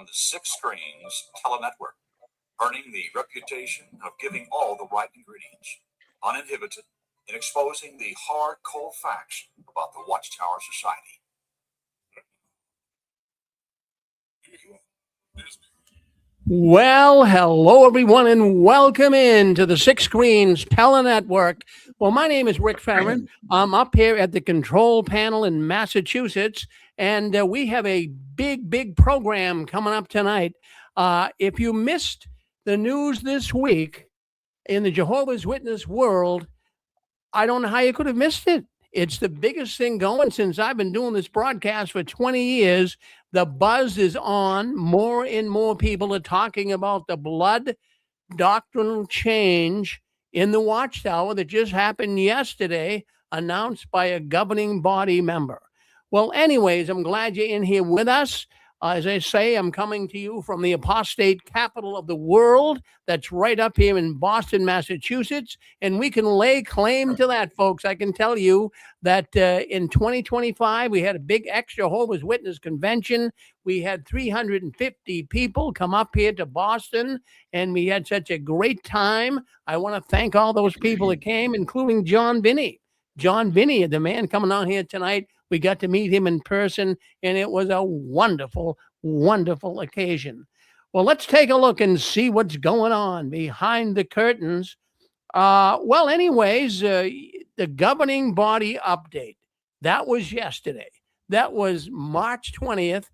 the Six Screens Telenetwork, earning the reputation of giving all the right ingredients, uninhibited, in exposing the hard, cold facts about the Watchtower Society. Well, hello everyone, and welcome in to the Six Screens Telenetwork. Well, my name is Rick Farron. I'm up here at the control panel in Massachusetts, and we have a big program coming up tonight. If you missed the news this week in the Jehovah's Witness world, I don't know how you could have missed it. It's the biggest thing going since I've been doing this broadcast for 20 years. The buzz is on. More and more people are talking about the blood doctrinal change in the Watchtower that just happened yesterday, announced by a governing body member. Well, anyways, I'm glad you're in here with us. As I say, I'm coming to you from the apostate capital of the world. That's right up here in Boston, Massachusetts. And we can lay claim to that, folks. I can tell you that in 2025, we had a big ex-Jehovah's Witness convention. We had 350 people come up here to Boston, and we had such a great time. I want to thank all those people that came, including John Binney. John Binney, the man coming on here tonight. We got to meet him in person, and it was a wonderful occasion. Well, let's take a look and see what's going on behind the curtains. Anyways, the governing body update, that was yesterday. That was March 20th,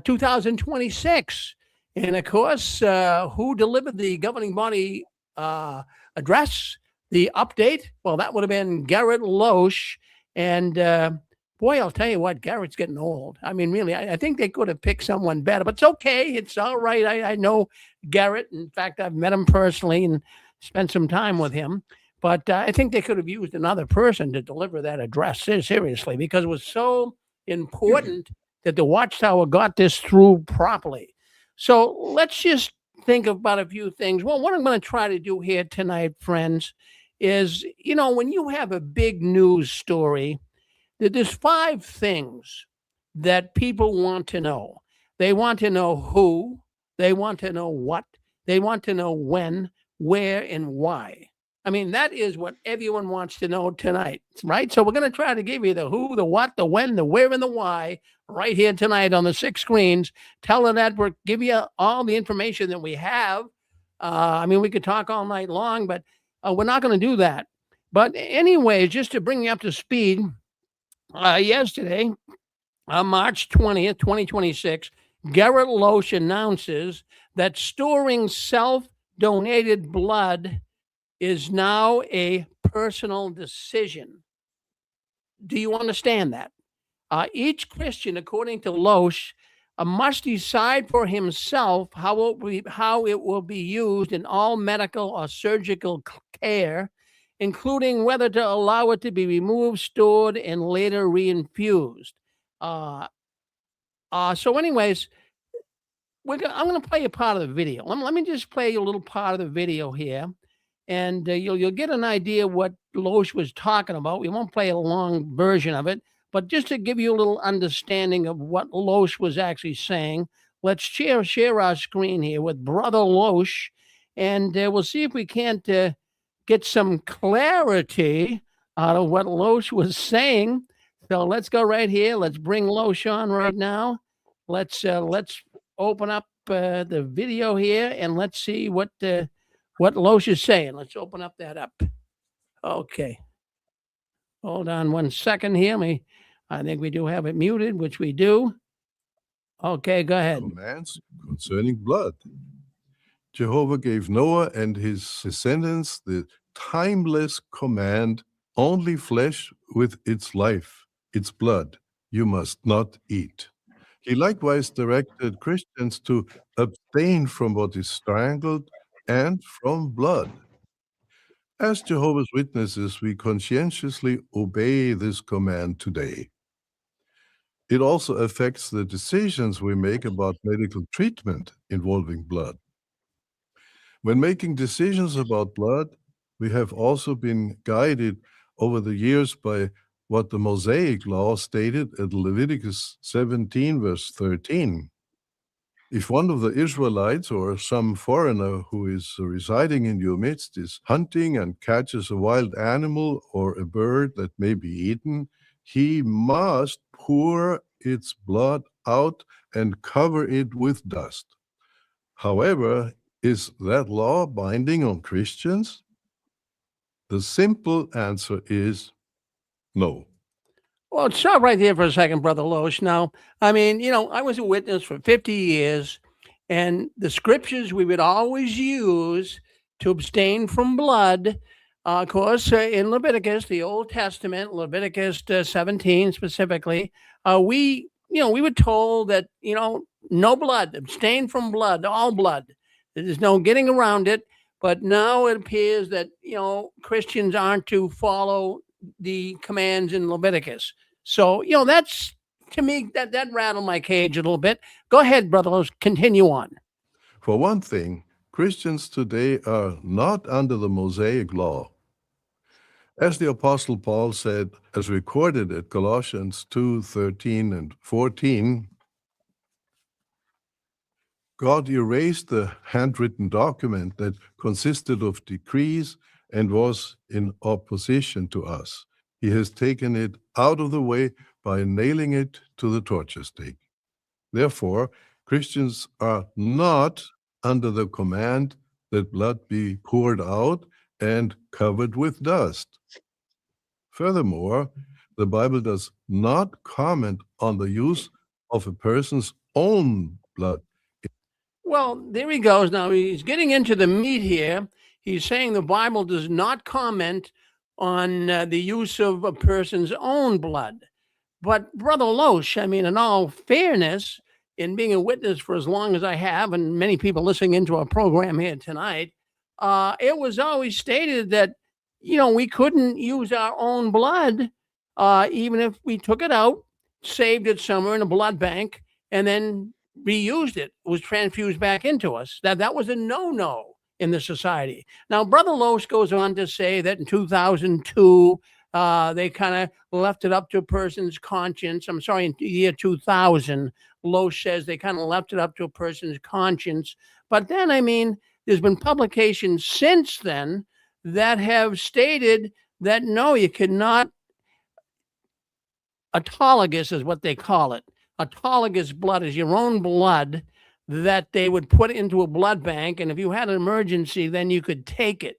2026. And of course, who delivered the governing body address, the update? Well, that would have been Garrett Loesch. And boy, I'll tell you what, Garrett's getting old. I mean, really, I think they could have picked someone better, but it's okay. It's all right. I know Garrett. In fact, I've met him personally and spent some time with him. But I think they could have used another person to deliver that address, seriously, because it was so important that the Watchtower got this through properly. So let's just think about a few things. Well, what I'm going to try to do here tonight, friends, is, when you have a big news story, there's 5 things that people want to know. They want to know who, they want to know what, they want to know when, where, and why. I mean, that is what everyone wants to know tonight, right? So we're going to try to give you the who, the what, the when, the where, and the why right here tonight on the Six Screens. Telenetwork, give you all the information that we have. We could talk all night long, but we're not going to do that. But anyway, just to bring you up to speed, yesterday, on March 20th, 2026, Garrett Loesch announces that storing self-donated blood is now a personal decision. Do you understand that? Each Christian, according to Loesch, must decide for himself how it will be used in all medical or surgical care, including whether to allow it to be removed, stored, and later reinfused. So anyways, I'm going to play a part of the video. Let me just play a little part of the video here, and you'll get an idea what Loesch was talking about. We won't play a long version of it, but just to give you a little understanding of what Loesch was actually saying, let's share our screen here with Brother Loesch, and we'll see if we can't get some clarity out of what Loesch was saying. So let's go right here. Let's bring Loesch on right now. Let's open up the video here, and let's see what Loesch is saying. Let's open up that up. Okay. Hold on one second here. I think we do have it muted, which we do. Okay, go ahead. Commands concerning blood. Jehovah gave Noah and his descendants the timeless command, only flesh with its life, its blood, you must not eat. He likewise directed Christians to abstain from what is strangled and from blood. As Jehovah's Witnesses, we conscientiously obey this command today. It also affects the decisions we make about medical treatment involving blood. When making decisions about blood, we have also been guided over the years by what the Mosaic law stated at Leviticus 17, verse 13. If one of the Israelites or some foreigner who is residing in your midst is hunting and catches a wild animal or a bird that may be eaten, he must pour its blood out and cover it with dust. However, is that law binding on Christians? The simple answer is no. Well, stop right there for a second, Brother Loesch. Now, I mean, I was a witness for 50 years, and the scriptures we would always use to abstain from blood, of course, in Leviticus, the Old Testament, Leviticus 17 specifically, we were told that, no blood, abstain from blood, all blood. There's no getting around it. But now it appears that, Christians aren't to follow the commands in Leviticus. So, that's, to me, that rattled my cage a little bit. Go ahead, Brother Loesch, continue on. For one thing, Christians today are not under the Mosaic law. As the Apostle Paul said, as recorded at Colossians 2:13 and 14, God erased the handwritten document that consisted of decrees and was in opposition to us. He has taken it out of the way by nailing it to the torture stake. Therefore, Christians are not under the command that blood be poured out and covered with dust. Furthermore, the Bible does not comment on the use of a person's own blood. Well, there he goes. Now he's getting into the meat here. He's saying the Bible does not comment on the use of a person's own blood. But Brother Loesch, I mean, in all fairness, in being a witness for as long as I have, and many people listening into our program here tonight, it was always stated that, we couldn't use our own blood, even if we took it out, saved it somewhere in a blood bank, and then reused it, was transfused back into us. That was a no-no in the society. Now, Brother Loesch goes on to say that in 2002, they kind of left it up to a person's conscience. I'm sorry, in the year 2000, Loesch says they kind of left it up to a person's conscience. But then, I mean, there's been publications since then that have stated that no, you cannot, autologous is what they call it. Autologous blood is your own blood that they would put into a blood bank. And if you had an emergency, then you could take it.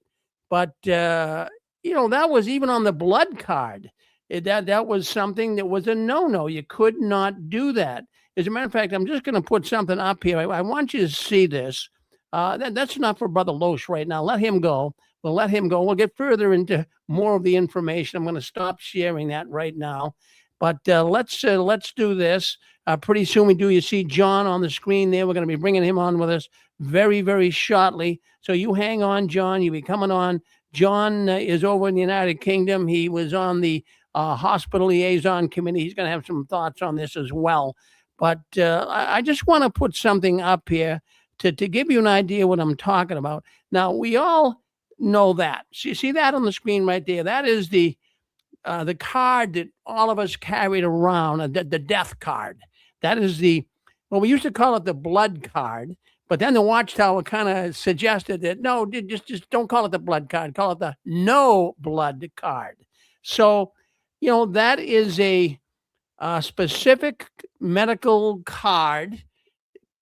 But, that was even on the blood card. That was something that was a no-no. You could not do that. As a matter of fact, I'm just going to put something up here. I want you to see this. That's enough for Brother Loesch right now. Let him go. We'll let him go. We'll get further into more of the information. I'm going to stop sharing that right now. But let's do this. Pretty soon we do. You see John on the screen there. We're going to be bringing him on with us very, very shortly. So you hang on, John. You'll be coming on. John is over in the United Kingdom. He was on the hospital liaison committee. He's going to have some thoughts on this as well. But I just want to put something up here to give you an idea what I'm talking about. Now, we all know that. So you see that on the screen right there? That is the card that all of us carried around, the death card. That is we used to call it the blood card, but then the Watchtower kind of suggested that, no, just don't call it the blood card, call it the no blood card. So, that is a specific medical card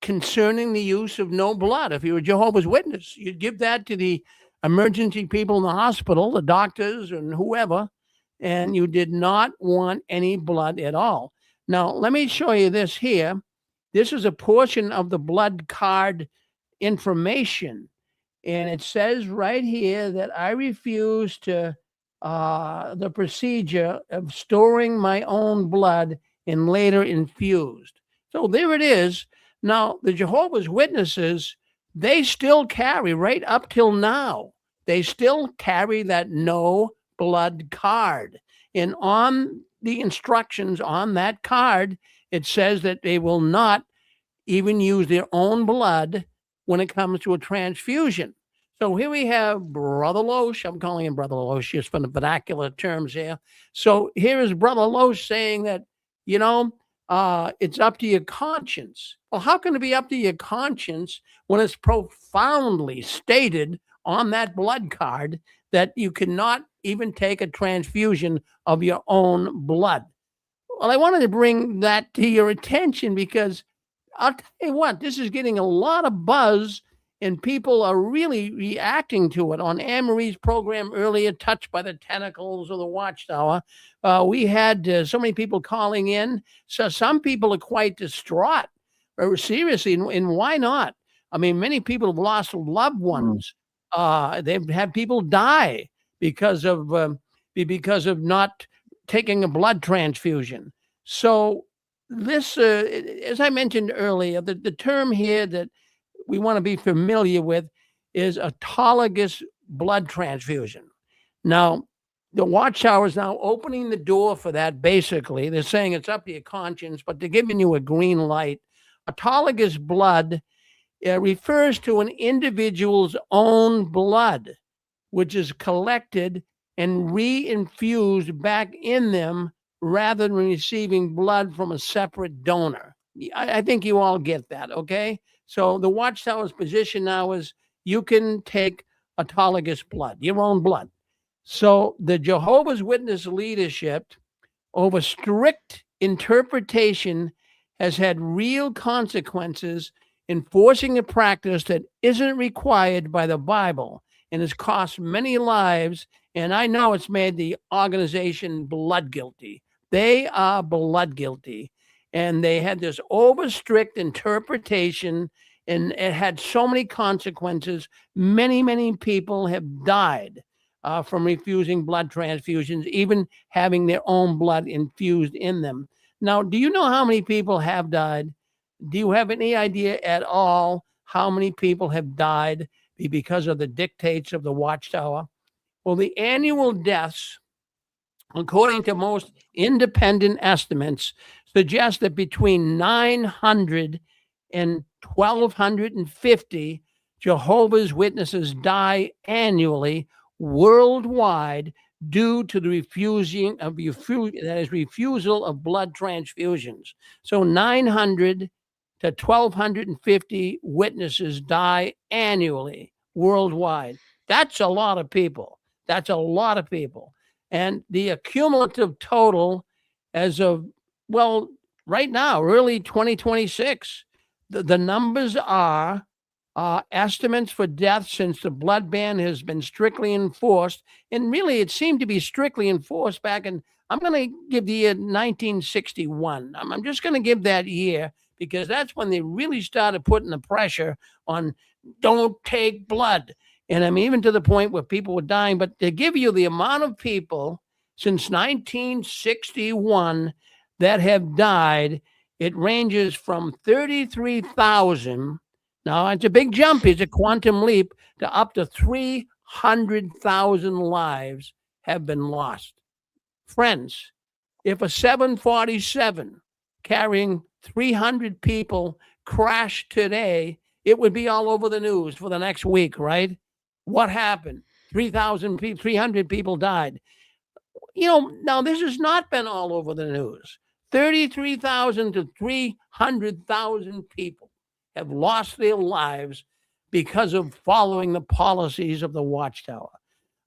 concerning the use of no blood. If you were Jehovah's Witness, you'd give that to the emergency people in the hospital, the doctors and whoever, and you did not want any blood at all. Now, let me show you this here. This is a portion of the blood card information, and it says right here that I refuse to the procedure of storing my own blood and later infused. So there it is. Now, the Jehovah's Witnesses, they still carry, right up till now, they still carry that no blood card. And on the instructions on that card, it says that they will not even use their own blood when it comes to a transfusion. So here we have Brother Loesch. I'm calling him Brother Loesch just for the vernacular terms here. So here is Brother Loesch saying that, it's up to your conscience. Well, how can it be up to your conscience when it's profoundly stated on that blood card that you cannot even take a transfusion of your own blood? Well, I wanted to bring that to your attention because I'll tell you what, this is getting a lot of buzz and people are really reacting to it. On Anne Marie's program earlier, Touched by the Tentacles of the Watchtower, we had so many people calling in. So some people are quite distraught. Seriously, and why not? I mean, many people have lost loved ones. They've had people die because of not taking a blood transfusion. So this, as I mentioned earlier, the term here that we want to be familiar with is autologous blood transfusion. Now, the Watchtower is now opening the door for that. Basically, they're saying it's up to your conscience, but they're giving you a green light. Autologous blood refers to an individual's own blood, which is collected and reinfused back in them rather than receiving blood from a separate donor. I think you all get that, okay? So the Watchtower's position now is you can take autologous blood, your own blood. So the Jehovah's Witness leadership, over strict interpretation, has had real consequences enforcing a practice that isn't required by the Bible and has cost many lives. And I know it's made the organization blood guilty. They are blood guilty. And they had this over strict interpretation, and it had so many consequences. Many, many people have died from refusing blood transfusions, even having their own blood infused in them. Now, do you know how many people have died? Do you have any idea at all how many people have died because of the dictates of the Watchtower? Well, the annual deaths, according to most independent estimates, suggest that between 900 and 1,250 Jehovah's Witnesses die annually worldwide due to the refusal of blood transfusions. So 900 to 1,250 witnesses die annually worldwide. That's a lot of people. That's a lot of people. And the accumulative total as of, well, right now, early 2026, the numbers are estimates for deaths since the blood ban has been strictly enforced. And really, it seemed to be strictly enforced back in, I'm going to give the year 1961. I'm just going to give that year because that's when they really started putting the pressure on don't take blood. And I'm even to the point where people were dying. But to give you the amount of people since 1961 that have died, it ranges from 33,000. Now, it's a big jump. It's a quantum leap to up to 300,000 lives have been lost. Friends, if a 747 carrying 300 people crashed today, it would be all over the news for the next week, right? What happened? 300 people died. You know, now this has not been all over the news. 33,000 to 300,000 people have lost their lives because of following the policies of the Watchtower.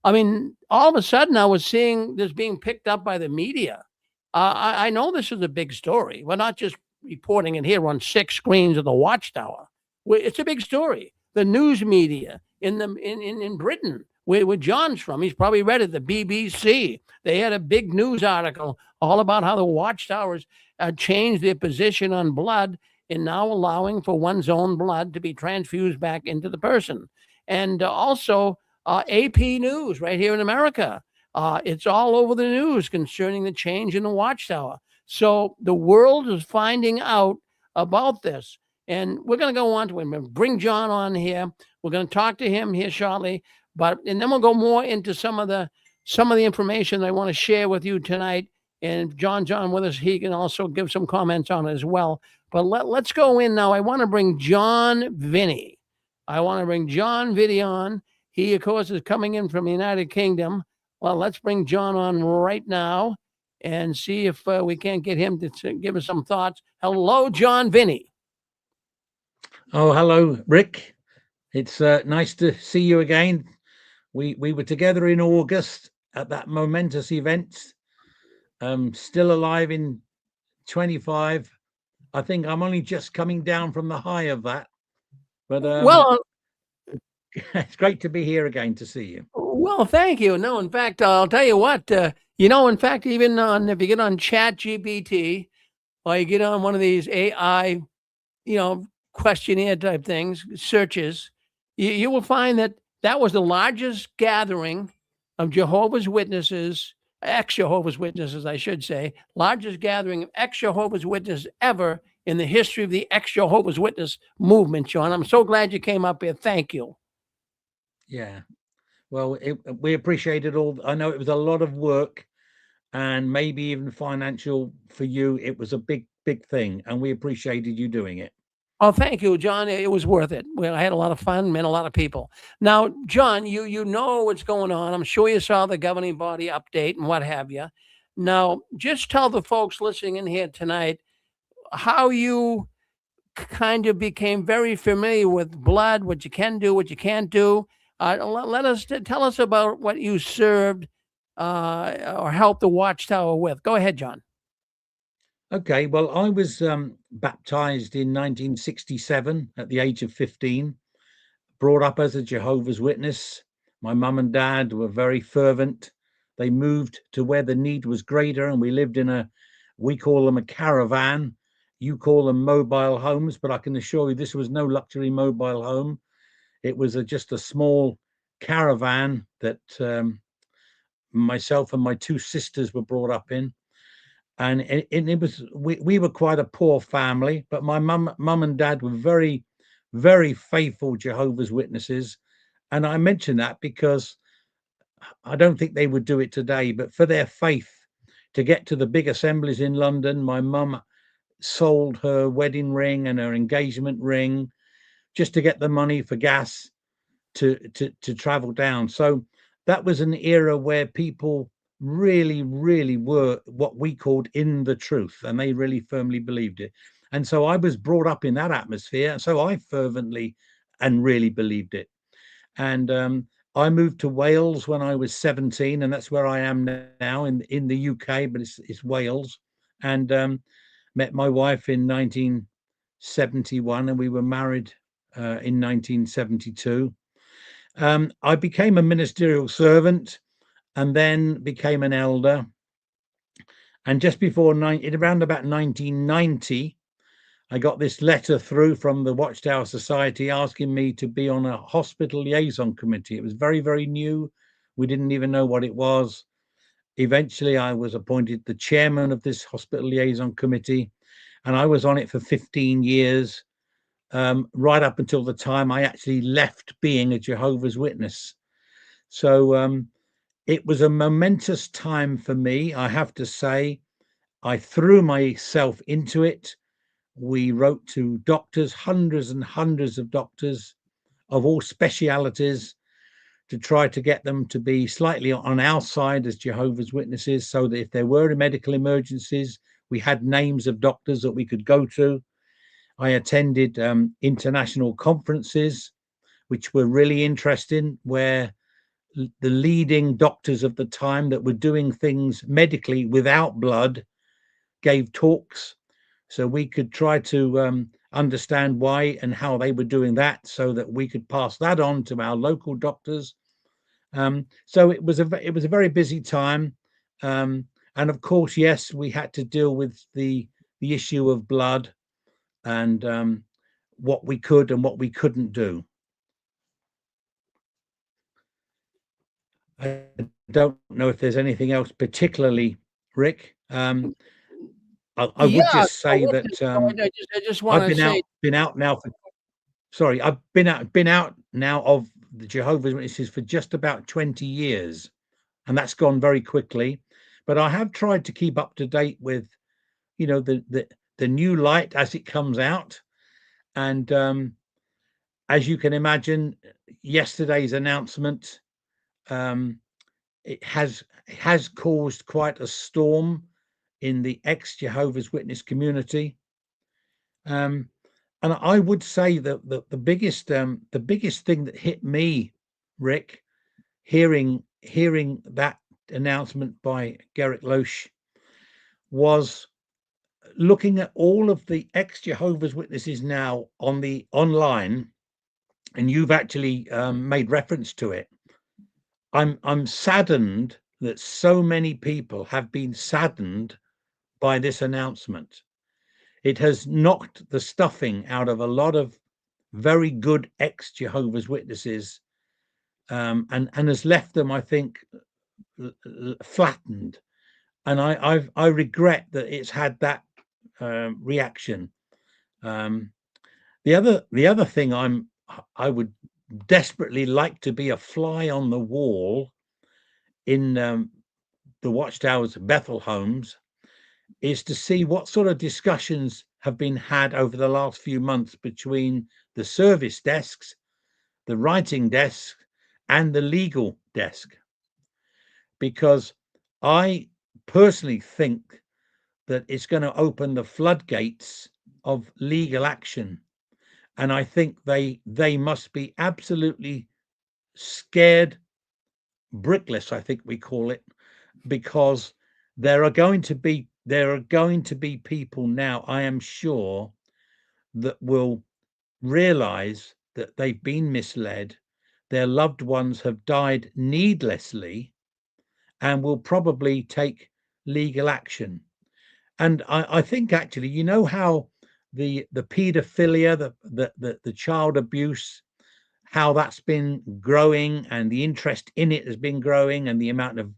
I mean, all of a sudden I was seeing this being picked up by the media. I know this is a big story. We're not just reporting it here on 6 screens of the Watchtower. It's a big story. The news media in Britain, where John's from, he's probably read it, the BBC. They had a big news article all about how the Watchtowers changed their position on blood and now allowing for one's own blood to be transfused back into the person. And also AP News right here in America. It's all over the news concerning the change in the Watchtower. So the world is finding out about this. And we're going to go on to him and bring John on here. We're going to talk to him here shortly, and then we'll go more into some of the information I want to share with you tonight. And if John's on with us, he can also give some comments on it as well. But let's go in now. I want to bring John Vinny. on. He, of course, is coming in from the United Kingdom. Well, let's bring John on right now. and see if we can't get him to give us some thoughts. Hello, John Vinny. Oh, hello, Rick. It's nice to see you again. We were together in August at that momentous event. Still alive in 25. I think I'm only just coming down from the high of that. But Well, it's great to be here again to see you. well, thank you. No, in fact, I'll tell you what. In fact, even if you get on Chat GPT or you get on one of these AI, questionnaire type things, searches, you will find that was the largest gathering of Jehovah's Witnesses, ex-Jehovah's Witnesses, I should say, largest gathering of ex-Jehovah's Witnesses ever in the history of the ex-Jehovah's Witness movement, John. I'm so glad you came up here. Thank you. Yeah. Well, we appreciate it all. I know it was a lot of work and maybe even financial for you. It was a big, big thing, and we appreciated you doing it. Oh, thank you, John. It was worth it. Well, I had a lot of fun, met a lot of people. Now, John, you know what's going on. I'm sure you saw the governing body update and what have you. Now, just tell the folks listening in here tonight how you kind of became very familiar with blood, what you can do, what you can't do. Tell us about what you served or helped the Watchtower with. Go ahead, John. Okay, well, I was baptized in 1967 at the age of 15, brought up as a Jehovah's Witness. My mum and dad were very fervent. They moved to where the need was greater, and we lived in we call them a caravan. You call them mobile homes, but I can assure you this was no luxury mobile home. It was just a small caravan that myself and my two sisters were brought up in. And it was we were quite a poor family, but my mum and dad were very, very faithful Jehovah's Witnesses. And I mention that because I don't think they would do it today, but for their faith to get to the big assemblies in London, my mum sold her wedding ring and her engagement ring just to get the money for gas to travel down. So that was an era where people really, really were what we called in the truth, and they really firmly believed it. And so I was brought up in that atmosphere, so I fervently and really believed it. And I moved to Wales when I was 17, and that's where I am now in the UK, but it's Wales. And met my wife in 1971, and we were married in 1972. I became a ministerial servant and then became an elder. And just before around about 1990, I got this letter through from the Watchtower Society asking me to be on a hospital liaison committee. It was very, very new. We didn't even know what it was. Eventually, I was appointed the chairman of this hospital liaison committee, and I was on it for 15 years, right up until the time I actually left being a Jehovah's Witness. So it was a momentous time for me, I have to say. I threw myself into it. We wrote to doctors, hundreds and hundreds of doctors of all specialities, to try to get them to be slightly on our side as Jehovah's Witnesses, so that if there were medical emergencies, we had names of doctors that we could go to. I attended international conferences, which were really interesting, where the leading doctors of the time that were doing things medically without blood gave talks, so we could try to understand why and how they were doing that, so that we could pass that on to our local doctors. So it was a very busy time, and of course, yes, we had to deal with the issue of blood and what we could and what we couldn't do. I don't know if there's anything else particularly, Rick. I would just say that I just want to say, been out now for. Sorry, I've been out now of the Jehovah's Witnesses for just about 20 years, and that's gone very quickly. But I have tried to keep up to date with, the new light as it comes out, and as you can imagine, yesterday's announcement, it has caused quite a storm in the ex-Jehovah's Witness community. And I would say that the biggest thing that hit me, Rick, hearing that announcement by Gerrit Loesch, was looking at all of the ex-Jehovah's Witnesses now on the online, and you've actually made reference to it. I'm saddened that so many people have been saddened by this announcement. It has knocked the stuffing out of a lot of very good ex-Jehovah's Witnesses, and has left them, I think, flattened. And I regret that it's had that reaction. The other thing I would desperately like to be a fly on the wall in the Watchtower's Bethel homes is to see what sort of discussions have been had over the last few months between the service desks, the writing desk, and the legal desk. Because I personally think that it's going to open the floodgates of legal action. And I think they must be absolutely scared brickless, I think we call it, because there are going to be people now, I am sure, that will realize that they've been misled, their loved ones have died needlessly, and will probably take legal action. And I think actually, you know how the pedophilia, the child abuse, how that's been growing, and the interest in it has been growing, and the amount of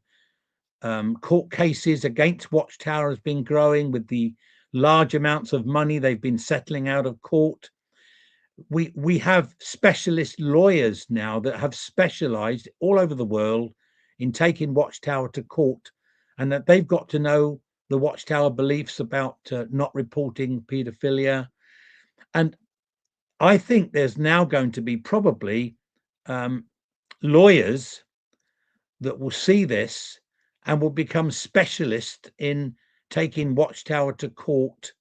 court cases against Watchtower has been growing with the large amounts of money they've been settling out of court. We have specialist lawyers now that have specialized all over the world in taking Watchtower to court, and that they've got to know the Watchtower beliefs about not reporting pedophilia. And I think there's now going to be probably lawyers that will see this and will become specialists in taking Watchtower to court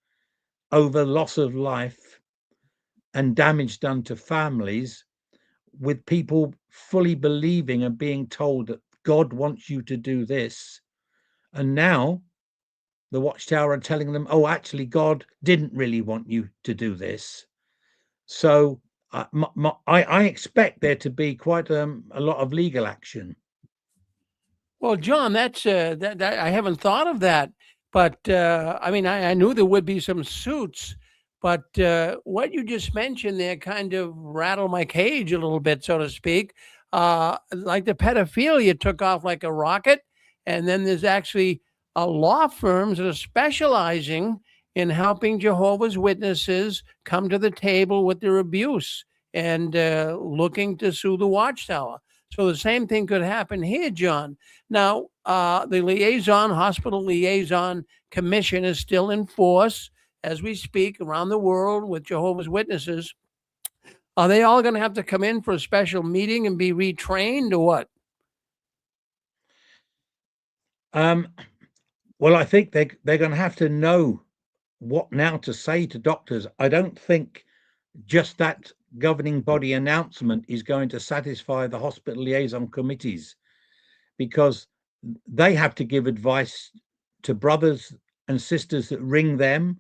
over loss of life and damage done to families, with people fully believing and being told that God wants you to do this. And now the Watchtower are telling them, oh, actually, God didn't really want you to do this. So I expect there to be quite a lot of legal action. Well, John, that's that I haven't thought of that, but I mean, I knew there would be some suits, but what you just mentioned there kind of rattled my cage a little bit, so to speak. Like the pedophilia took off like a rocket, and then there's actually law firms that are specializing in helping Jehovah's Witnesses come to the table with their abuse and looking to sue the Watchtower. So the same thing could happen here, John. Now, the Hospital Liaison Commission is still in force as we speak around the world with Jehovah's Witnesses. Are they all going to have to come in for a special meeting and be retrained, or what? Well, I think they're going to have to know what now to say to doctors. I don't think just that governing body announcement is going to satisfy the hospital liaison committees, because they have to give advice to brothers and sisters that ring them.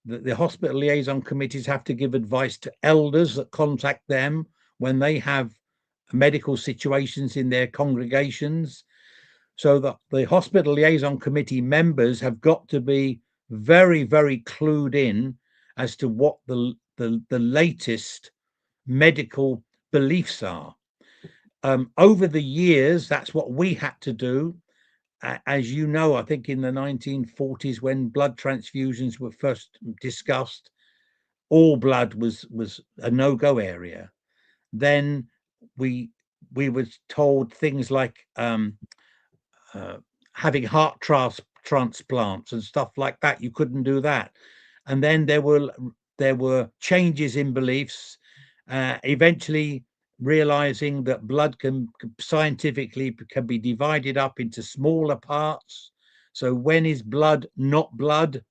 The hospital liaison committees have to give advice to elders that contact them when they have medical situations in their congregations. So the hospital liaison committee members have got to be very, very clued in as to what the latest medical beliefs are. Over the years, that's what we had to do. As you know, I think in the 1940s, when blood transfusions were first discussed, all blood was a no-go area. Then we were told things like having heart transplants and stuff like that. You couldn't do that. And then there were changes in beliefs, eventually realizing that blood can scientifically be divided up into smaller parts So when is blood not blood?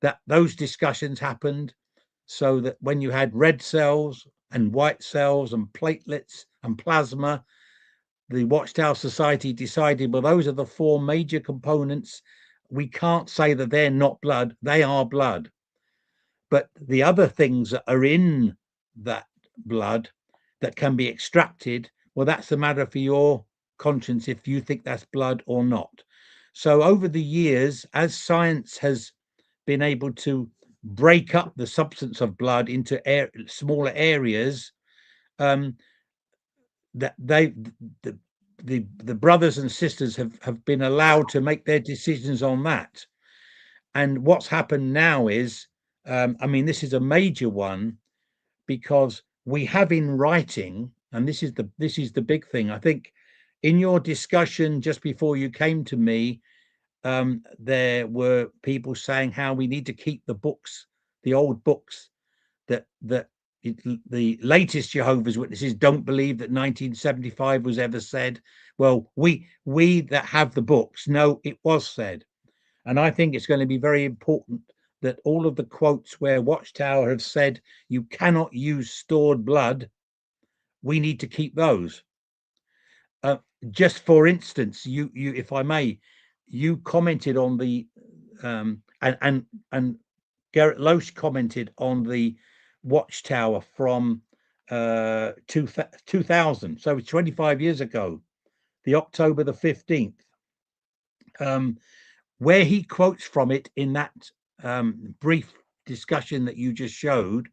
That those discussions happened, so that when you had red cells and white cells and platelets and plasma, the Watchtower Society decided, well, those are the four major components. We can't say that they're not blood, they are blood. But the other things that are in that blood that can be extracted, well, that's a matter for your conscience if you think that's blood or not. So over the years, as science has been able to break up the substance of blood into smaller areas, that the brothers and sisters have been allowed to make their decisions on that. And what's happened now is, I mean, this is a major one, because we have in writing, and this is the big thing. I think in your discussion just before you came to me, there were people saying how we need to keep the books, the old books, that the latest Jehovah's Witnesses don't believe that 1975 was ever said. Well, we that have the books know it was said. And I think it's going to be very important that all of the quotes where Watchtower have said you cannot use stored blood, we need to keep those. Just for instance, you if I may, you commented on the and Garrett Loesch commented on the Watchtower from 2000, so 25 years ago, the October the 15th, where he quotes from it in that brief discussion that you just showed.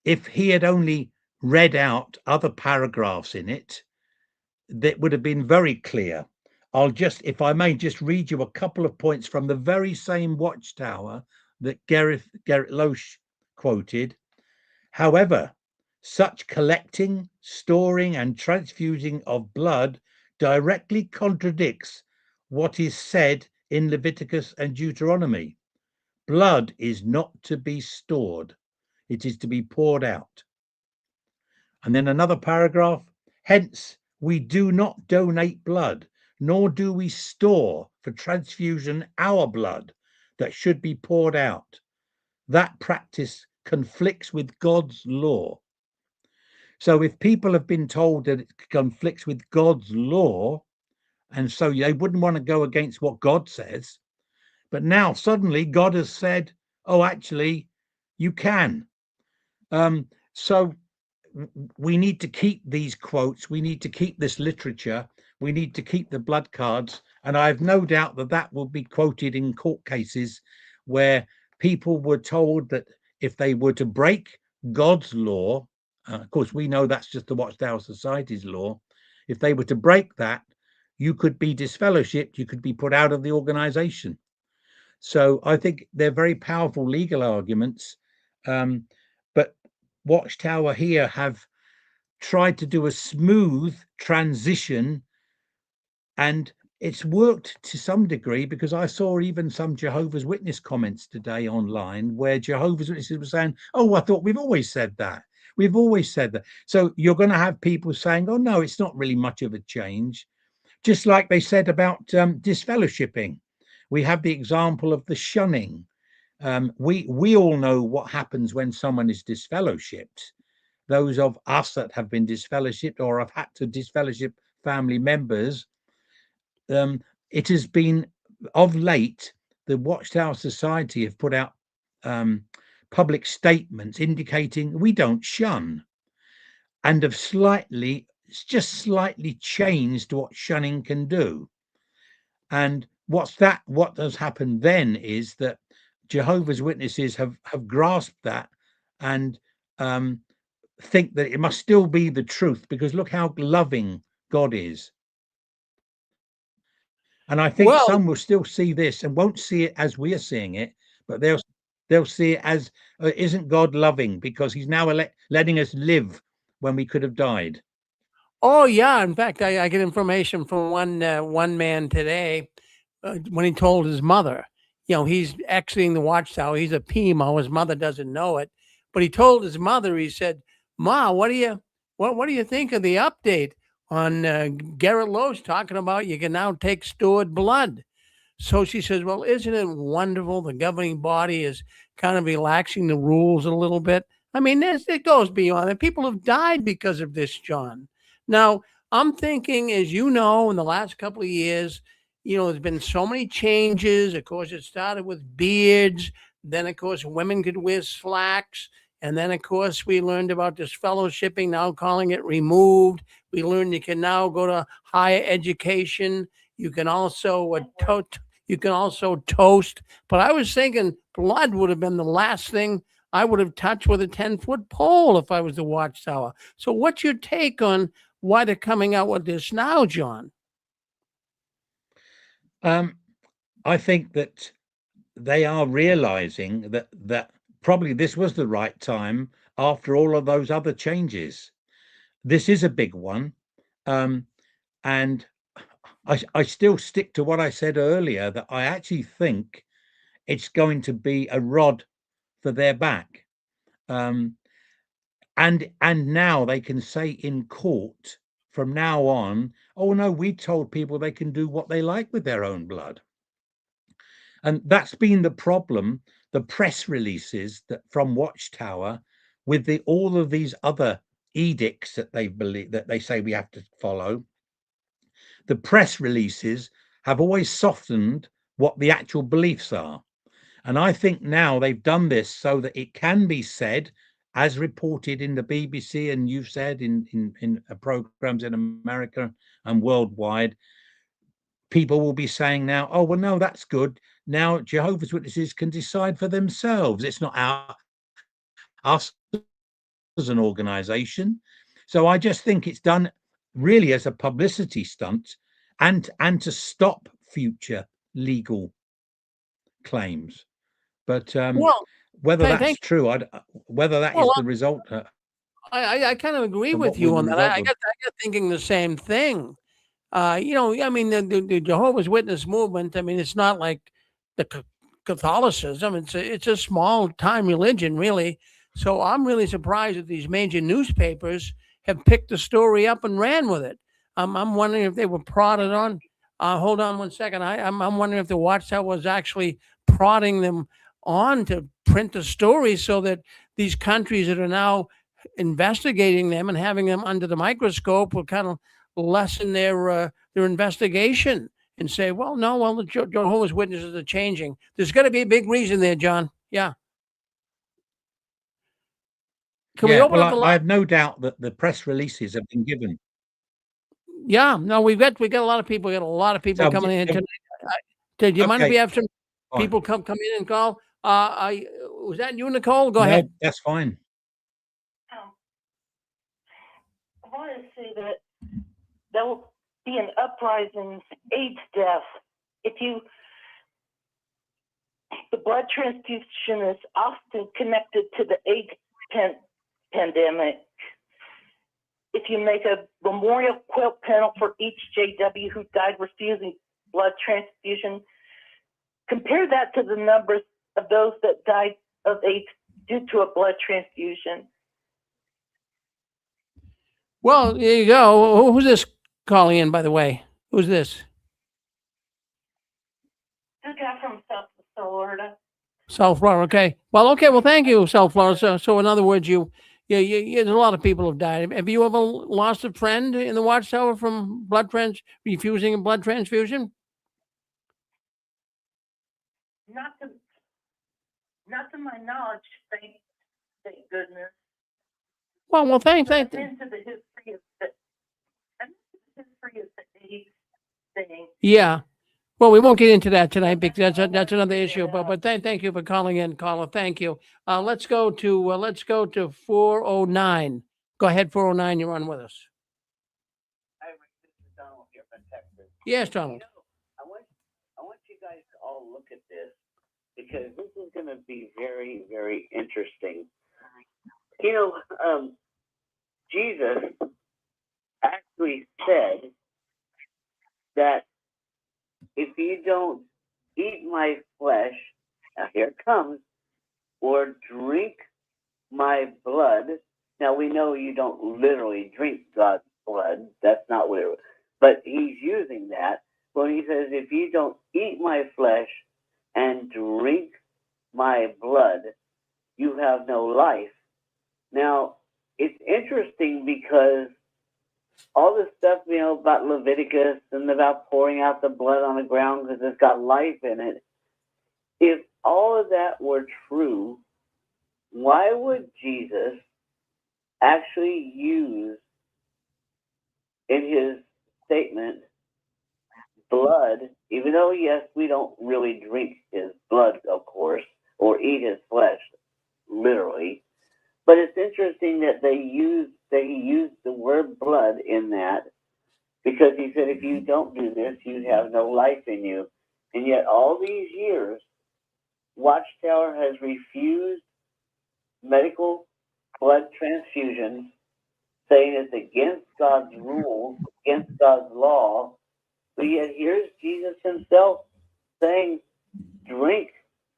If he had only read out other paragraphs in it, that would have been very clear. I'll just, if I may, just read you a couple of points from the very same Watchtower that Garrett Loesch quoted. However, such collecting, storing, and transfusing of blood directly contradicts what is said in Leviticus and Deuteronomy. Blood is not to be stored, it is to be poured out. And then another paragraph, hence, we do not donate blood, nor do we store for transfusion our blood that should be poured out. That practice conflicts with God's law. So if people have been told that it conflicts with God's law, and so they wouldn't want to go against what God says, but now suddenly God has said, oh, actually, you can. So we need to keep these quotes. We need to keep this literature. We need to keep the blood cards. And I have no doubt that that will be quoted in court cases where people were told that if they were to break God's law, of course, we know that's just the Watchtower Society's law. If they were to break that, you could be disfellowshipped. You could be put out of the organization. So I think they're very powerful legal arguments. But Watchtower here have tried to do a smooth transition, and it's worked to some degree, because I saw even some Jehovah's Witness comments today online where Jehovah's Witnesses were saying, oh, I thought we've always said that. We've always said that. So you're going to have people saying, oh, no, it's not really much of a change. Just like they said about disfellowshipping. We have the example of the shunning. We all know what happens when someone is disfellowshipped. Those of us that have been disfellowshipped or have had to disfellowship family members, it has been of late, the Watchtower Society have put out public statements indicating we don't shun, and have just slightly changed what shunning can do. And what has happened then is that Jehovah's Witnesses have grasped that and think that it must still be the truth, because look how loving God is. And I think some will still see this and won't see it as we are seeing it, but they'll see it as, isn't God loving because he's now letting us live when we could have died. Oh yeah, in fact, I get information from one man today when he told his mother, he's exiting the Watchtower. He's a PMO. His mother doesn't know it, but he told his mother. He said, "Ma, what do you think of the update on Garrett Loesch talking about you can now take stored blood?" So she says, well, isn't it wonderful? The governing body is kind of relaxing the rules a little bit. I mean, it goes beyond that. People have died because of this, John. Now, I'm thinking, as you know, in the last couple of years, there's been so many changes. Of course, it started with beards. Then, of course, women could wear slacks. And then, of course, we learned about this fellowshipping, now calling it removed. We learned you can now go to higher education. You can also you can also toast. But I was thinking blood would have been the last thing I would have touched with a 10-foot pole if I was the Watchtower. So, what's your take on why they're coming out with this now, John? I think that they are realizing that probably this was the right time after all of those other changes. This is a big one. And I still stick to what I said earlier, that I actually think it's going to be a rod for their back. And now they can say in court from now on, oh no, we told people they can do what they like with their own blood. And that's been the problem. The press releases that from Watchtower with all of these other edicts that they say we have to follow. The press releases have always softened what the actual beliefs are. And I think now they've done this so that it can be said, as reported in the BBC and you've said in programs in America and worldwide, people will be saying now, oh, well, no, that's good. Now Jehovah's Witnesses can decide for themselves. It's not us as an organization. So I just think it's done really as a publicity stunt and to stop future legal claims. But Well, whether that's thank true, whether that is well, the result, I kind of agree what with will you the on that. result I would. got thinking the same thing. I mean, the Jehovah's Witness movement. I mean, it's not like the Catholicism. It's a small time religion, really. So I'm really surprised that these major newspapers have picked the story up and ran with it. I'm wondering if they were prodded on. Hold on one second. I'm wondering if the Watchtower was actually prodding them on to print the story so that these countries that are now investigating them and having them under the microscope will kind of lessen their investigation and say, well, no, well, the Jehovah's Witnesses are changing. There's got to be a big reason there, John. Yeah. Can we Yeah, open well, up the I line? have no doubt that the press releases have been given. Yeah. No, we got a lot of people. We got a lot of people So, coming in tonight. Do you mind if we okay, have some fine. people come in and call? Was that you, Nicole? Go No, ahead. that's fine. I want to say that there will be an uprising AIDS death. The blood transfusion is often connected to the AIDS pandemic. If you make a memorial quilt panel for each JW who died refusing blood transfusion, compare that to the numbers of those that died of AIDS due to a blood transfusion. Well, there you go. Who's this calling in, by the way? Who's this? The guy from South Florida. South Florida. Okay. Well, thank you, South Florida. So in other words, there's a lot of people have died. Have you ever lost a friend in the Watchtower from refusing a blood transfusion? Not to my knowledge, thank goodness. Well, thank. I'm into the history of the AIDS thing. Yeah. Well, we won't get into that tonight because that's another issue. But thank you for calling in, caller. Thank you. Let's go to 409. Go ahead, 409. You're on with us. Hi, Rick. This is Donald here from Texas. Yes, Donald. I want you guys to all look at this because this is going to be very, very interesting. Jesus actually said that if you don't eat my flesh, now here it comes, or drink my blood. Now we know you don't literally drink God's blood. That's not what it was. But he's using that. Well, he says, if you don't eat my flesh and drink my blood, you have no life. Now, it's interesting because all this stuff, about Leviticus and about pouring out the blood on the ground because it's got life in it, if all of that were true, why would Jesus actually use in his statement blood, even though, yes, we don't really drink his blood, of course, or eat his flesh, literally. But it's interesting that he used the word blood in that, because he said, if you don't do this, you have no life in you. And yet all these years, Watchtower has refused medical blood transfusions, saying it's against God's rules, against God's law. But yet here's Jesus himself saying, drink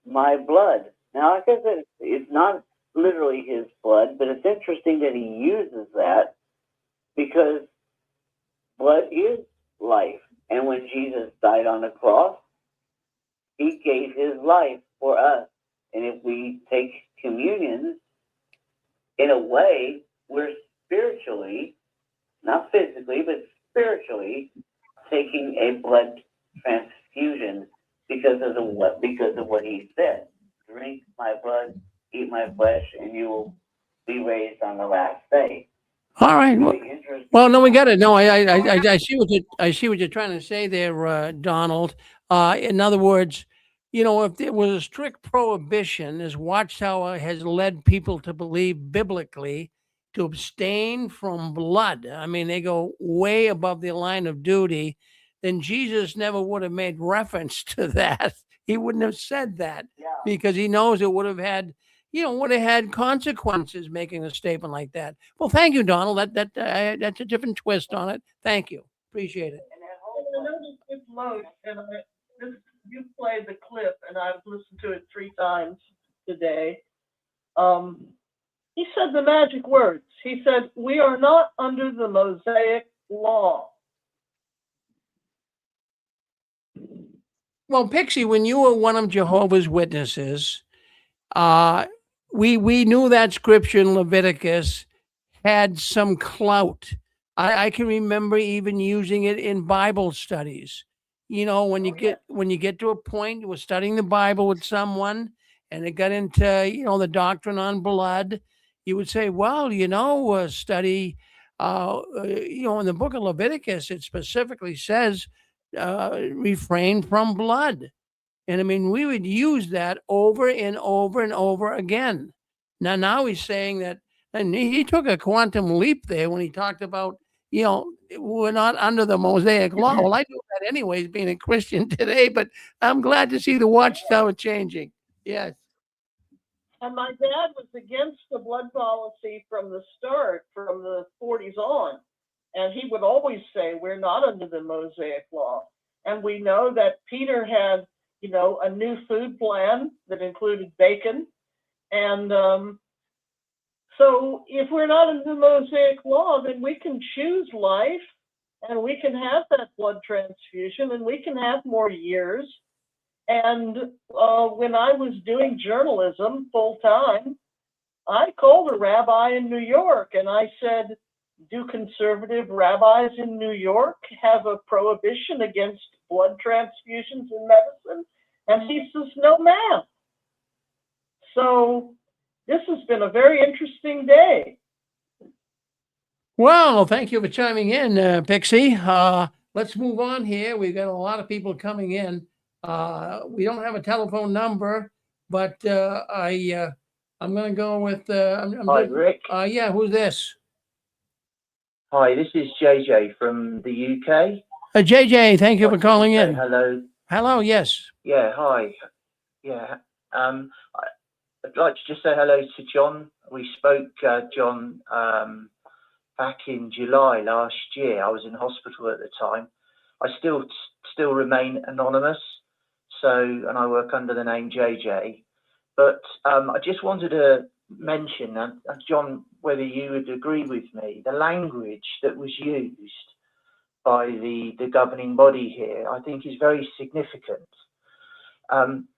my blood. Now, like I said, it's not literally his blood, but it's interesting that he uses that because blood is life. And when Jesus died on the cross, he gave his life for us. And if we take communion, in a way, we're spiritually, not physically, but spiritually, taking a blood transfusion because of what he said. Drink my blood, eat my flesh, and you will be raised on the last day. All right. Well, no, we got it. No, I see what you're trying to say there, Donald. In other words, if there was a strict prohibition, as Watchtower has led people to believe biblically, to abstain from blood. I mean, they go way above the line of duty. Then Jesus never would have made reference to that. He wouldn't have said that because he knows it would have had consequences making a statement like that. Well, thank you, Donald. That's a different twist on it. Thank you. Appreciate it. And I noticed with Loach, and you played the clip, and I've listened to it 3 times today. He said the magic words. He said, "We are not under the Mosaic law." Well, Pixie, when you were one of Jehovah's Witnesses, we knew that scripture in Leviticus had some clout. I can remember even using it in Bible studies. When you get to a point you were studying the Bible with someone and it got into the doctrine on blood, you would say, well, study in the book of Leviticus it specifically says refrain from blood. And I mean, we would use that over and over and over again. Now he's saying that, and he took a quantum leap there when he talked about, we're not under the Mosaic law. Well, I do that anyways, being a Christian today, but I'm glad to see the Watchtower changing. Yes. And my dad was against the blood policy from the start, from the 40s on. And he would always say, we're not under the Mosaic law. And we know that Peter had, a new food plan that included bacon. And so if we're not under the Mosaic law, then we can choose life and we can have that blood transfusion and we can have more years. And when I was doing journalism full time, I called a rabbi in New York and I said, do conservative rabbis in New York have a prohibition against blood transfusions in medicine? And he says, no, ma'am. So this has been a very interesting day. Well, thank you for chiming in, Pixie. Let's move on here. We've got a lot of people coming in. We don't have a telephone number, but I'm going to go with. Hi, Rick. Yeah, who's this? Hi, this is JJ from the UK. JJ, thank you for calling in. Hello. Hello, yes. Yeah, hi. Yeah. I'd like to just say hello to John. We spoke, John, back in July last year. I was in hospital at the time. I still remain anonymous, and I work under the name JJ. But I just wanted to mention, John, whether you would agree with me, the language that was used by the governing body here, I think is very significant.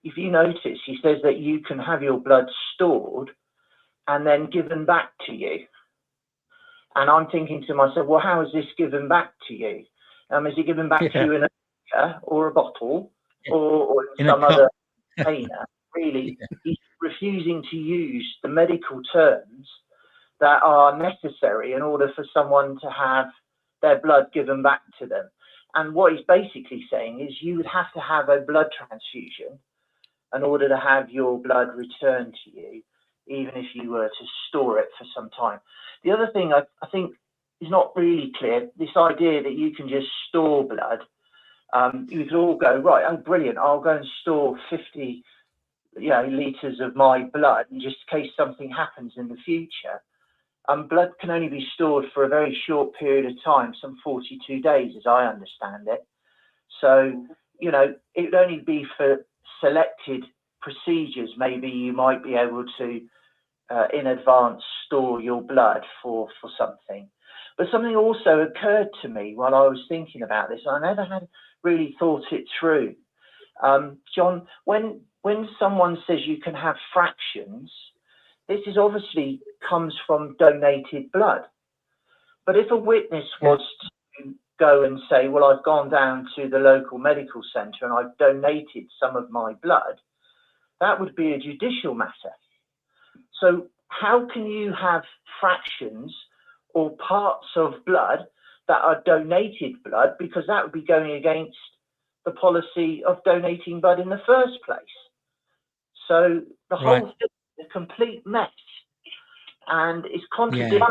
If you notice, he says that you can have your blood stored and then given back to you. And I'm thinking to myself, well, how is this given back to you? Is it given back to you in a beaker or a bottle or in some other container? Really, he's refusing to use the medical terms that are necessary in order for someone to have their blood given back to them. And what he's basically saying is you would have to have a blood transfusion in order to have your blood returned to you, even if you were to store it for some time. The other thing I think is not really clear, this idea that you can just store blood. You could all go, right, oh, brilliant, I'll go and store 50 litres of my blood, and just in case something happens in the future. Blood can only be stored for a very short period of time, some 42 days, as I understand it. So, it would only be for selected procedures. Maybe you might be able to, in advance, store your blood for something. But something also occurred to me while I was thinking about this. I never had really thought it through. John, when someone says you can have fractions, this is obviously comes from donated blood. But if a witness was to go and say, well, I've gone down to the local medical centre and I've donated some of my blood, that would be a judicial matter. So how can you have fractions or parts of blood that are donated blood, because that would be going against the policy of donating blood in the first place? So the whole thing is a complete mess, and it's contradictory.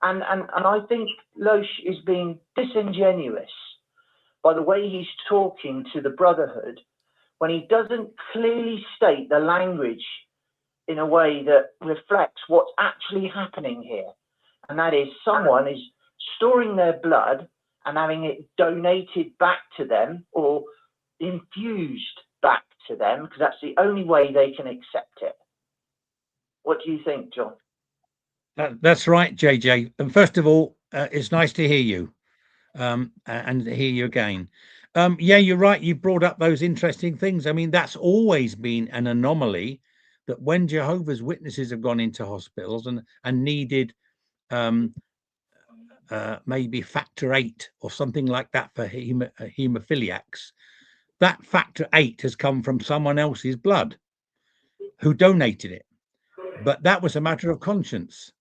And I think Loesch is being disingenuous by the way he's talking to the Brotherhood when he doesn't clearly state the language in a way that reflects what's actually happening here. And that is, someone is storing their blood and having it donated back to them or infused back to them, because that's the only way they can accept it. What do you think, John? That's right, JJ. And first of all, it's nice to hear you and to hear you again. Yeah, you're right. You brought up those interesting things. I mean, that's always been an anomaly, that when Jehovah's Witnesses have gone into hospitals and needed maybe factor 8 or something like that for hemophiliacs, that factor 8 has come from someone else's blood who donated it. But that was a matter of conscience.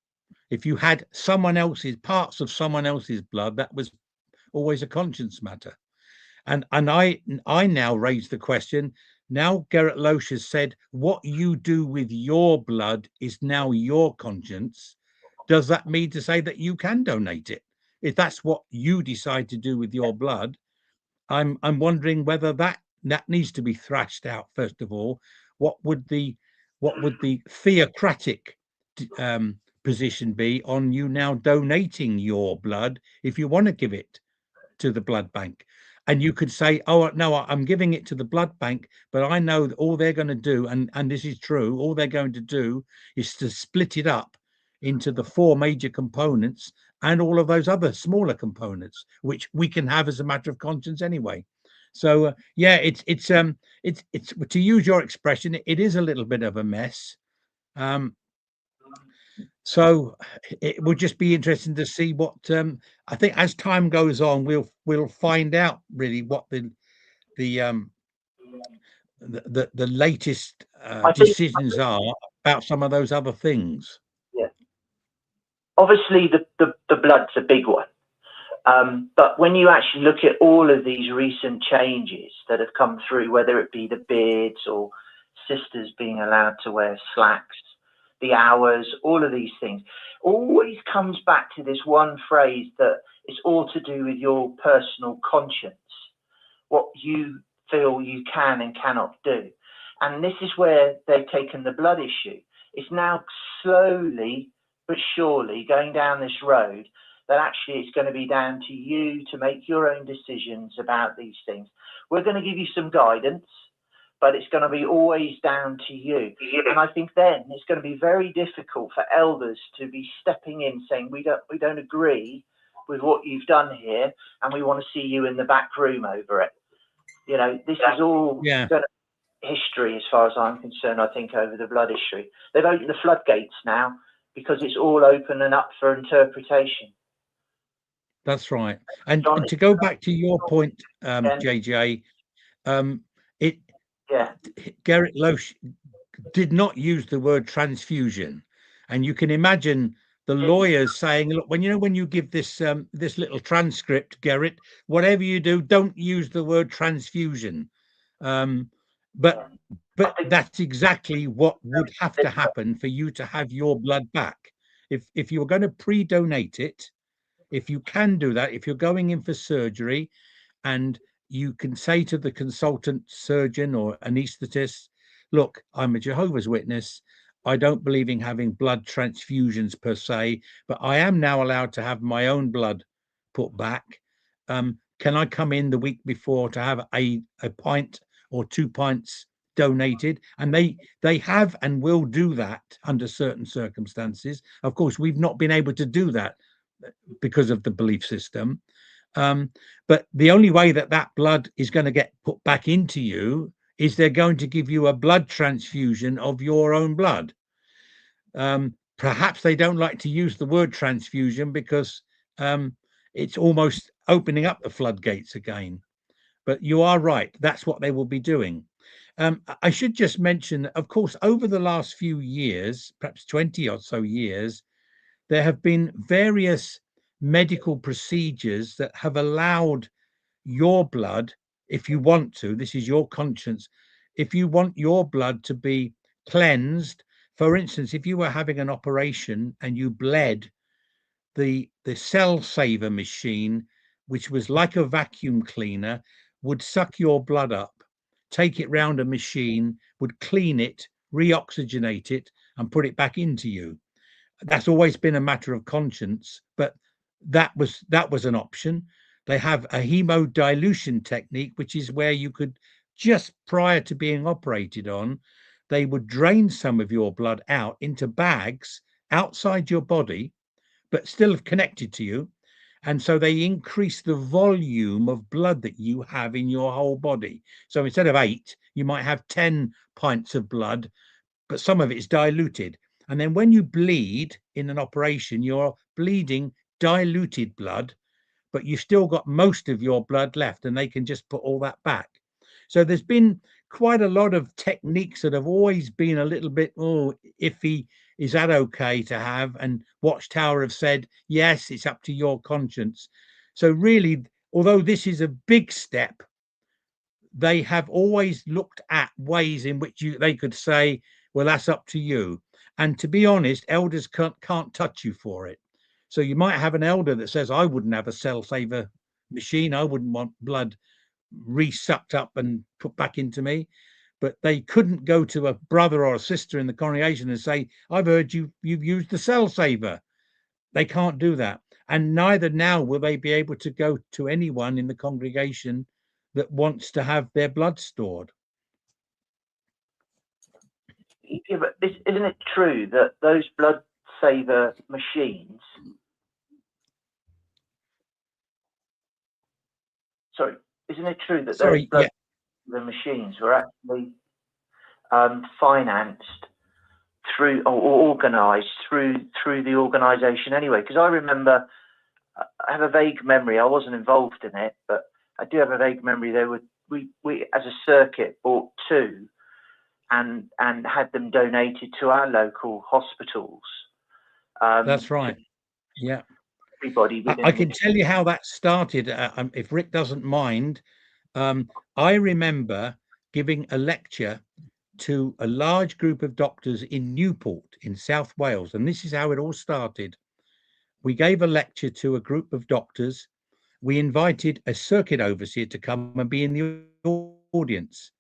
If you had someone else's parts of someone else's blood, that was always a conscience matter. And I now raise the question. Now Gerrit Loesch has said what you do with your blood is now your conscience. Does that mean to say that you can donate it? If that's what you decide to do with your blood, I'm wondering whether that needs to be thrashed out first of all. What would the theocratic position be on you now donating your blood if you want to give it to the blood bank? And you could say, oh no, I'm giving it to the blood bank, but I know that all they're going to do, and this is true, all they're going to do is to split it up into the 4 major components and all of those other smaller components, which we can have as a matter of conscience anyway. So yeah, it's to use your expression, it is a little bit of a mess. So it would just be interesting to see what I think as time goes on, we'll find out really what the latest decisions are about some of those other things. Yeah. Obviously, the blood's a big one. But when you actually look at all of these recent changes that have come through, whether it be the beards or sisters being allowed to wear slacks, the hours, all of these things, always comes back to this one phrase that it's all to do with your personal conscience, what you feel you can and cannot do. And this is where they've taken the blood issue. It's now slowly but surely going down this road that actually it's going to be down to you to make your own decisions about these things. We're going to give you some guidance, but it's going to be always down to you. And I think then it's going to be very difficult for elders to be stepping in saying, we don't agree with what you've done here, and we want to see you in the back room over it. You know, this is all history as far as I'm concerned. I think over the blood history, they've opened the floodgates now because it's all open and up for interpretation. That's right. And to go back to your point, JJ, Garrett Loesch did not use the word transfusion, and you can imagine the lawyers saying, "Look, when you give this this little transcript, Garrett, whatever you do, don't use the word transfusion." But that's exactly what would have to happen for you to have your blood back. If you were going to pre-donate it, if you can do that, if you're going in for surgery, and you can say to the consultant surgeon or anaesthetist, look, I'm a Jehovah's Witness. I don't believe in having blood transfusions per se, but I am now allowed to have my own blood put back. Can I come in the week before to have a pint or 2 pints donated? And they have and will do that under certain circumstances. Of course, we've not been able to do that because of the belief system. But the only way that blood is going to get put back into you is they're going to give you a blood transfusion of your own blood. Perhaps they don't like to use the word transfusion because it's almost opening up the floodgates again. But you are right. That's what they will be doing. I should just mention, of course, over the last few years, perhaps 20 or so years, there have been various medical procedures that have allowed your blood, if you want to, this is your conscience, if you want your blood to be cleansed. For instance, if you were having an operation and you bled, the cell saver machine, which was like a vacuum cleaner, would suck your blood up, take it round a machine, would clean it, reoxygenate it, and put it back into you. That's always been a matter of conscience, but that was an option. They have a hemodilution technique, which is where you could, just prior to being operated on, they would drain some of your blood out into bags outside your body, but still connected to you. And so they increase the volume of blood that you have in your whole body. So instead of 8, you might have 10 pints of blood, but some of it is diluted. And then when you bleed in an operation, you're bleeding diluted blood, but you've still got most of your blood left, and they can just put all that back. So there's been quite a lot of techniques that have always been a little bit, iffy. Is that okay to have? And Watchtower have said, yes, it's up to your conscience. So really, although this is a big step, they have always looked at ways in which they could say, well, that's up to you. And to be honest, elders can't touch you for it. So you might have an elder that says, I wouldn't have a cell saver machine. I wouldn't want blood re-sucked up and put back into me. But they couldn't go to a brother or a sister in the congregation and say, I've heard you've used the cell saver. They can't do that. And neither now will they be able to go to anyone in the congregation that wants to have their blood stored. Yeah, but isn't it true that those blood saver machines, isn't it true that those blood saver machines were actually financed through or organized through the organization anyway? Because I remember, I have a vague memory, I wasn't involved in it, but I do have a vague memory. We as a circuit bought 2 and had them donated to our local hospitals. That's right. Yeah. Everybody. I can tell you how that started, if Rick doesn't mind. I remember giving a lecture to a large group of doctors in Newport in South Wales, and this is how it all started. We gave a lecture to a group of doctors. We invited a circuit overseer to come and be in the audience.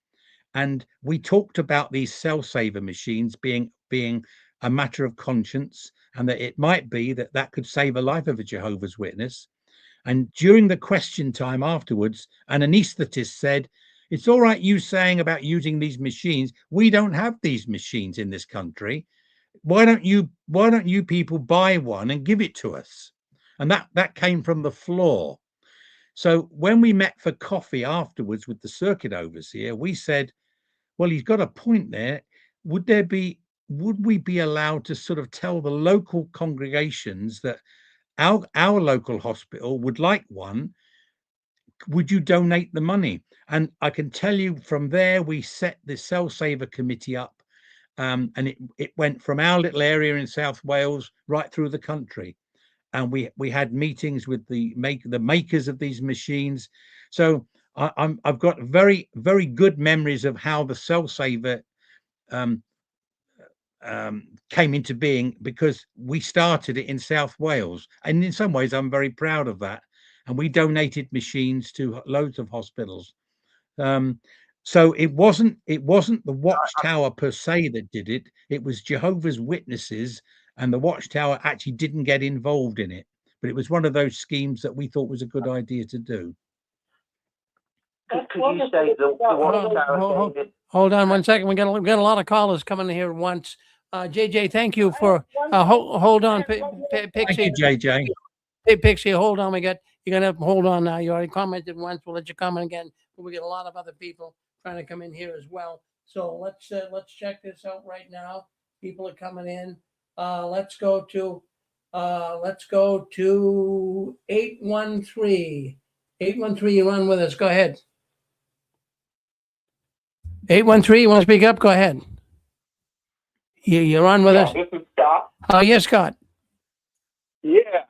And we talked about these cell saver machines being a matter of conscience, and that it might be that could save a life of a Jehovah's Witness. And during the question time afterwards, an anaesthetist said, it's all right you saying about using these machines. We don't have these machines in this country. Why don't you people buy one and give it to us? and that came from the floor. So when we met for coffee afterwards with the circuit overseer, we said, well, he's got a point there. Would we be allowed to sort of tell the local congregations that our local hospital would like one? Would you donate the money? And I can tell you from there, we set the Cell Saver Committee up, and it went from our little area in South Wales right through the country. And we had meetings with the makers of these machines. So I've got very, very good memories of how the Cell Saver came into being, because we started it in South Wales, and in some ways I'm very proud of that. And we donated machines to loads of hospitals. So it wasn't the Watchtower per se that did it. It was Jehovah's Witnesses, and the Watchtower actually didn't get involved in it. But it was one of those schemes that we thought was a good idea to do. Could you say the Watchtower? Hold on 1 second. We got a lot of callers coming here at once. JJ, thank you for hold on, Pixie. Thank you, JJ. Hey, Pixie, hold on. You're gonna have to hold on now. You already commented once. We'll let you comment again. But we get a lot of other people trying to come in here as well. So let's check this out right now. People are coming in. Let's go to 813. 813, you're on with us. Go ahead. 813, you want to speak up? Go ahead. You're on with us. This is Scott. Yes, Scott. Yeah,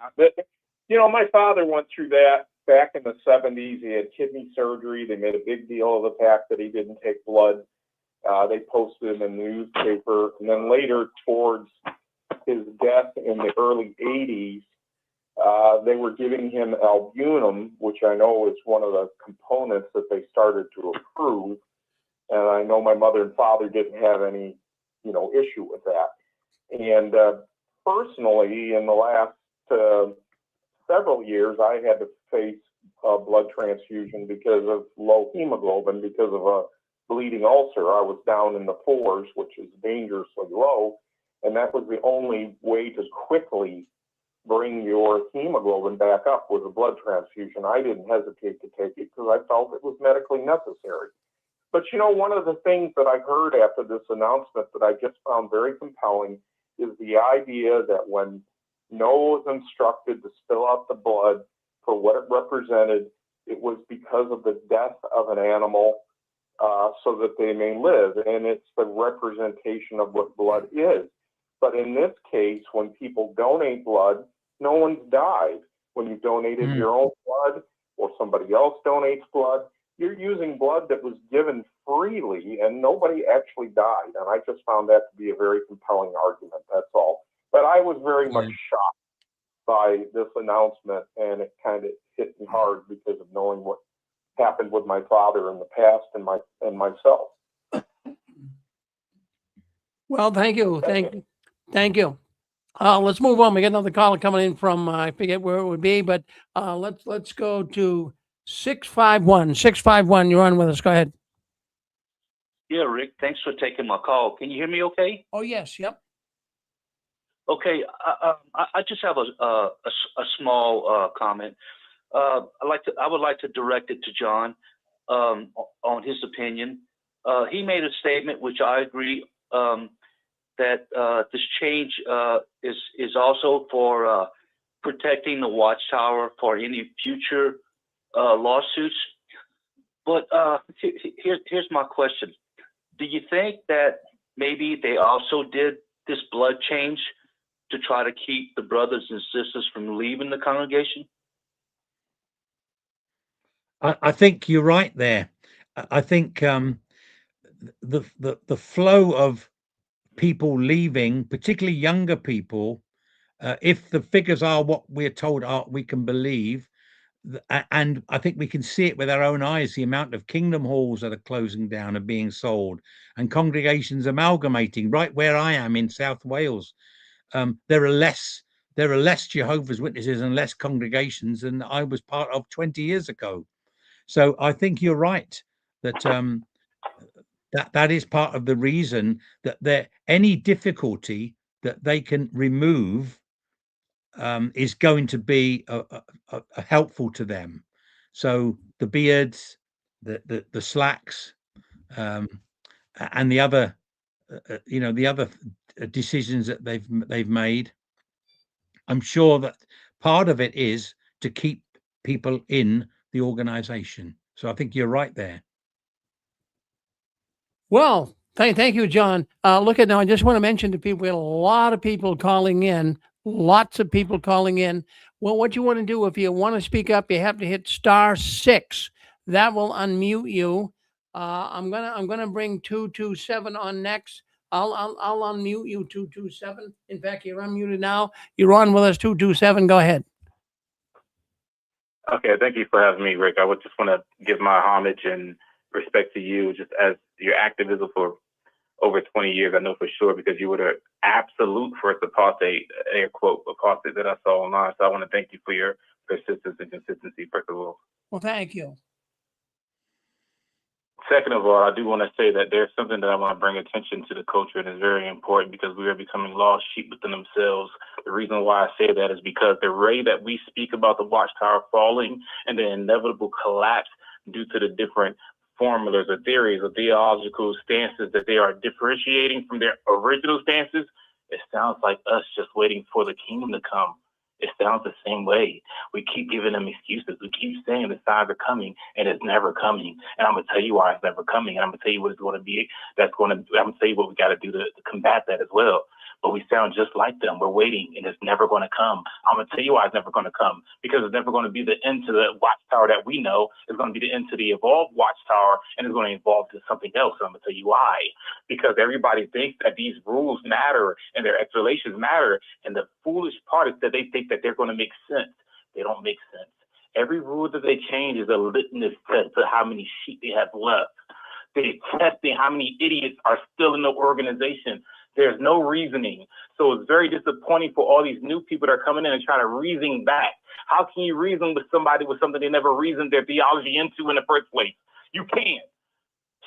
my father went through that back in the 70s. He had kidney surgery. They made a big deal of the fact that he didn't take blood. They posted in the newspaper. And then later, towards his death in the early 80s, they were giving him albumin, which I know is one of the components that they started to approve. And I know my mother and father didn't have any, issue with that. And personally, in the last several years, I had to face a blood transfusion because of low hemoglobin, because of a bleeding ulcer. I was down in the 4s, which is dangerously low. And that was the only way to quickly bring your hemoglobin back up, was a blood transfusion. I didn't hesitate to take it because I felt it was medically necessary. But one of the things that I heard after this announcement that I just found very compelling is the idea that when Noah was instructed to spill out the blood for what it represented, it was because of the death of an animal, so that they may live. And it's the representation of what blood is. But in this case, when people donate blood, no one's died. When you donated your own blood, or somebody else donates blood, you're using blood that was given freely, and nobody actually died. And I just found that to be a very compelling argument, that's all. But I was very much shocked by this announcement, and it kind of hit me hard because of knowing what happened with my father in the past and myself. Well, thank you. Thank you. Let's move on. We got another caller coming in from, I forget where it would be, but let's go to 651. 651, you're on with us. Go ahead. Yeah, Rick, thanks for taking my call. Can you hear me okay? Oh, yes. Yep. Okay. I just have a small comment. I would like to direct it to John on his opinion. He made a statement, which I agree, that this change is also for protecting the Watchtower for any future lawsuits. But here's my question. Do you think that maybe they also did this blood change to try to keep the brothers and sisters from leaving the congregation? I think you're right there. I think the flow of people leaving, particularly younger people, if the figures are what we're told we can believe, and I think we can see it with our own eyes, the amount of kingdom halls that are closing down and being sold, and congregations amalgamating. Right where I am in South Wales, there are less Jehovah's Witnesses and less congregations than I was part of 20 years ago. So I think you're right that that is part of the reason that any difficulty that they can remove is going to be helpful to them. So the beards, the slacks, and the other, the other decisions that they've made. I'm sure that part of it is to keep people in the organization. So I think you're right there. Well, thank you, John. Look at now. I just want to mention to people, we had a lot of people calling in. Lots of people calling in. Well, what you want to do if you want to speak up, you have to hit *6. That will unmute you. I'm gonna bring 227 on next. I'll unmute you 227. In fact, you're unmuted now. You're on with us 227. Go ahead. Okay, thank you for having me, Rick. I would just want to give my homage and respect to you, just as your activism for over 20 years. I know for sure because you were the absolute first apostate, air quote, apostate that I saw online. So I want to thank you for your persistence and consistency, first of all. Well, thank you. Second of all, I do want to say that there's something that I want to bring attention to the culture, and it's very important because we are becoming lost sheep within themselves. The reason why I say that is because the way that we speak about the Watchtower falling and the inevitable collapse due to the different formulas or theories or theological stances that they are differentiating from their original stances, it sounds like us just waiting for the kingdom to come. It sounds the same way. We keep giving them excuses. We keep saying the signs are coming, and it's never coming. And I'm gonna tell you why it's never coming. And I'm gonna tell you what it's going to be. I'm gonna tell you what we got to do to combat that as well. But we sound just like them. We're waiting, and it's never going to come. I'm gonna tell you why it's never going to come, because it's never going to be the end to the Watchtower that we know. It's going to be the end to the evolved Watchtower, and it's going to evolve to something else. And I'm gonna tell you why. Because everybody thinks that these rules matter and their explanations matter, and the foolish part is that they think that they're going to make sense. They don't make sense. Every rule that they change is a litmus test to how many sheep they have left. They're testing how many idiots are still in the organization. There's no reasoning. So it's very disappointing for all these new people that are coming in and trying to reason back. How can you reason with somebody with something they never reasoned their theology into in the first place? You can't.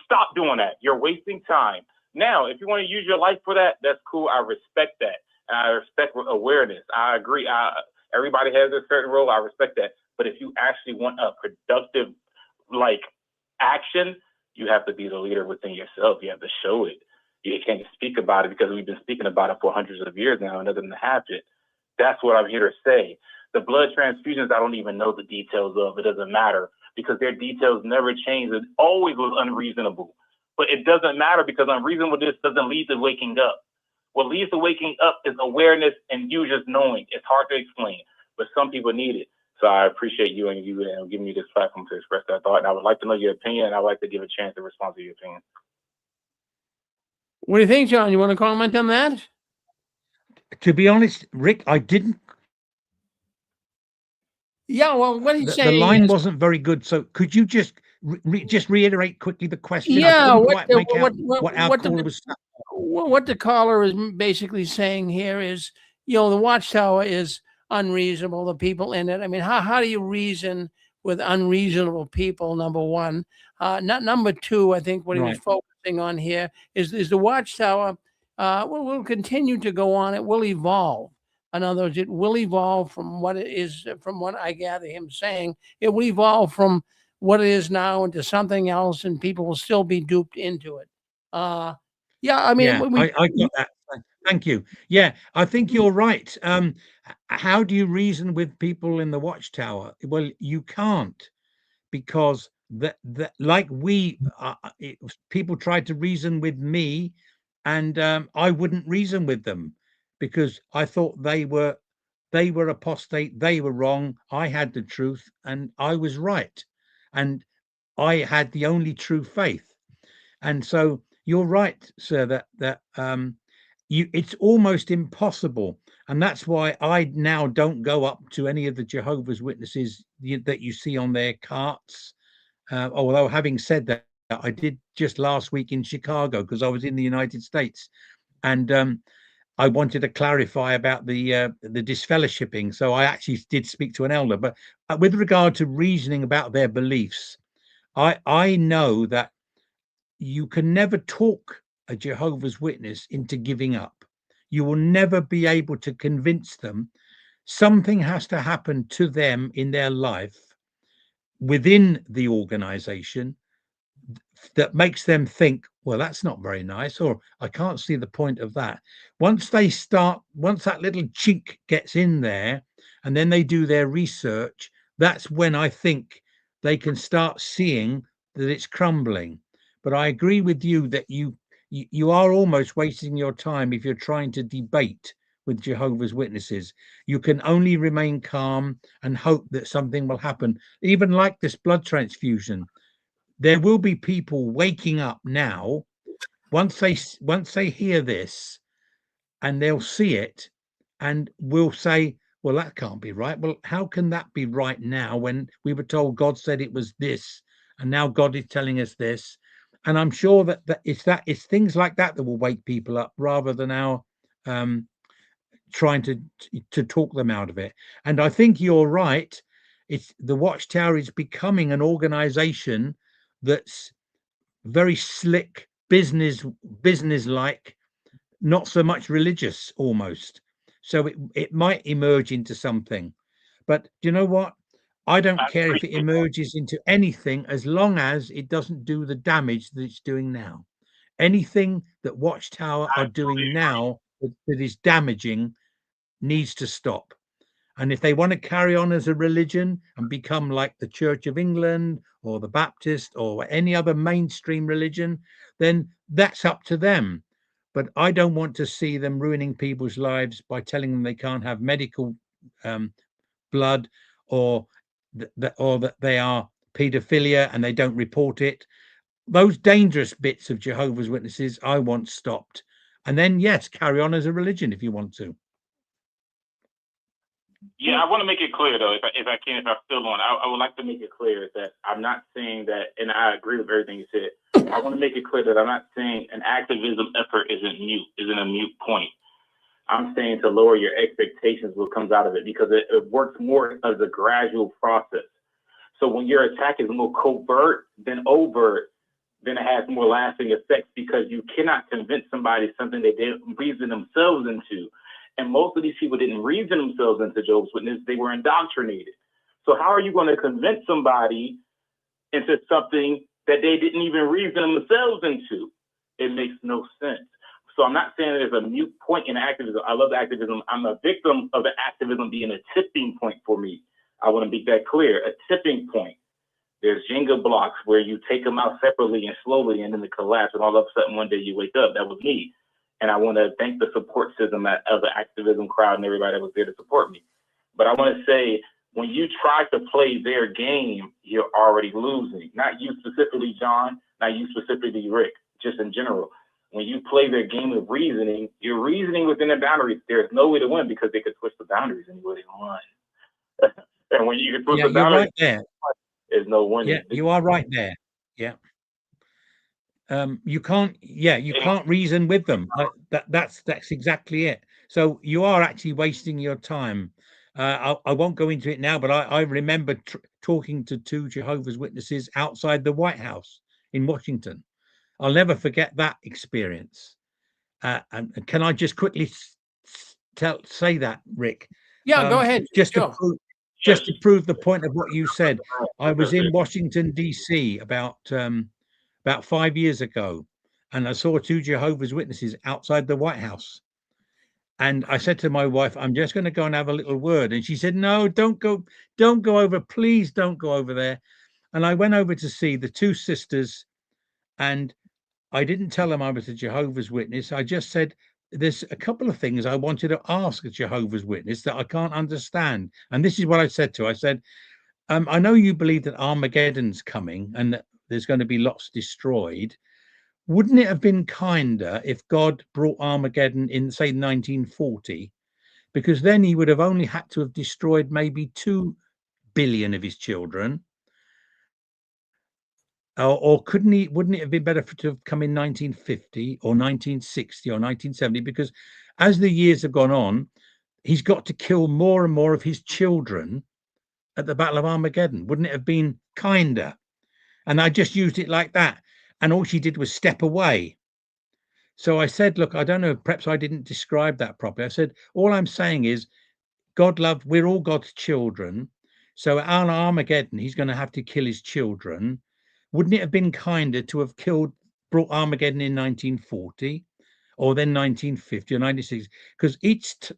Stop doing that. You're wasting time. Now, if you want to use your life for that, that's cool. I respect that. And I respect awareness. I agree. Everybody has a certain role. I respect that. But if you actually want a productive, action, you have to be the leader within yourself. You have to show it. You can't speak about it because we've been speaking about it for hundreds of years now and it doesn't happen. That's what I'm here to say. The blood transfusions, I don't even know the details of. It doesn't matter because their details never change. It always was unreasonable. But it doesn't matter because unreasonableness doesn't lead to waking up. What leads to waking up is awareness and you just knowing. It's hard to explain, but some people need it. So I appreciate you and giving me this platform to express that thought. And I would like to know your opinion, and I would like to give a chance to respond to your opinion. What do you think, John? You want to comment on that? To be honest, Rick, I didn't. Yeah, well, what he's saying, the line wasn't very good. So could you just reiterate quickly the question? Yeah, what the caller is basically saying here is, the Watchtower is unreasonable. The people in it. I mean, how do you reason with unreasonable people? Number one, number two. I think what he was focusing on here is the Watchtower. Will continue to go on. It will evolve. In other words, it will evolve from what it is. From what I gather him saying, it will evolve from what it is now into something else, and people will still be duped into it. I got that. Thank you. Yeah, I think you're right. How do you reason with people in the Watchtower? Well, you can't, because people tried to reason with me, and I wouldn't reason with them because I thought they were apostate. They were wrong. I had the truth, and I was right, and I had the only true faith. And so you're right, sir, that it's almost impossible. And that's why I now don't go up to any of the Jehovah's Witnesses that you see on their carts. Although having said that, I did just last week in Chicago because I was in the United States, and I wanted to clarify about the disfellowshipping. So I actually did speak to an elder. But with regard to reasoning about their beliefs, I know that you can never talk a Jehovah's Witness into giving up. You will never be able to convince them something has to happen to them in their life within the organization that makes them think, well, that's not very nice, or I can't see the point of that. Once that little chink gets in there and then they do their research, that's when I think they can start seeing that it's crumbling. But I agree with you that you are almost wasting your time if you're trying to debate with Jehovah's Witnesses. You can only remain calm and hope that something will happen. Even like this blood transfusion, there will be people waking up now once they hear this, and they'll see it and will say, well, that can't be right. Well, how can that be right now when we were told God said it was this, and now God is telling us this? And I'm sure that it's things like that that will wake people up rather than our trying to talk them out of it. And I think you're right. It's the Watchtower is becoming an organization that's very slick, business like, not so much religious almost. So it might emerge into something. But do you know what? I don't care if it emerges into anything as long as it doesn't do the damage that it's doing now. Anything that Watchtower are doing now that is damaging needs to stop. And if they want to carry on as a religion and become like the Church of England or the Baptist or any other mainstream religion, then that's up to them. But I don't want to see them ruining people's lives by telling them they can't have medical blood, or that they are paedophilia and they don't report it. Those dangerous bits of Jehovah's Witnesses I want stopped. And then, yes, carry on as a religion if you want to. Yeah, I want to make it clear though, if I'm still on, I would like to make it clear that I'm not saying that, and I agree with everything you said. I want to make it clear that I'm not saying an activism effort isn't a mute point. I'm saying to lower your expectations what comes out of it, because it works more as a gradual process. So when your attack is more covert than overt, then it has more lasting effects, because you cannot convince somebody something they didn't reason themselves into. And most of these people didn't reason themselves into Jehovah's Witness. They were indoctrinated. So how are you going to convince somebody into something that they didn't even reason themselves into? It makes no sense. So I'm not saying there's a mute point in activism. I love activism. I'm a victim of the activism being a tipping point for me. I want to make that clear, a tipping point. There's Jenga blocks where you take them out separately and slowly, and then they collapse, and all of a sudden one day you wake up. That was me. And I want to thank the support system of the activism crowd and everybody that was there to support me. But I want to say, when you try to play their game, you're already losing. Not you specifically, John, not you specifically, Rick, just in general. When you play their game of reasoning, you're reasoning within the boundaries. There's no way to win because they could twist the boundaries any way they want. And when you can twist the boundaries, right there. There's no winning. Yeah, you are right there. Yeah. You can't reason with them. That's exactly it. So you are actually wasting your time. I won't go into it now, but I remember talking to two Jehovah's Witnesses outside the White House in Washington. I'll never forget that experience. And can I just quickly say that, Rick? Yeah, go ahead. Just to prove the point of what you said. I was in Washington, D.C. about 5 years ago, and I saw two Jehovah's Witnesses outside the White House. And I said to my wife, I'm just going to go and have a little word. And she said, no, don't go over. Please don't go over there. And I went over to see the two sisters, and I didn't tell them I was a Jehovah's Witness. I just said, there's a couple of things I wanted to ask a Jehovah's Witness that I can't understand. And this is what I said to her. I said, I know you believe that Armageddon's coming and that there's going to be lots destroyed. Wouldn't it have been kinder if God brought Armageddon in, say, 1940? Because then he would have only had to have destroyed maybe 2 billion of his children. Or wouldn't it have been better to have come in 1950 or 1960 or 1970? Because as the years have gone on, he's got to kill more and more of his children at the Battle of Armageddon. Wouldn't it have been kinder? And I just used it like that. And all she did was step away. So I said, look, I don't know, perhaps I didn't describe that properly. I said, all I'm saying is, we're all God's children. So on Armageddon, he's going to have to kill his children. Wouldn't it have been kinder to have brought Armageddon in 1940 or then 1950 or 1960? Because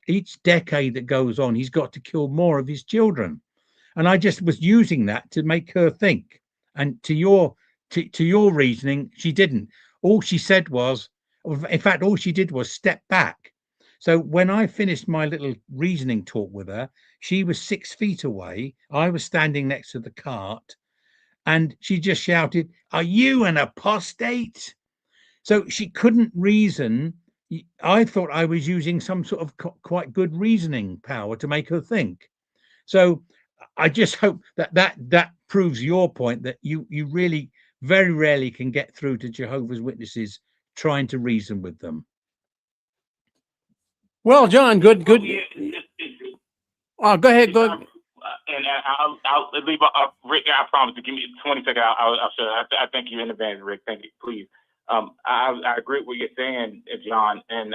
each decade that goes on, he's got to kill more of his children. And I just was using that to make her think. And to your reasoning, she didn't. All she said was, in fact, all she did was step back. So when I finished my little reasoning talk with her, she was 6 feet away. I was standing next to the cart, and she just shouted, "Are you an apostate?" So she couldn't reason. I thought I was using some sort of quite good reasoning power to make her think. So I just hope that proves your point, that you really very rarely can get through to Jehovah's Witnesses trying to reason with them. Well, John, good. Well, yeah, Oh, go ahead. Go. And I'll leave. Rick, I promise to give me 20 seconds. I'll show. I thank you in advance, Rick. Thank you. Please. I agree with what you're saying, John. And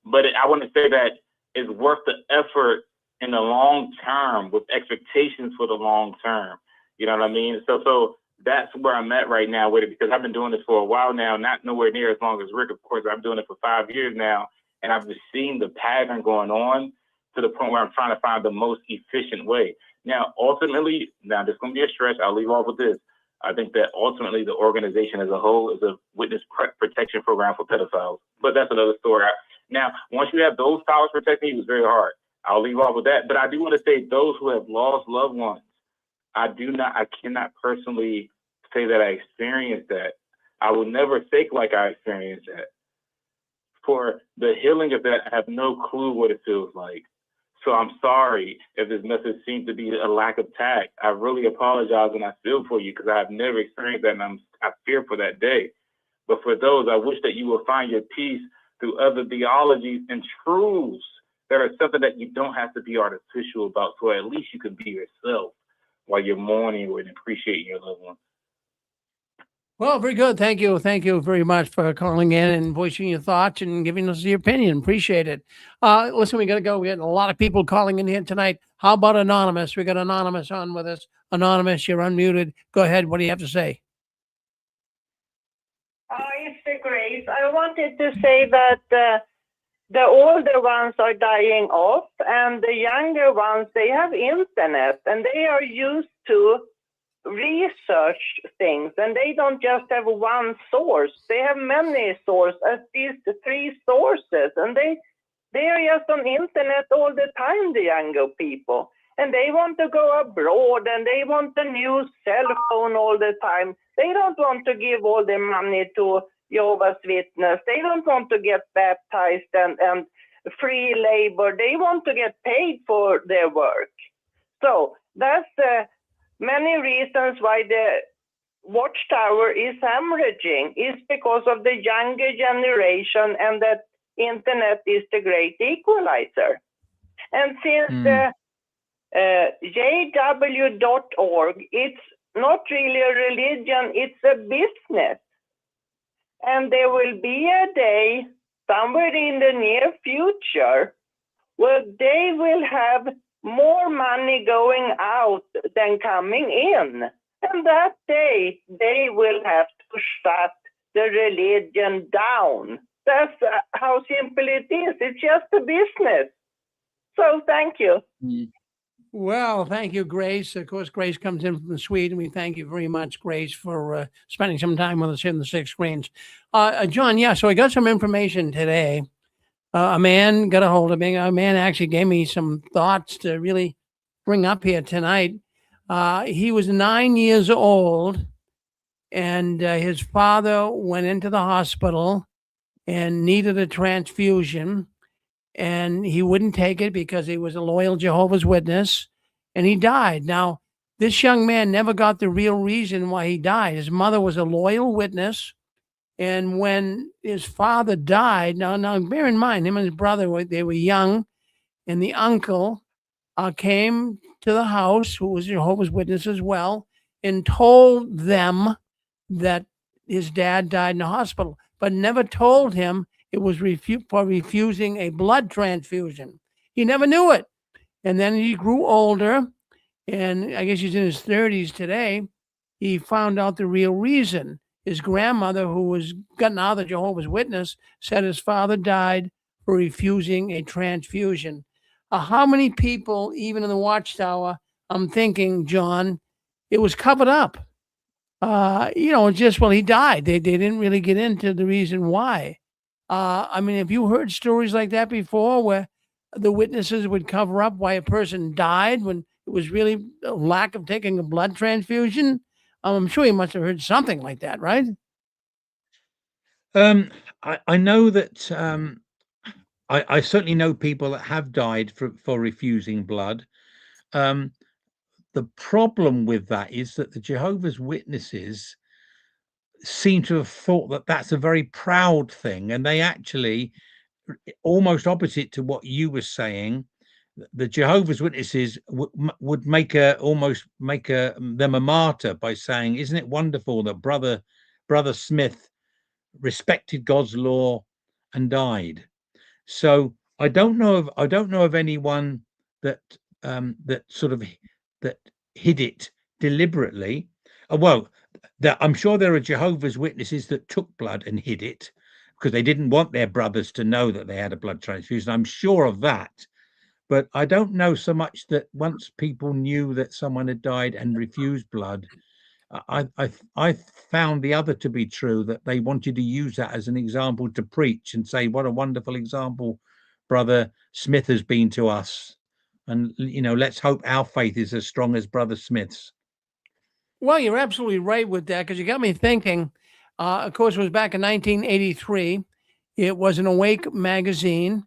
but I want to say that it's worth the effort in the long term with expectations for the long term. You know what I mean? So that's where I'm at right now with it, because I've been doing this for a while now, not nowhere near as long as Rick, of course. I'm doing it for 5 years now, and I've just seen the pattern going on to the point where I'm trying to find the most efficient way. Now, ultimately, there's going to be a stretch. I'll leave off with this. I think that ultimately the organization as a whole is a witness protection program for pedophiles, but that's another story. Now, once you have those powers protecting you, it's very hard. I'll leave off with that. But I do want to say those who have lost loved ones, I cannot personally say that I experienced that. I will never think like I experienced that. For the healing of that, I have no clue what it feels like. So I'm sorry if this message seems to be a lack of tact. I really apologize, and I feel for you, because I have never experienced that, and I fear for that day. But for those, I wish that you will find your peace through other theologies and truths that are something that you don't have to be artificial about, so at least you can be yourself while you're mourning and appreciating your loved one. Well, very good. Thank you. Thank you very much for calling in and voicing your thoughts and giving us your opinion. Appreciate it. Listen, we got to go. We got a lot of people calling in here tonight. How about Anonymous? We got Anonymous on with us. Anonymous, you're unmuted. Go ahead. What do you have to say? It's Grace. I wanted to say that the older ones are dying off, and the younger ones, they have internet, and they are used to research things, and they don't just have one source. They have many sources, at least 3 sources, and they are just on internet all the time, the younger people. And they want to go abroad, and they want a new cell phone all the time. They don't want to give all their money to Jehovah's Witness. They don't want to get baptized and free labor. They want to get paid for their work. So that's many reasons why the Watchtower is hemorrhaging, is because of the younger generation, and that internet is the great equalizer. And since the jw.org, it's not really a religion, it's a business. And there will be a day somewhere in the near future where they will have more money going out than coming in. And that day, they will have to shut the religion down. That's how simple it is. It's just a business. So thank you. Well, thank you, Grace. Of course, Grace comes in from Sweden. We thank you very much, Grace, for spending some time with us in the 6 screens. John, yeah, so I got some information today. A man got a hold of me. A man actually gave me some thoughts to really bring up here tonight. He was 9 years old, and his father went into the hospital and needed a transfusion, and he wouldn't take it because he was a loyal Jehovah's Witness, and he died. Now, this young man never got the real reason why he died. His mother was a loyal witness, and when his father died, now bear in mind, him and his brother, they were young, and the uncle came to the house, who was Jehovah's Witness as well, and told them that his dad died in the hospital, but never told him it was for refusing a blood transfusion. He never knew it. And then he grew older, and I guess he's in his 30s today. He found out the real reason. His grandmother, who was gotten out of the Jehovah's Witness, said his father died for refusing a transfusion. How many people, even in the Watchtower, I'm thinking, John, it was covered up. Just, well, he died. They didn't really get into the reason why. I mean, have you heard stories like that before where the witnesses would cover up why a person died when it was really a lack of taking a blood transfusion? I'm sure you must have heard something like that, right? I know that I certainly know people that have died for refusing blood. The problem with that is that the Jehovah's Witnesses seem to have thought that that's a very proud thing, and they actually, almost opposite to what you were saying, the Jehovah's Witnesses would almost make them a martyr by saying, "Isn't it wonderful that brother Smith respected God's law and died?" So I don't know of anyone that that hid it deliberately. Well, I'm sure there are Jehovah's Witnesses that took blood and hid it because they didn't want their brothers to know that they had a blood transfusion. I'm sure of that. But I don't know so much that once people knew that someone had died and refused blood, I found the other to be true, that they wanted to use that as an example to preach and say, what a wonderful example Brother Smith has been to us. And, let's hope our faith is as strong as Brother Smith's. Well, you're absolutely right with that because you got me thinking. Of course, it was back in 1983. It was an Awake magazine,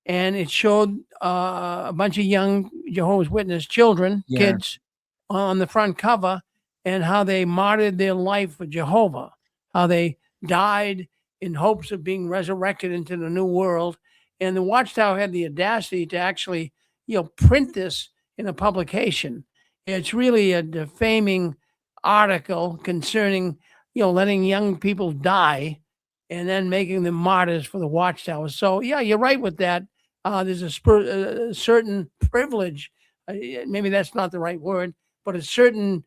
and it showed a bunch of young Jehovah's Witness children, Yeah. kids, on the front cover, and how they martyred their life for Jehovah, how they died in hopes of being resurrected into the new world. And the Watchtower had the audacity to actually, print this in a publication. It's really a defaming article concerning, letting young people die and then making them martyrs for the Watchtower. So, yeah, you're right with that. There's a certain privilege, maybe that's not the right word, but a certain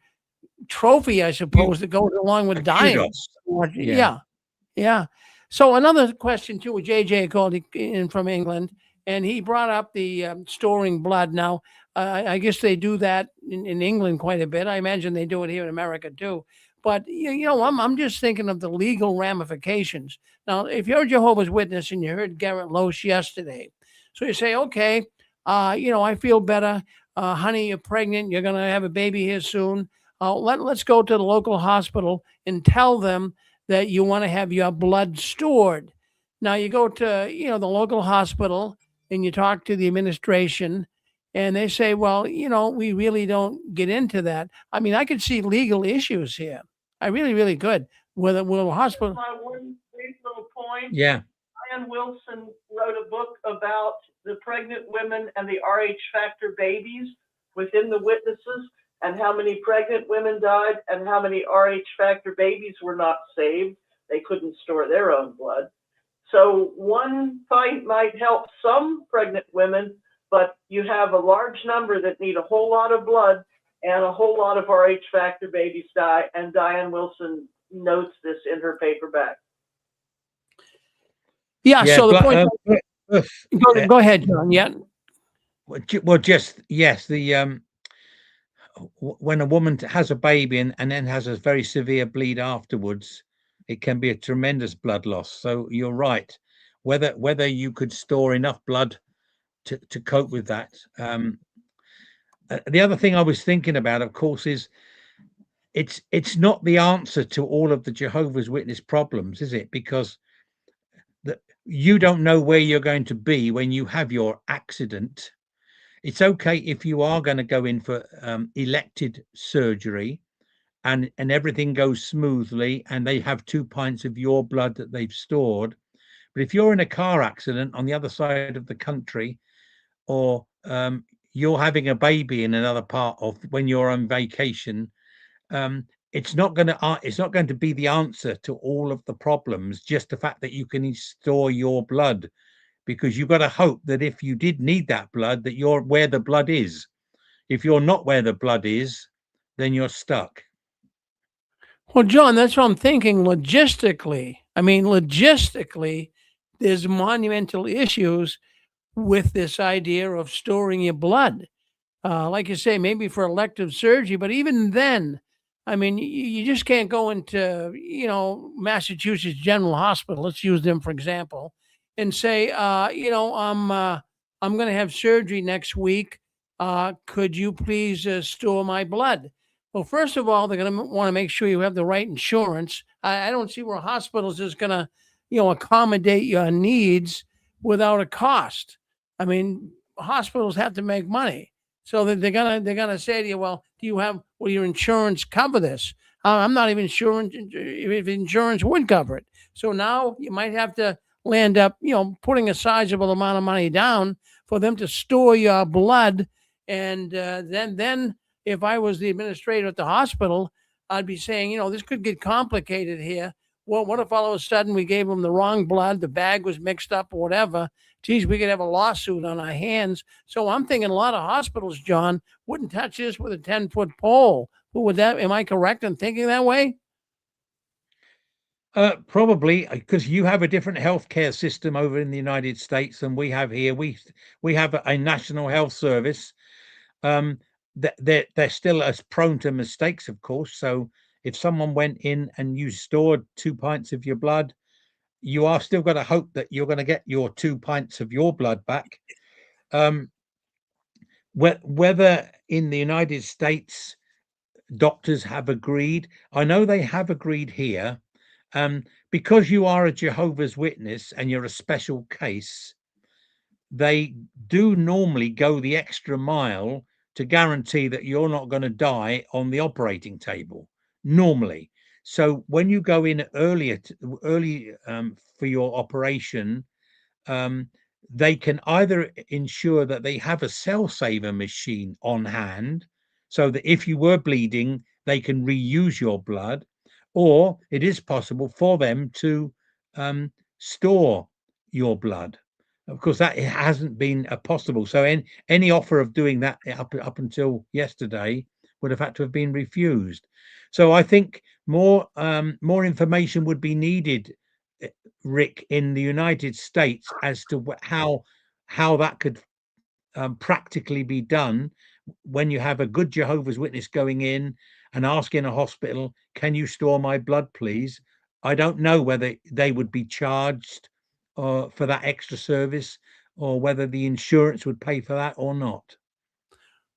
trophy, I suppose, that goes along with dying. Kudos. Yeah. Yeah. So another question too, JJ called in from England, and he brought up the storing blood. Now, I guess they do that in England quite a bit. I imagine they do it here in America too. But I'm just thinking of the legal ramifications. Now, if you're a Jehovah's Witness and you heard Garrett Loesch yesterday, so you say, okay, I feel better, honey, you're pregnant, you're gonna have a baby here soon. Let's go to the local hospital and tell them that you want to have your blood stored. Now you go to, the local hospital and you talk to the administration and they say, well, we really don't get into that. I mean, I could see legal issues here. I really, really could. Will a hospital? My one brief little point. Yeah. Diane Wilson wrote a book about the pregnant women and the RH factor babies within the witnesses, and how many pregnant women died and how many RH factor babies were not saved. They couldn't store their own blood. So one fight might help some pregnant women, but you have a large number that need a whole lot of blood, and a whole lot of RH factor babies die. And Diane Wilson notes this in her paperback. Yeah. So the point. Go ahead, John. Yeah. Well, just yes. The when a woman has a baby and then has a very severe bleed afterwards, it can be a tremendous blood loss. So you're right. Whether you could store enough blood to cope with that. The other thing I was thinking about, of course, is it's not the answer to all of the Jehovah's Witness problems, is it? Because you don't know where you're going to be when you have your accident. It's okay if you are going to go in for elected surgery and everything goes smoothly and they have 2 pints of your blood that they've stored. But if you're in a car accident on the other side of the country, or you're having a baby in another part of when you're on vacation, it's not going to be the answer to all of the problems, just the fact that you can store your blood, because you've got to hope that if you did need that blood, that you're where the blood is. If you're not where the blood is, then you're stuck. Well, John, that's what I'm thinking logistically. I mean, logistically, there's monumental issues with this idea of storing your blood. Like you say, maybe for elective surgery, but even then, I mean, you just can't go into, Massachusetts General Hospital. Let's use them for example, and say, I'm going to have surgery next week. Could you please store my blood? Well, first of all, they're going to want to make sure you have the right insurance. I don't see where hospitals is going to, accommodate your needs without a cost. I mean, hospitals have to make money. So that they're gonna say to you, well, will your insurance cover this? I'm not even sure if insurance would cover it. So now you might have to land up, putting a sizable amount of money down for them to store your blood. And then if I was the administrator at the hospital, I'd be saying, this could get complicated here. Well, what if all of a sudden we gave them the wrong blood, the bag was mixed up or whatever? Geez, we could have a lawsuit on our hands. So I'm thinking a lot of hospitals, John, wouldn't touch this with a 10-foot pole. Am I correct in thinking that way? Probably, because you have a different healthcare system over in the United States than we have here. We have a national health service. They're still as prone to mistakes, of course. So if someone went in and you stored 2 pints of your blood, you are still going to hope that you're going to get your 2 pints of your blood back. Whether in the United States doctors have agreed, I know they have agreed here, because you are a Jehovah's Witness and you're a special case, they do normally go the extra mile to guarantee that you're not going to die on the operating table, normally. So when you go in early for your operation, they can either ensure that they have a cell saver machine on hand, so that if you were bleeding, they can reuse your blood, or it is possible for them to store your blood. Of course, that it hasn't been possible. So any offer of doing that up until yesterday would have had to have been refused. So I think more information would be needed, Rick, in the United States as to how that could practically be done when you have a good Jehovah's Witness going in and asking a hospital, can you store my blood, please? I don't know whether they would be charged for that extra service, or whether the insurance would pay for that or not.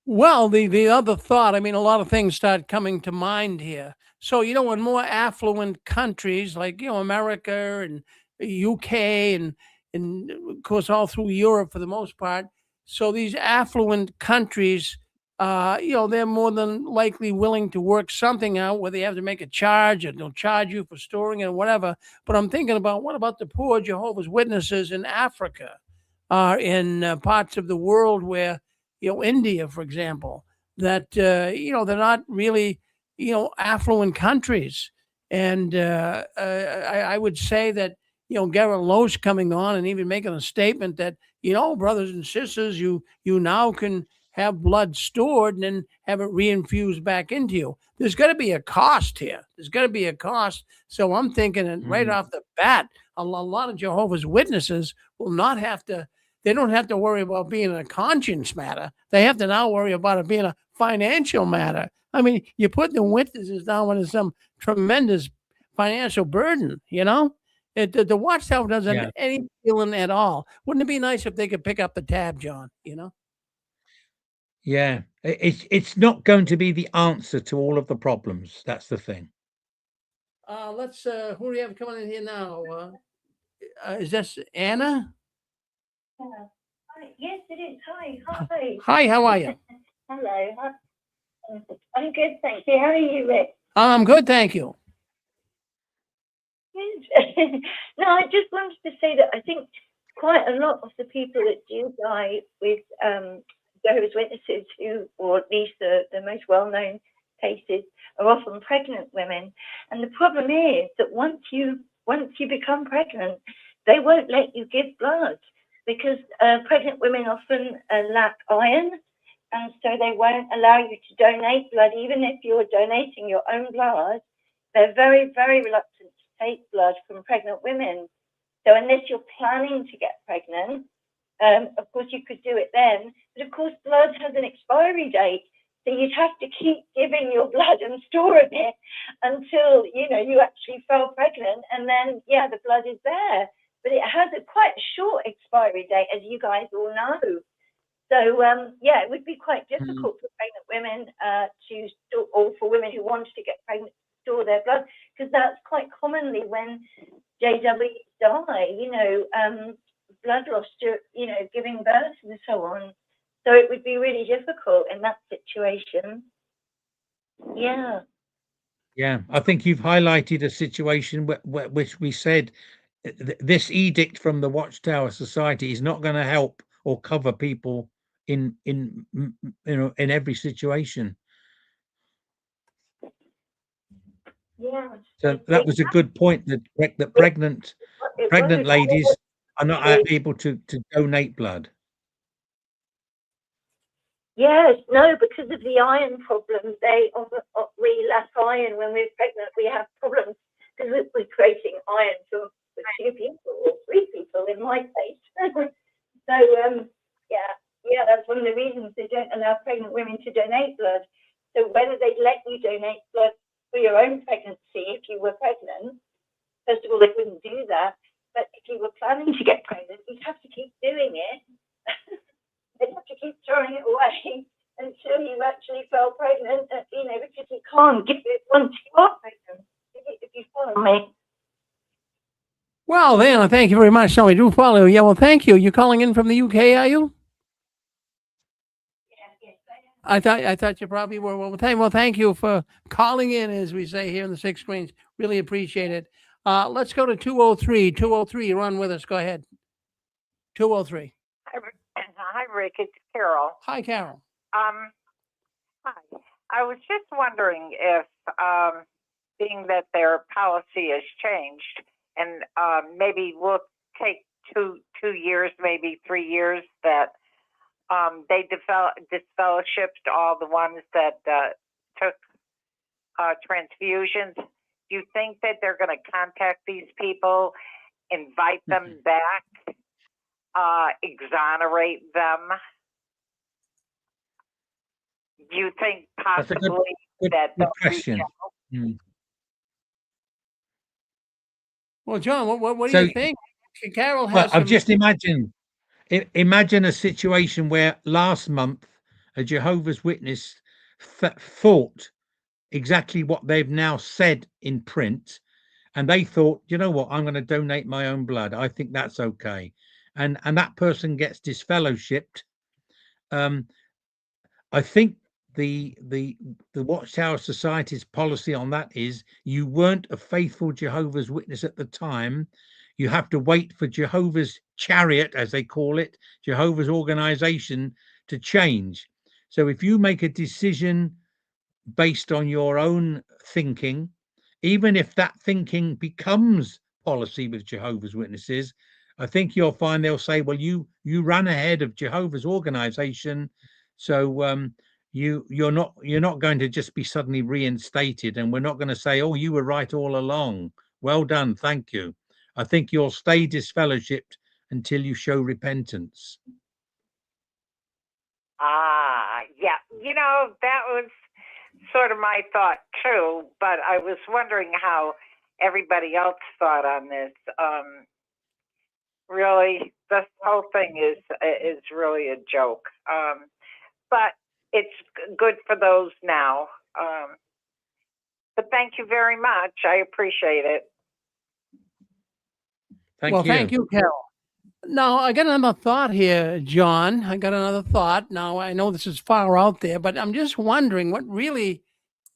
Well, the other thought, I mean, a lot of things start coming to mind here. So, in more affluent countries like, America and UK and of course all through Europe for the most part. So these affluent countries, they're more than likely willing to work something out where they have to make a charge or they'll charge you for storing it or whatever. But I'm thinking about, what about the poor Jehovah's Witnesses in Africa, in parts of the world where, India, for example, that, they're not really, affluent countries. And I would say that, Garrett Loesch coming on and even making a statement that, brothers and sisters, you now can have blood stored and then have it reinfused back into you. There's got to be a cost here. There's got to be a cost. So I'm thinking that right off the bat, a lot of Jehovah's Witnesses will not have to, they don't have to worry about being a conscience matter. They have to now worry about it being a financial matter. I mean, you're putting the witnesses down into some tremendous financial burden, The Watchtower doesn't have any feeling at all. Wouldn't it be nice if they could pick up the tab, John, Yeah, it's not going to be the answer to all of the problems. That's the thing. Let's, who do we have coming in here now? Is this Anna? Yes, it is. Hi. Hi, how are you? Hello. I'm good, thank you. How are you, Rick? I'm good, thank you. Good. No, I just wanted to say that I think quite a lot of the people that do die with Jehovah's Witnesses, or at least the most well-known cases, are often pregnant women. And the problem is that once you become pregnant, they won't let you give blood. because pregnant women often lack iron, and so they won't allow you to donate blood, even if you're donating your own blood. They're very, very reluctant to take blood from pregnant women. So unless you're planning to get pregnant, of course you could do it then, but of course blood has an expiry date. So you'd have to keep giving your blood and storing it until, you actually fell pregnant, and then, the blood is there. But it has a quite short expiry date, as you guys all know. So, it would be quite difficult for pregnant women to store, or for women who wanted to get pregnant, to store their blood, because that's quite commonly when JWs die, blood loss to, giving birth and so on. So it would be really difficult in that situation. Yeah. Yeah, I think you've highlighted a situation which we said this edict from the Watchtower Society is not going to help or cover people in every situation. Yeah. So that was a good point, that pregnant ladies are not able to donate blood. Yes, no, because of the iron problems, we lack iron when we're pregnant. We have problems because we're creating iron for 2 people or 3 people in my case. So that's one of the reasons they don't allow pregnant women to donate blood. So whether they let you donate blood for your own pregnancy, if you were pregnant, first of all, they wouldn't do that. But if you were planning to get pregnant, you'd have to keep doing it. They'd have to keep throwing it away until you actually fell pregnant, because you can't give it once you are pregnant, if you follow me. Well, then, thank you very much. So I do follow. Yeah, well, thank you. You're calling in from the UK, are you? Yes, I thought you probably were. Well, thank you for calling in, as we say here in the Six Screens. Really appreciate it. Let's go to 203. 203, you're on with us. Go ahead. 203. Hi, Rick. It's Carol. Hi, Carol. Hi. I was just wondering if, being that their policy has changed, and maybe we'll take two years, maybe 3 years, that they disfellowshipped all the ones that took transfusions. Do you think that they're going to contact these people, invite them back, exonerate them? Do you think possibly good question. Well, John, what do you think? Carol has I've just imagine a situation where last month a Jehovah's Witness thought exactly what they've now said in print, and they thought, you know what, I'm going to donate my own blood. I think that's okay, and that person gets disfellowshipped. I think the Watchtower Society's policy on that is you weren't a faithful Jehovah's Witness at the time. You have to wait for Jehovah's Chariot, as they call it, Jehovah's organization, to change. So if you make a decision based on your own thinking, even if that thinking becomes policy with Jehovah's Witnesses, I think you'll find they'll say, well, you ran ahead of Jehovah's organization, so you're not going to just be suddenly reinstated, and we're not going to say, oh, you were right all along. Well done, thank you. I think you'll stay disfellowshipped until you show repentance. Yeah, that was sort of my thought too, but I was wondering how everybody else thought on this. Really, this whole thing is really a joke. But it's good for those now. But thank you very much. I appreciate it. Thank you, Carol. Now, I got another thought here, John. I got another thought. Now, I know this is far out there, but I'm just wondering what really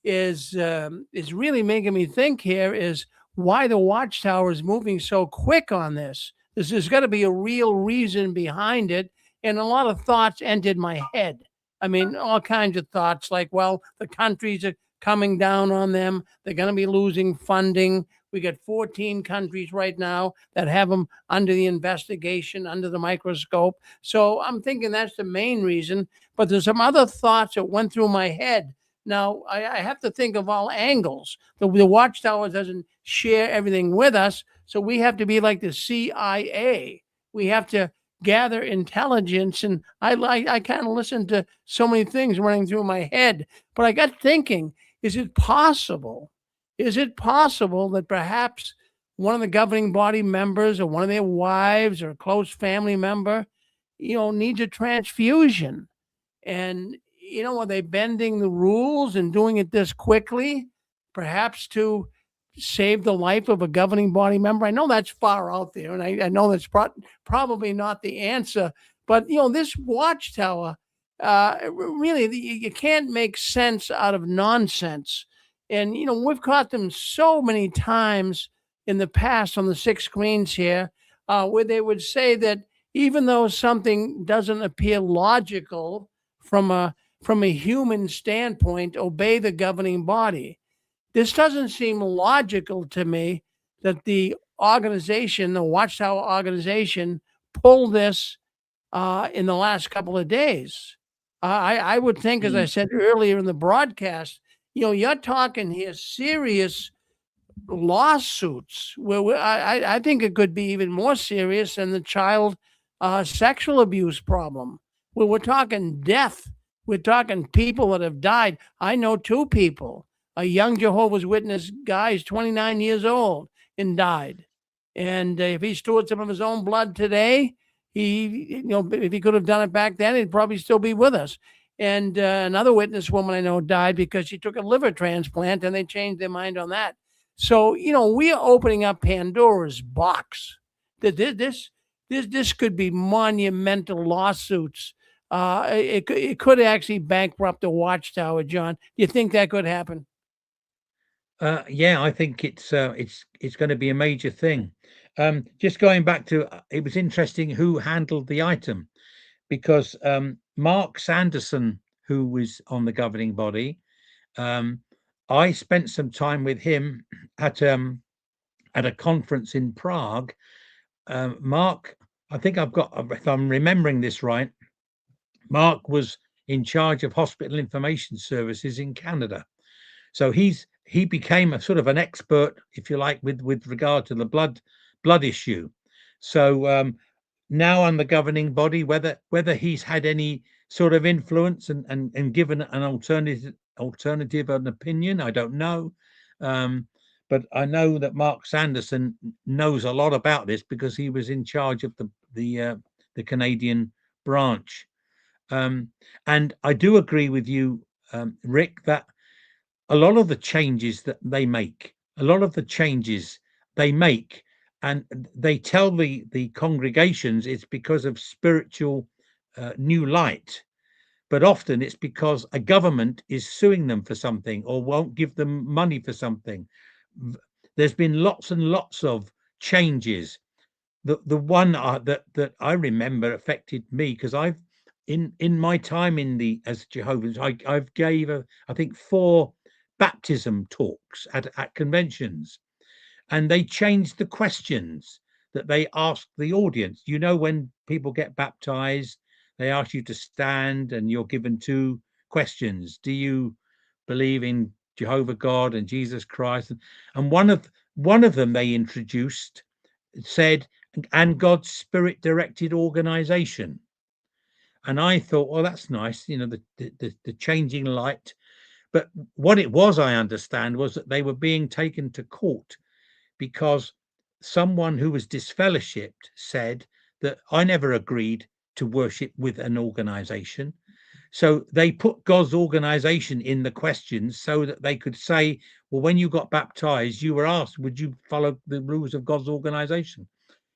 is really making me think here is why the Watchtower is moving so quick on this. There's got to be a real reason behind it, and a lot of thoughts entered my head. I mean, all kinds of thoughts like, well, the countries are coming down on them. They're going to be losing funding. We got 14 countries right now that have them under the investigation, under the microscope. So I'm thinking that's the main reason. But there's some other thoughts that went through my head. Now, I have to think of all angles. The Watchtower doesn't share everything with us, so we have to be like the CIA. We have to gather intelligence, and I kind of listen to so many things running through my head. But I got thinking, is it possible? Is it possible that perhaps one of the governing body members or one of their wives or a close family member, needs a transfusion? And, are they bending the rules and doing it this quickly, perhaps to save the life of a governing body member? I know that's far out there, and I know that's probably not the answer. But, this Watchtower, really, you can't make sense out of nonsense. And, we've caught them so many times in the past on the 6 screens here, where they would say that even though something doesn't appear logical from a human standpoint, obey the governing body. This doesn't seem logical to me that the organization, the Watchtower organization, pulled this in the last couple of days. I would think, as I said earlier in the broadcast, you're talking here serious lawsuits where I think it could be even more serious than the child sexual abuse problem. Where we're talking death. We're talking people that have died. I know 2 people. A young Jehovah's Witness guy is 29 years old and died. And if he stored some of his own blood today, if he could have done it back then, he'd probably still be with us. And another witness woman I know died because she took a liver transplant and they changed their mind on that. So, we are opening up Pandora's box. This could be monumental lawsuits. It could actually bankrupt the Watchtower, John. Do you think that could happen? Yeah, I think it's going to be a major thing. Just going back to, it was interesting who handled the item, because Mark Sanderson, who was on the governing body, I spent some time with him at a conference in Prague. Mark, I think if I'm remembering this right, Mark was in charge of hospital information services in Canada. So he became a sort of an expert, if you like, with regard to the blood issue. So now on the governing body, whether he's had any sort of influence and given an alternative an opinion, I don't know. But I know that Mark Sanderson knows a lot about this because he was in charge of the Canadian branch. And I do agree with you, Rick, that a lot of the changes that they make, and they tell the congregations it's because of spiritual new light. But often it's because a government is suing them for something or won't give them money for something. There's been lots and lots of changes. The one that I remember affected me, because I've in my time as Jehovah's, I've gave I think 4 baptism talks at conventions, and they changed the questions that they asked the audience. When people get baptized, they ask you to stand and you're given 2 questions. Do you believe in Jehovah God and Jesus Christ? And one of them they introduced said, and God's spirit directed organization. And I thought, well, that's nice, the changing light. But what it was, I understand, was that they were being taken to court because someone who was disfellowshipped said that I never agreed to worship with an organization. So they put God's organization in the questions so that they could say, well, when you got baptized, you were asked, would you follow the rules of God's organization?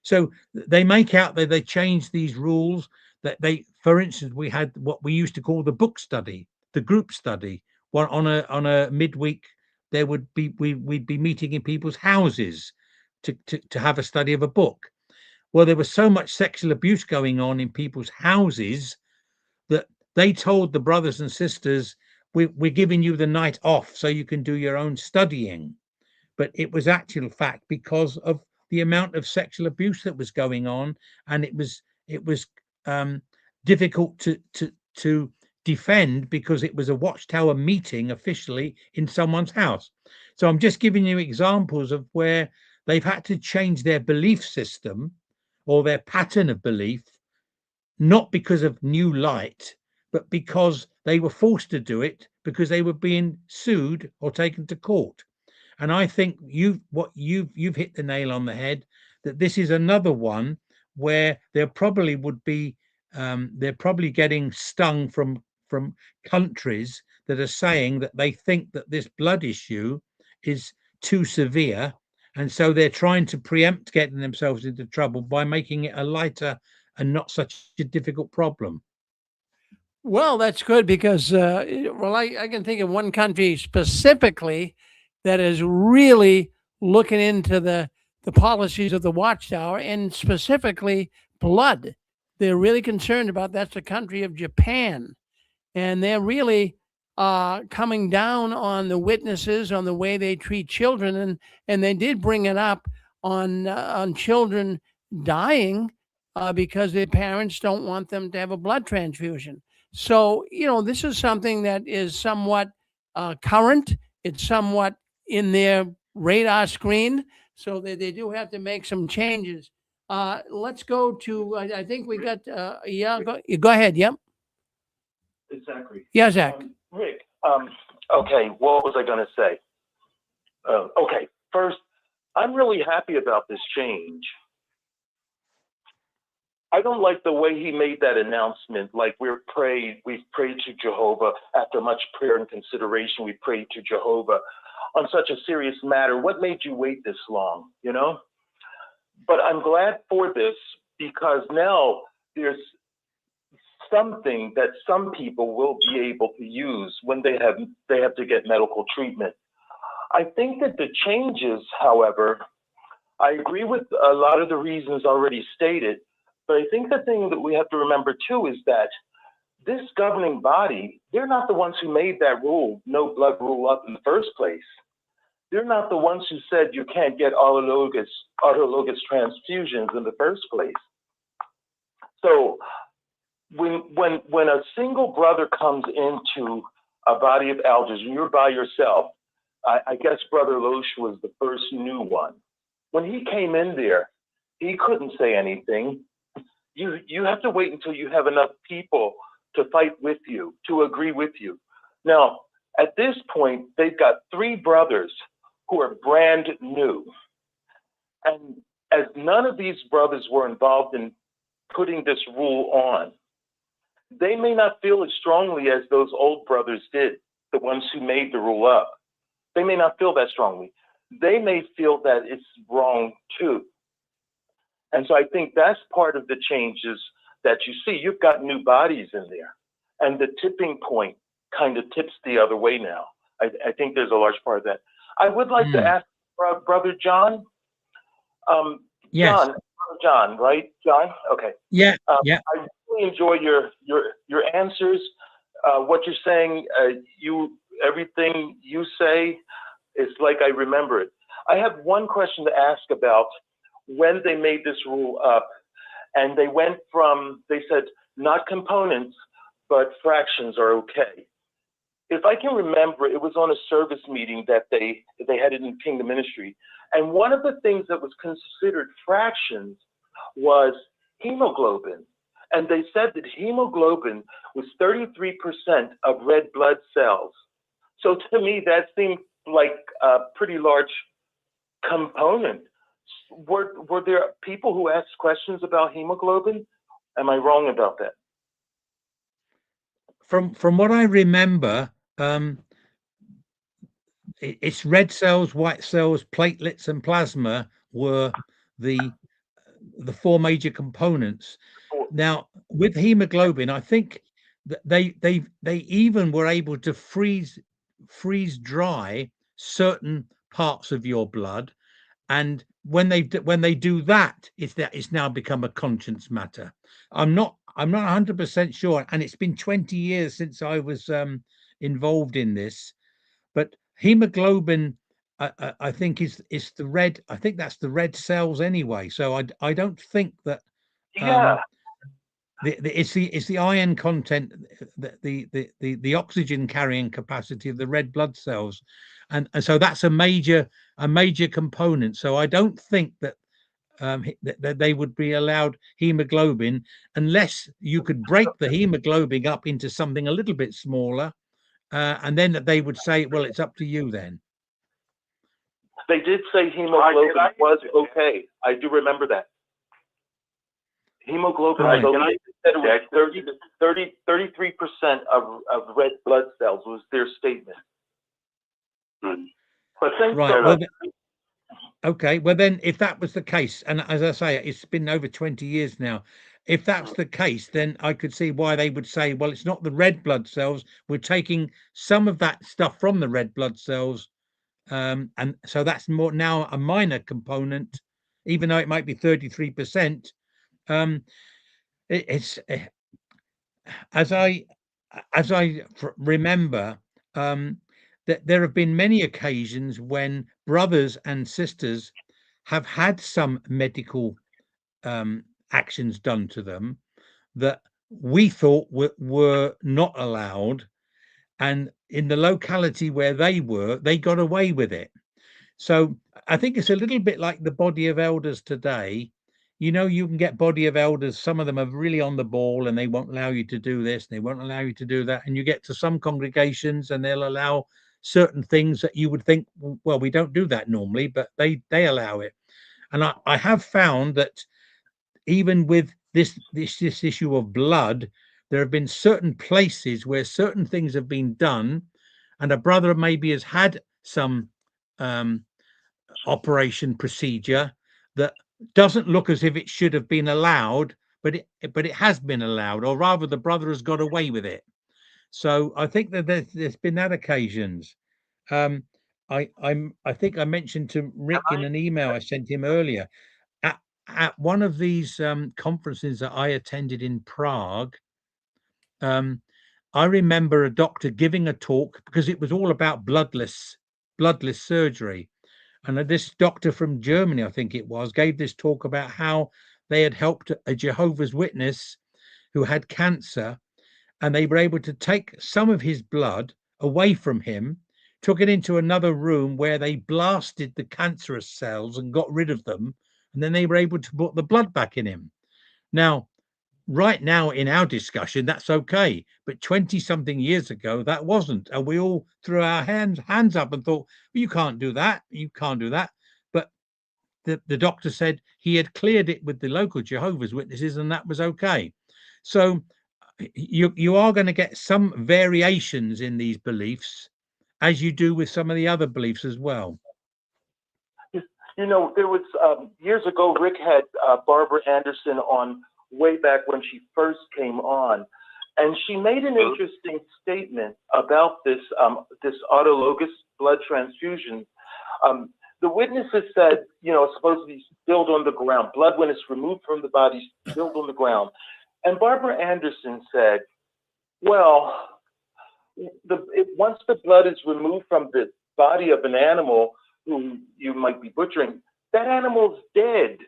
So they make out that they change these rules, that for instance, we had what we used to call the book study, the group study. On a midweek, we'd be meeting in people's houses to have a study of a book. Well, there was so much sexual abuse going on in people's houses that they told the brothers and sisters, we're giving you the night off so you can do your own studying. but it was actual fact because of the amount of sexual abuse that was going on, and it was difficult to defend because it was a Watchtower meeting officially in someone's house. So I'm just giving you examples of where they've had to change their belief system or their pattern of belief, not because of new light, but because they were forced to do it because they were being sued or taken to court. And I think you've hit the nail on the head, that this is another one where there probably would be they're probably getting stung from countries that are saying that they think that this blood issue is too severe, and so they're trying to preempt getting themselves into trouble by making it a lighter and not such a difficult problem. Well, that's good because, well, I can think of one country specifically that is really looking into the policies of the Watchtower and specifically blood. They're really concerned about that's the country of Japan. And they're really coming down on the witnesses, on the way they treat children. And they did bring it up on children dying because their parents don't want them to have a blood transfusion. So, this is something that is somewhat current. It's somewhat in their radar screen. So they do have to make some changes. Let's go to, I think we got, yeah, go ahead. Yep. Exactly. Yeah, Zach. Rick, okay, what was I going to say? Okay, first, I'm really happy about this change. I don't like the way he made that announcement, like we've prayed to Jehovah. After much prayer and consideration, we prayed to Jehovah on such a serious matter. What made you wait this long, But I'm glad for this because now there's something that some people will be able to use when they have to get medical treatment. I think that the changes, however, I agree with a lot of the reasons already stated, but I think the thing that we have to remember too is that this governing body, they're not the ones who made that rule, no blood rule up in the first place. They're not the ones who said you can't get autologous transfusions in the first place. So when a single brother comes into a body of elders and you're by yourself, I guess Brother Loesch was the first new one. When he came in there, he couldn't say anything. You have to wait until you have enough people to fight with you, to agree with you. Now, at this point, they've got 3 brothers who are brand new. And as none of these brothers were involved in putting this rule on, they may not feel as strongly as those old brothers did, the ones who made the rule up. They may not feel that strongly. They may feel that it's wrong too. And so I think that's part of the changes that you see. You've got new bodies in there, and the tipping point kind of tips the other way now. I think there's a large part of that. I would like to ask Brother John. Yes. John, right? John? Okay. Yeah. Yeah. I really enjoy your answers. What you're saying, everything you say is like I remember it. I have one question to ask about when they made this rule up, and they said not components, but fractions are okay. If I can remember, it was on a service meeting that they had it in Kingdom Ministry. And one of the things that was considered fractions was hemoglobin. And they said that hemoglobin was 33% of red blood cells. So to me, that seemed like a pretty large component. Were there people who asked questions about hemoglobin? Am I wrong about that? From what I remember, it's red cells, white cells, platelets, and plasma were the 4 major components. Now, with hemoglobin, I think that they even were able to freeze dry certain parts of your blood, and when they do that, it's now become a conscience matter. I'm not 100% sure, and it's been 20 years since I was involved in this, but hemoglobin I think it's the red. I think that's the red cells anyway. So I don't think that. Yeah. It's the iron content, the oxygen carrying capacity of the red blood cells, and so that's a major component. So I don't think that that they would be allowed hemoglobin unless you could break the hemoglobin up into something a little bit smaller, and then they would say, well, it's up to you then. They did say hemoglobin was okay. I do remember that. Hemoglobin Right. was okay. They said it was 33% of red blood cells was their statement. But thanks Right. so Well, much. okay. Well, then, if that was the case, and as I say, it's been over 20 years now. If that's the case, then I could see why they would say, well, it's not the red blood cells. We're taking some of that stuff from the red blood cells. And so that's more now a minor component, even though it might be 33%. It's as I remember, that there have been many occasions when brothers and sisters have had some medical actions done to them that we thought were not allowed, and in the locality where they got away with it. So I think it's a little bit like the body of elders today. You know, you can get body of elders, some of them are really on the ball and they won't allow you to do this, they won't allow you to do that. And you get to some congregations and they'll allow certain things that you would think, well, we don't do that normally, but they allow it. And I have found that even with this issue of blood, there have been certain places where certain things have been done, and a brother maybe has had some operation procedure that doesn't look as if it should have been allowed, but it has been allowed, or rather the brother has got away with it. So I think that there's been that occasions. I think I mentioned to Rick in an email I sent him earlier, at one of these conferences that I attended in Prague. I remember a doctor giving a talk because it was all about bloodless surgery. And this doctor from Germany, I think it was, gave this talk about how they had helped a Jehovah's Witness who had cancer, and they were able to take some of his blood away from him, took it into another room where they blasted the cancerous cells and got rid of them, and then they were able to put the blood back in him. Now, right now in our discussion, that's okay, but 20 something years ago, that wasn't. And we all threw our hands up and thought, well, you can't do that. You can't do that. But the doctor said he had cleared it with the local Jehovah's Witnesses and that was okay. So you are going to get some variations in these beliefs, as you do with some of the other beliefs as well. You know, there was years ago, Rick had Barbara Anderson on way back when she first came on, and she made an interesting statement about this this autologous blood transfusion. The witnesses said, you know, it's supposed to be spilled on the ground. Blood, when it's removed from the body, spilled on the ground. And Barbara Anderson said, well, once the blood is removed from the body of an animal who you might be butchering, that animal's dead.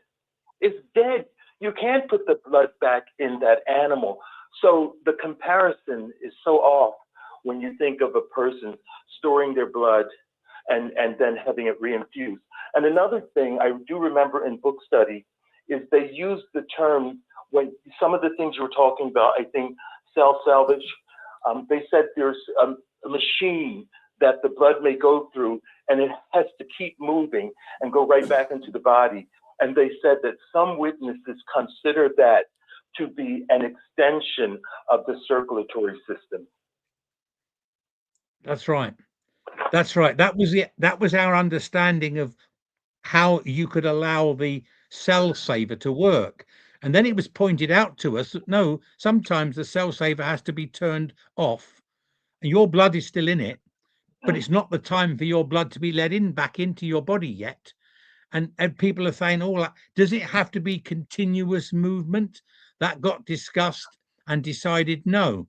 It's dead. You can't put the blood back in that animal. So the comparison is so off when you think of a person storing their blood and then having it reinfused. And another thing I do remember in book study is they used the term, when some of the things you were talking about, I think cell salvage, they said there's a machine that the blood may go through and it has to keep moving and go right back into the body. And they said that some witnesses consider that to be an extension of the circulatory system. That's right. That's right. That was our understanding of how you could allow the cell saver to work. And then it was pointed out to us that no, sometimes the cell saver has to be turned off and your blood is still in it, but it's not the time for your blood to be let back into your body yet. And people are saying, oh, does it have to be continuous movement? That got discussed and decided no.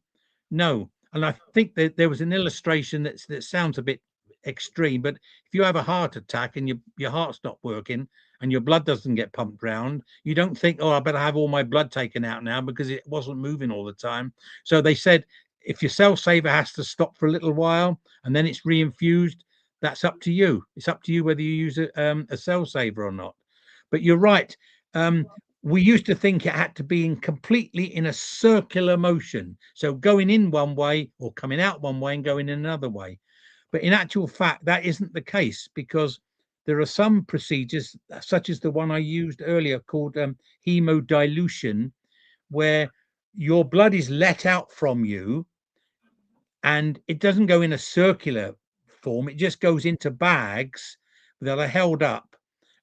And I think that there was an illustration that sounds a bit extreme, but if you have a heart attack and your heart's not working and your blood doesn't get pumped round, you don't think, oh, I better have all my blood taken out now because it wasn't moving all the time. So they said, if your cell saver has to stop for a little while and then it's reinfused, that's up to you. It's up to you whether you use a cell saver or not. But you're right. We used to think it had to be completely in a circular motion. So going in one way or coming out one way and going in another way. But in actual fact, that isn't the case, because there are some procedures, such as the one I used earlier called hemodilution, where your blood is let out from you and it doesn't go in a circular form. It just goes into bags that are held up,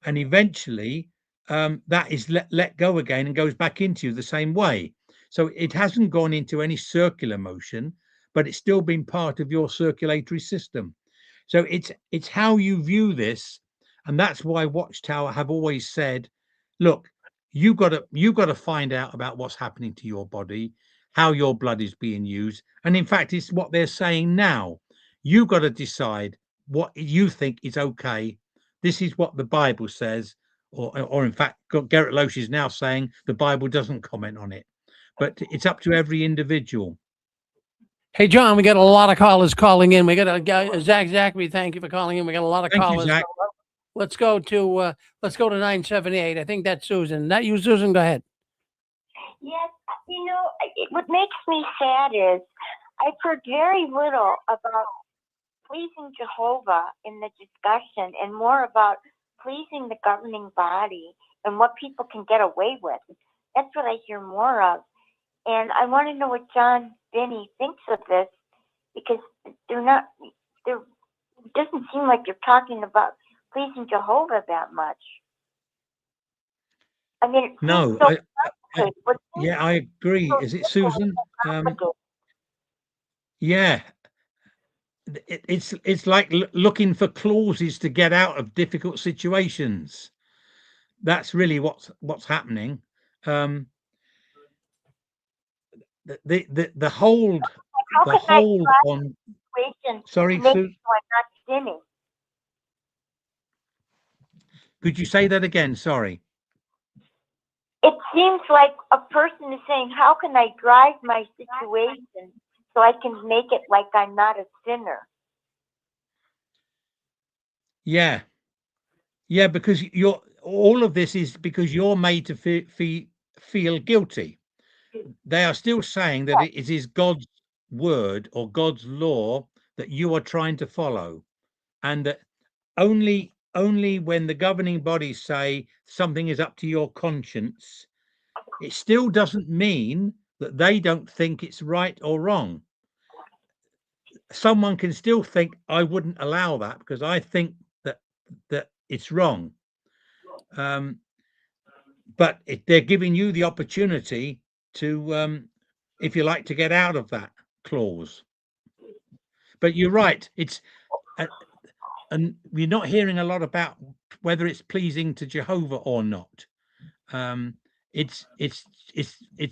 and eventually that is let go again and goes back into you the same way. So it hasn't gone into any circular motion, but it's still been part of your circulatory system. So it's how you view this, and that's why Watchtower have always said, look, you got to find out about what's happening to your body, how your blood is being used, and in fact, it's what they're saying now. You got to decide what you think is okay. This is what the Bible says, or in fact, Gerrit Loesch is now saying the Bible doesn't comment on it, but it's up to every individual. Hey, John, we got a lot of callers calling in. We got a guy, Zach. We thank you for calling in. We got a lot of callers. You, Zach. Let's go to 978. I think that's Susan. Not you, Susan. Go ahead. Yes, what makes me sad is I've heard very little about pleasing Jehovah in the discussion, and more about pleasing the governing body and what people can get away with. That's what I hear more of. And I want to know what John Binney thinks of this, because it doesn't seem like you're talking about pleasing Jehovah that much. I mean, no, I agree. Is it Susan? Yeah. It's like looking for clauses to get out of difficult situations. That's really what's happening. The hold on. Sorry, Sue. Could you say that again? Sorry. It seems like a person is saying, how can I drive my situation so I can make it like I'm not a sinner? Yeah, because all of this is because you're made to feel guilty. They are still saying that it is God's word or God's law that you are trying to follow, and that only when the governing bodies say something is up to your conscience, it still doesn't mean that they don't think it's right or wrong. Someone can still think, I wouldn't allow that because I think that it's wrong. But they're giving you the opportunity to, if you like, to get out of that clause. But you're right. It's and we're not hearing a lot about whether it's pleasing to Jehovah or not. It's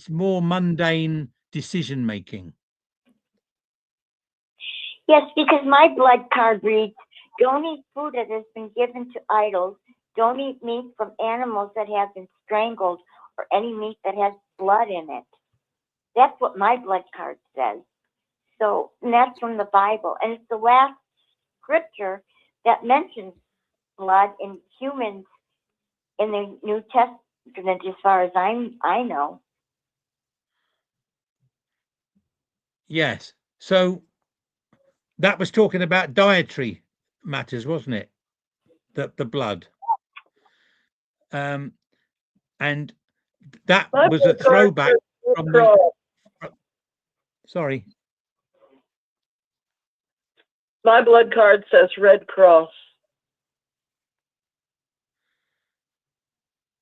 more mundane decision making. Yes, because my blood card reads, don't eat food that has been given to idols. Don't eat meat from animals that have been strangled, or any meat that has blood in it. That's what my blood card says. So, and that's from the Bible. And it's the last scripture that mentions blood in humans in the New Testament, as far as I know. Yes. So that was talking about dietary matters, wasn't it? The blood. And that was a throwback from the. Sorry. My blood card says Red Cross.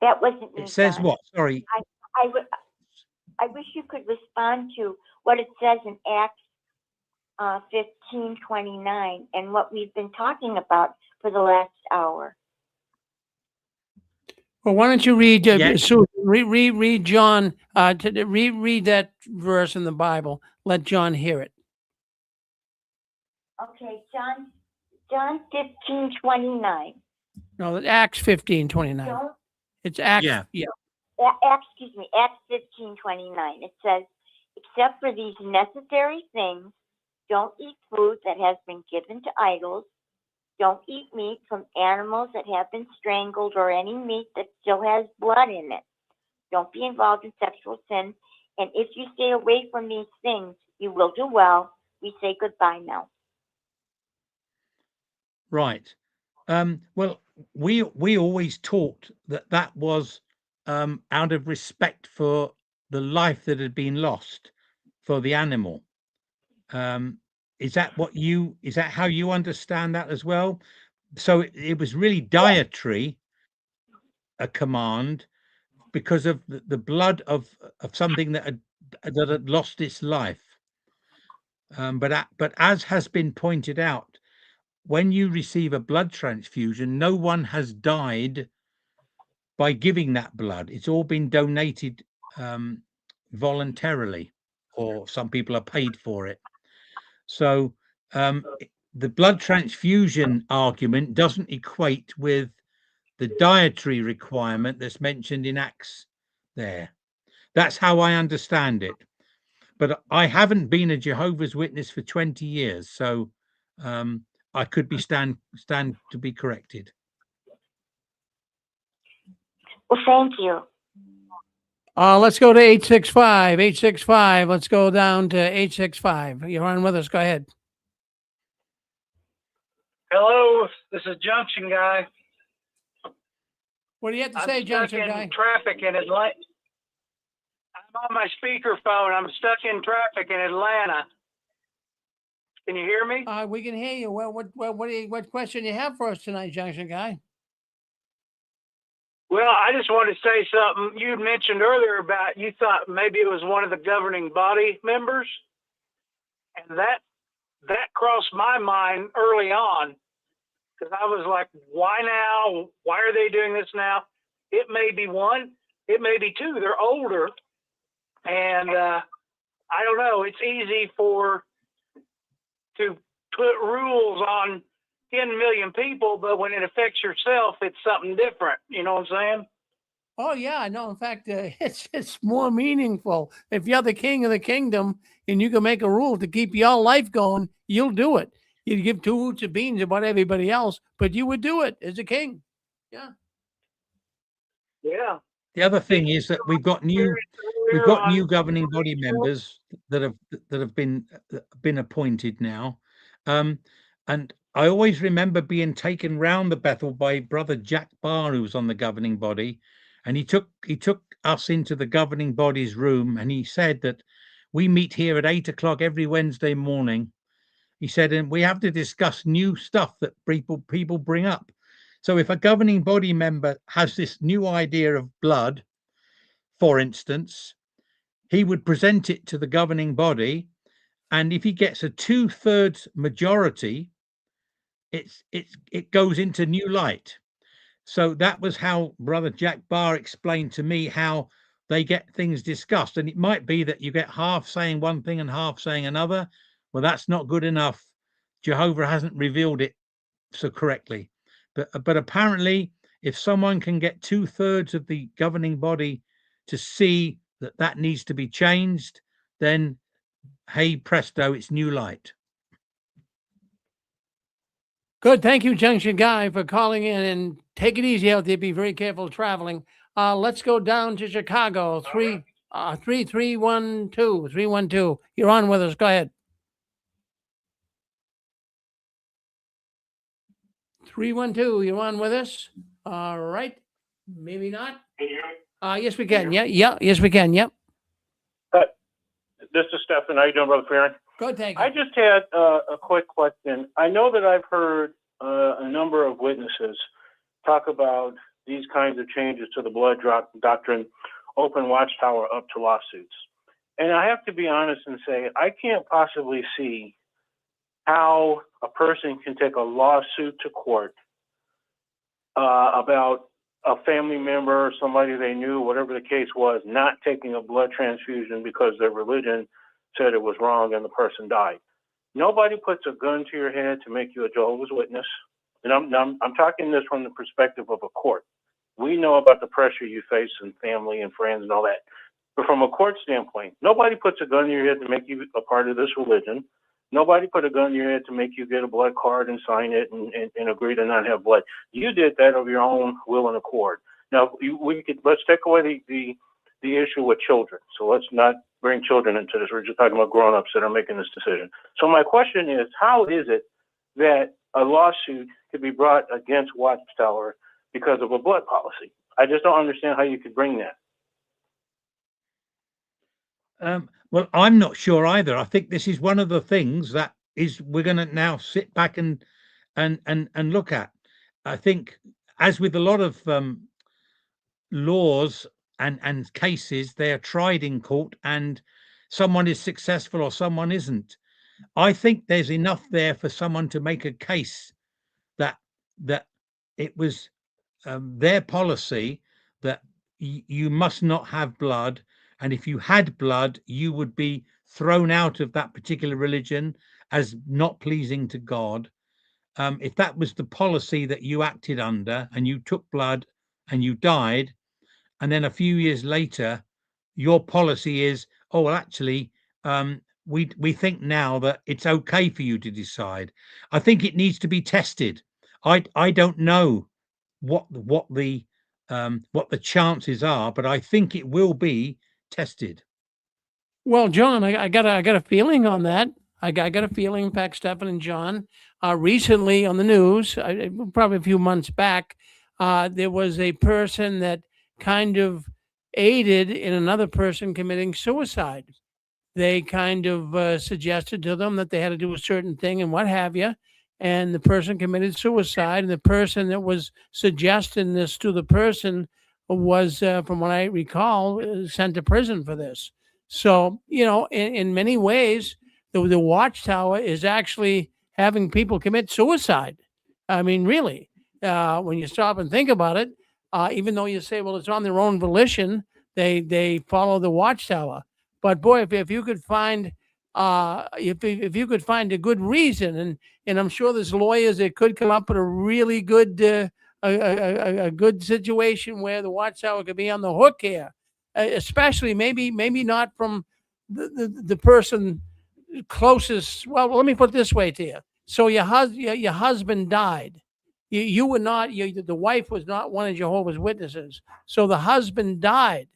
That wasn't me. It says what? Sorry. I wish you could respond to what it says in Acts 15:29 and what we've been talking about for the last hour. Well, why don't you read, Susan, read John, read that verse in the Bible. Let John hear it. Okay, John John 15:29. No, Acts 15:29. Don't, It's Acts. Yeah. Yeah. excuse me, Acts 15:29. It says, except for these necessary things, don't eat food that has been given to idols. Don't eat meat from animals that have been strangled or any meat that still has blood in it. Don't be involved in sexual sin. And if you stay away from these things, you will do well. We say goodbye now. Right. Well, we always taught that was out of respect for the life that had been lost for the animal. Is that how you understand that as well? So it was really dietary, a command, because of the blood of something that had lost its life. But as has been pointed out, when you receive a blood transfusion, no one has died by giving that blood. It's all been donated voluntarily, or some people are paid for it. So the blood transfusion argument doesn't equate with the dietary requirement that's mentioned in Acts there. That's how I understand it. But I haven't been a Jehovah's Witness for 20 years, so I could be stand to be corrected. Well, thank you. Let's go to 865. 865. Let's go down to 865. You're on with us. Go ahead. Hello, this is Junction Guy. What do you have to say, I'm Junction stuck Guy? in traffic in Atlanta. I'm on my speakerphone. I'm stuck in traffic in Atlanta. Can you hear me? We can hear you. Well, what question you have for us tonight, Junction Guy? Well, I just wanted to say something. You mentioned earlier about you thought maybe it was one of the governing body members, and that crossed my mind early on, because I was like, why now? Why are they doing this now? It may be one, it may be two. They're older, and I don't know. It's easy to put rules on 10 million people, but when it affects yourself, it's something different. You know what I'm saying? Oh yeah, no. In fact, it's more meaningful. If you're the king of the kingdom and you can make a rule to keep your life going, you'll do it. You'd give two hoots of beans about everybody else, but you would do it as a king. Yeah. Yeah. The other thing is that we've got new governing body members that have been appointed now, and I always remember being taken round the Bethel by Brother Jack Barr, who was on the governing body, and he took us into the governing body's room, and he said that we meet here at 8 o'clock every Wednesday morning. He said, and we have to discuss new stuff that people bring up. So if a governing body member has this new idea of blood, for instance, he would present it to the governing body, and if he gets a 2/3 majority, it goes into new light. So that was how Brother Jack Barr explained to me how they get things discussed. And it might be that you get half saying one thing and half saying another. Well, that's not good enough. Jehovah hasn't revealed it so correctly. But apparently, if someone can get 2/3 of the governing body to see that needs to be changed, then hey presto, it's new light. Good. Thank you, Junction Guy, for calling in, and take it easy out there. Be very careful traveling. Let's go down to Chicago. 3312. 312. You're on with us. Go ahead. 312. You're on with us. All right. Maybe not. Yes, we can. Yeah. Yes, we can. Yep. This is Stefan. How you doing, Brother Fearing? Good, thank you. I just had a quick question. I know that I've heard a number of witnesses talk about these kinds of changes to the blood doctrine open Watchtower up to lawsuits. And I have to be honest and say, I can't possibly see how a person can take a lawsuit to court about a family member or somebody they knew, whatever the case was, not taking a blood transfusion because their religion said it was wrong and the person died. Nobody puts a gun to your head to make you a Jehovah's Witness. And I'm talking this from the perspective of a court. We know about the pressure you face in family and friends and all that. But from a court standpoint, nobody puts a gun to your head to make you a part of this religion. Nobody put a gun to your head to make you get a blood card and sign it and agree to not have blood. You did that of your own will and accord. Now, let's take away the issue with children. So let's not bring children into this. We're just talking about grown-ups that are making this decision. So my question is, how is it that a lawsuit could be brought against Watchtower because of a blood policy? I just don't understand how you could bring that. Well, I'm not sure either. I think this is one of the things that is we're going to now sit back and look at. I think, as with a lot of laws and cases, they are tried in court, and someone is successful or someone isn't. I think there's enough there for someone to make a case that it was their policy that you must not have blood, and if you had blood, you would be thrown out of that particular religion as not pleasing to God. If that was the policy that you acted under, and you took blood and you died, and then a few years later, your policy is, oh, well, actually, we think now that it's okay for you to decide. I think it needs to be tested. I don't know what the chances are, but I think it will be tested. Well, John, I got a feeling on that. I got a feeling. In fact, Stephan and John, recently on the news, probably a few months back, there was a person that kind of aided in another person committing suicide. They kind of suggested to them that they had to do a certain thing and what have you. And the person committed suicide. And the person that was suggesting this to the person was, from what I recall, sent to prison for this. So, in many ways, the Watchtower is actually having people commit suicide. I mean, really, when you stop and think about it, even though you say, well, it's on their own volition, they follow the Watchtower. But boy, if you could find if you could find a good reason, and I'm sure there's lawyers that could come up with a really good a good situation where the Watchtower could be on the hook here, especially maybe not from the person closest. Well, let me put it this way to you. So your husband died. You were not. The wife was not one of Jehovah's Witnesses. So the husband died,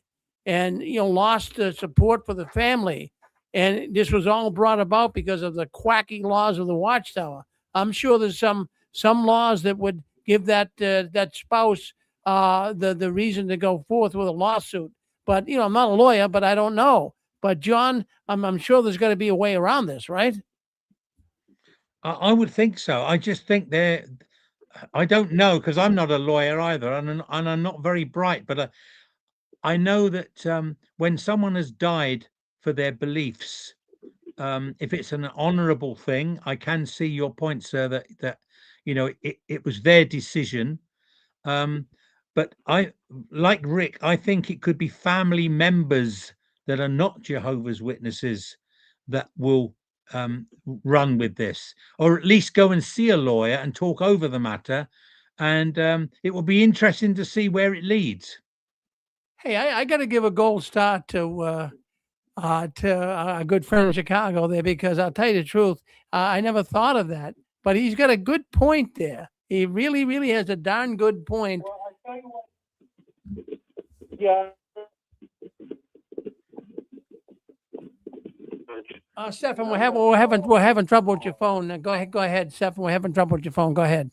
and lost the support for the family. And this was all brought about because of the quacky laws of the Watchtower. I'm sure there's some laws that would give that spouse the reason to go forth with a lawsuit. But I'm not a lawyer, but I don't know. But John, I'm sure there's got to be a way around this, right? I would think so. I just think I don't know, because I'm not a lawyer either, and I'm not very bright. But I know that when someone has died for their beliefs, if it's an honourable thing, I can see your point, sir, that it was their decision. But I, like Rick, I think it could be family members that are not Jehovah's Witnesses that will run with this, or at least go and see a lawyer and talk over the matter. And it will be interesting to see where it leads. Hey, I got to give a gold star to a good friend in Chicago there, because I'll tell you the truth, I never thought of that, but he's got a good point there. He really, really has a darn good point. Well, I tell you what, yeah. Stephan, we're having trouble with your phone. Go ahead, Stephan. We're having trouble with your phone. Go ahead.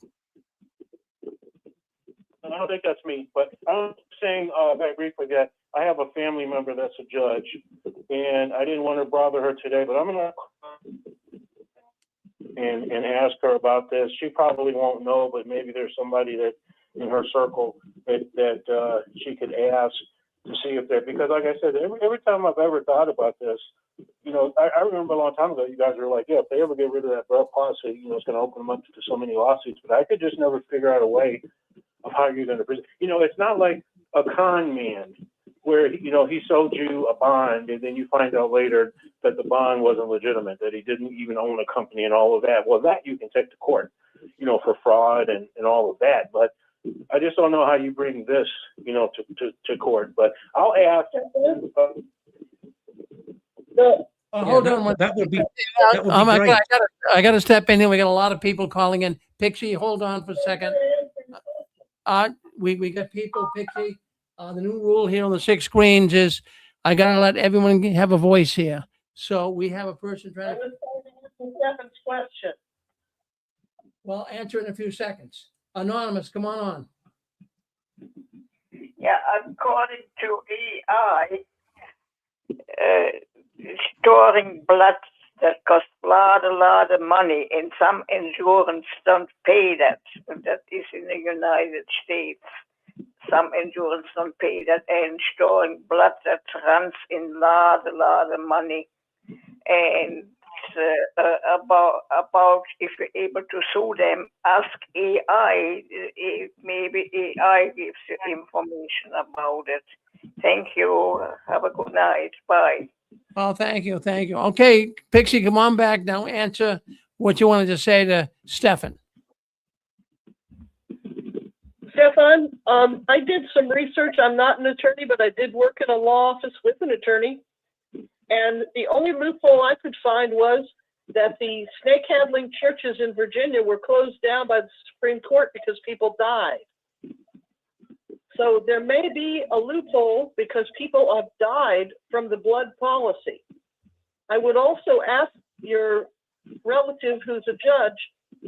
I don't think that's me, but I'm saying very briefly that I have a family member that's a judge, and I didn't want to bother her today, but I'm gonna and ask her about this. She probably won't know, but maybe there's somebody that in her circle that she could ask to see if they're, because like I said, every time I've ever thought about this, I remember a long time ago, you guys were like, yeah, if they ever get rid of that blood policy, it's going to open them up to so many lawsuits. But I could just never figure out a way of how you're going to present. It's not like a con man where, you know, he sold you a bond and then you find out later that the bond wasn't legitimate, that he didn't even own a company and all of that. Well, that you can take to court, you know, for fraud and all of that. But I just don't know how you bring this, you know, to court. But I'll ask. Hold on. That would be I great. got to step in here. We got a lot of people calling in. Pixie, hold on for a second. We got people, Pixie. The new rule here on the 6 screens is I got to let everyone have a voice here. So we have a person I trying to. was trying to answer Stefan's question. Well, answer in a few seconds. Anonymous, come on. Yeah, according to AI, storing blood that costs a lot of money, and some insurance don't pay that. That is in the United States. Some insurance don't pay that, and storing blood that runs in a lot of money. And about if you're able to sue them, ask AI. Maybe AI gives you information about it. Thank you. Have a good night. Bye. Oh, thank you. Okay, Pixie, come on back now. Answer what you wanted to say to Stefan. Stefan, I did some research. I'm not an attorney, but I did work in a law office with an attorney. And the only loophole I could find was that the snake handling churches in Virginia were closed down by the Supreme Court because people died. So there may be a loophole because people have died from the blood policy. I would also ask your relative who's a judge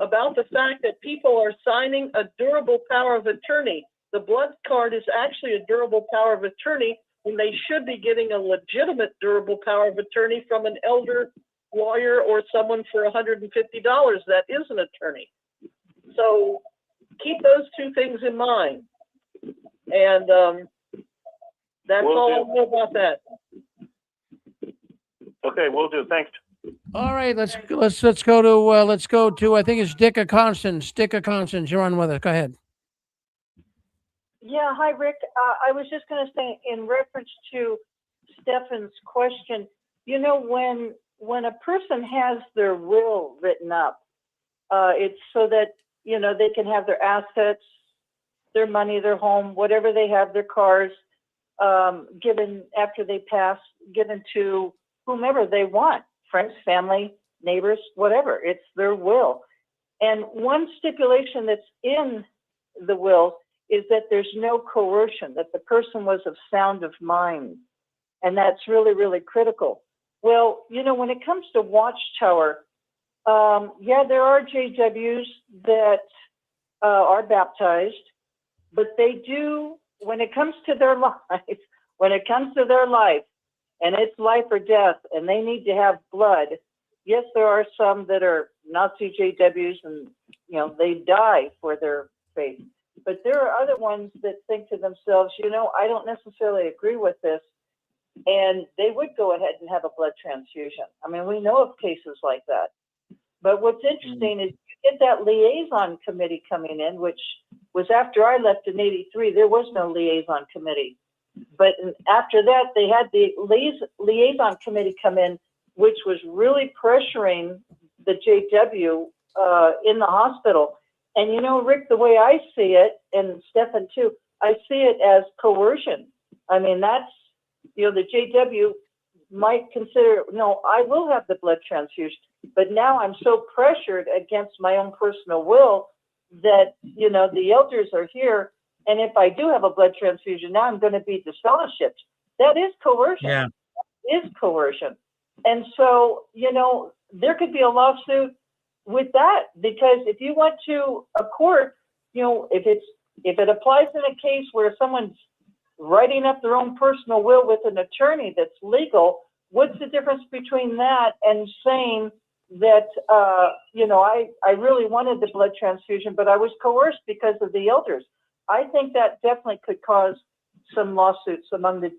about the fact that people are signing a durable power of attorney. The blood card is actually a durable power of attorney when they should be getting a legitimate durable power of attorney from an elder lawyer or someone for $150 that is an attorney. So keep those two things in mind. And that's all I know about that. Okay, will do. Thanks. All right, let's go to I think it's Dicka Constance. Dicka Constance, you're on with us. Go ahead. Yeah, hi Rick. I was just going to say in reference to Stefan's question, you know, when a person has their will written up, it's so that, you know, they can have their assets, their money, their home, whatever they have, their cars, given after they pass, given to whomever they want, friends, family, neighbors, whatever. It's their will. And one stipulation that's in the will is that there's no coercion, that the person was of sound of mind. And that's really, really critical. Well, you know, when it comes to Watchtower, yeah, there are JWs that are baptized, but they do, when it comes to their life, and it's life or death, and they need to have blood. Yes, there are some that are Nazi JWs and, you know, they die for their faith. But there are other ones that think to themselves, you know, I don't necessarily agree with this. And they would go ahead and have a blood transfusion. I mean, we know of cases like that. But what's interesting is you get that liaison committee coming in, which was after I left in '83, there was no liaison committee. But after that, they had the liaison committee come in, which was really pressuring the JW in the hospital. And, you know, Rick, the way I see it, and Stefan too, I see it as coercion. I mean, that's, you know, the JW might consider, no, I will have the blood transfusion, but now I'm so pressured against my own personal will that, you know, the elders are here. And if I do have a blood transfusion, now I'm going to be disfellowshipped. That is coercion. Yeah. That is coercion. And so, you know, there could be a lawsuit with that, because if you went to a court, you know, if it applies in a case where someone's writing up their own personal will with an attorney that's legal, what's the difference between that and saying that, you know, I really wanted the blood transfusion, but I was coerced because of the elders? I think that definitely could cause some lawsuits among the,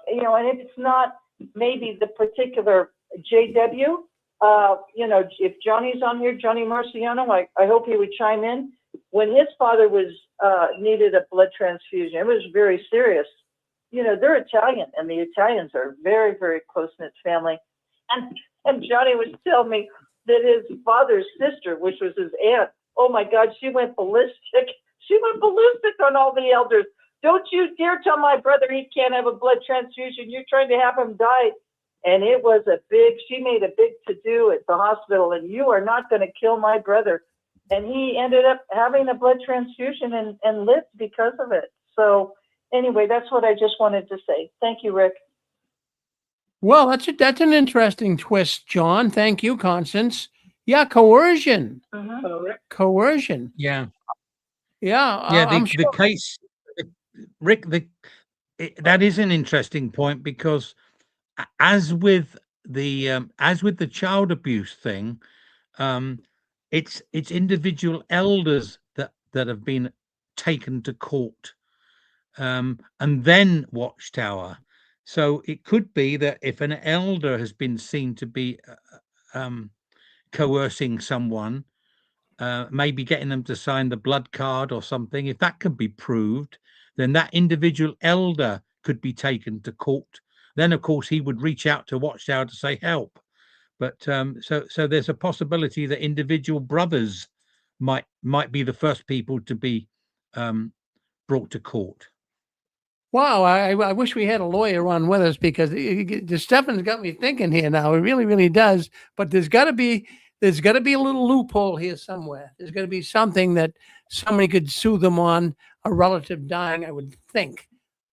you know, and if it's not maybe the particular JW, you know, if Johnny's on here, Johnny Marciano, I hope he would chime in. When his father was needed a blood transfusion, it was very serious. you know, they're Italian, and the Italians are very, very close-knit family. And Johnny was telling me that his father's sister, which was his aunt, oh my God, she went ballistic. She went ballistic on all the elders. Don't you dare tell my brother he can't have a blood transfusion. You're trying to have him die. And it was she made a big to-do at the hospital, and you are not going to kill my brother. And he ended up having a blood transfusion and lived because of it. So anyway, that's what I just wanted to say. Thank you, Rick. Well, that's an interesting twist, John. Thank you, Constance. Yeah, coercion. Coercion. Yeah. Yeah. Yeah. I'm The sure. case, Rick, that is an interesting point, because as with the child abuse thing, it's individual elders that have been taken to court, and then Watchtower. So it could be that if an elder has been seen to be coercing someone, maybe getting them to sign the blood card or something, if that can be proved, then that individual elder could be taken to court. Then, of course, he would reach out to Watchtower to say help. But so there's a possibility that individual brothers might be the first people to be brought to court. Wow, I wish we had a lawyer on with us, because the Stefan's got me thinking here now. It really, really does. But there's got to be a little loophole here somewhere. There's got to be something that somebody could sue them on, a relative dying, I would think.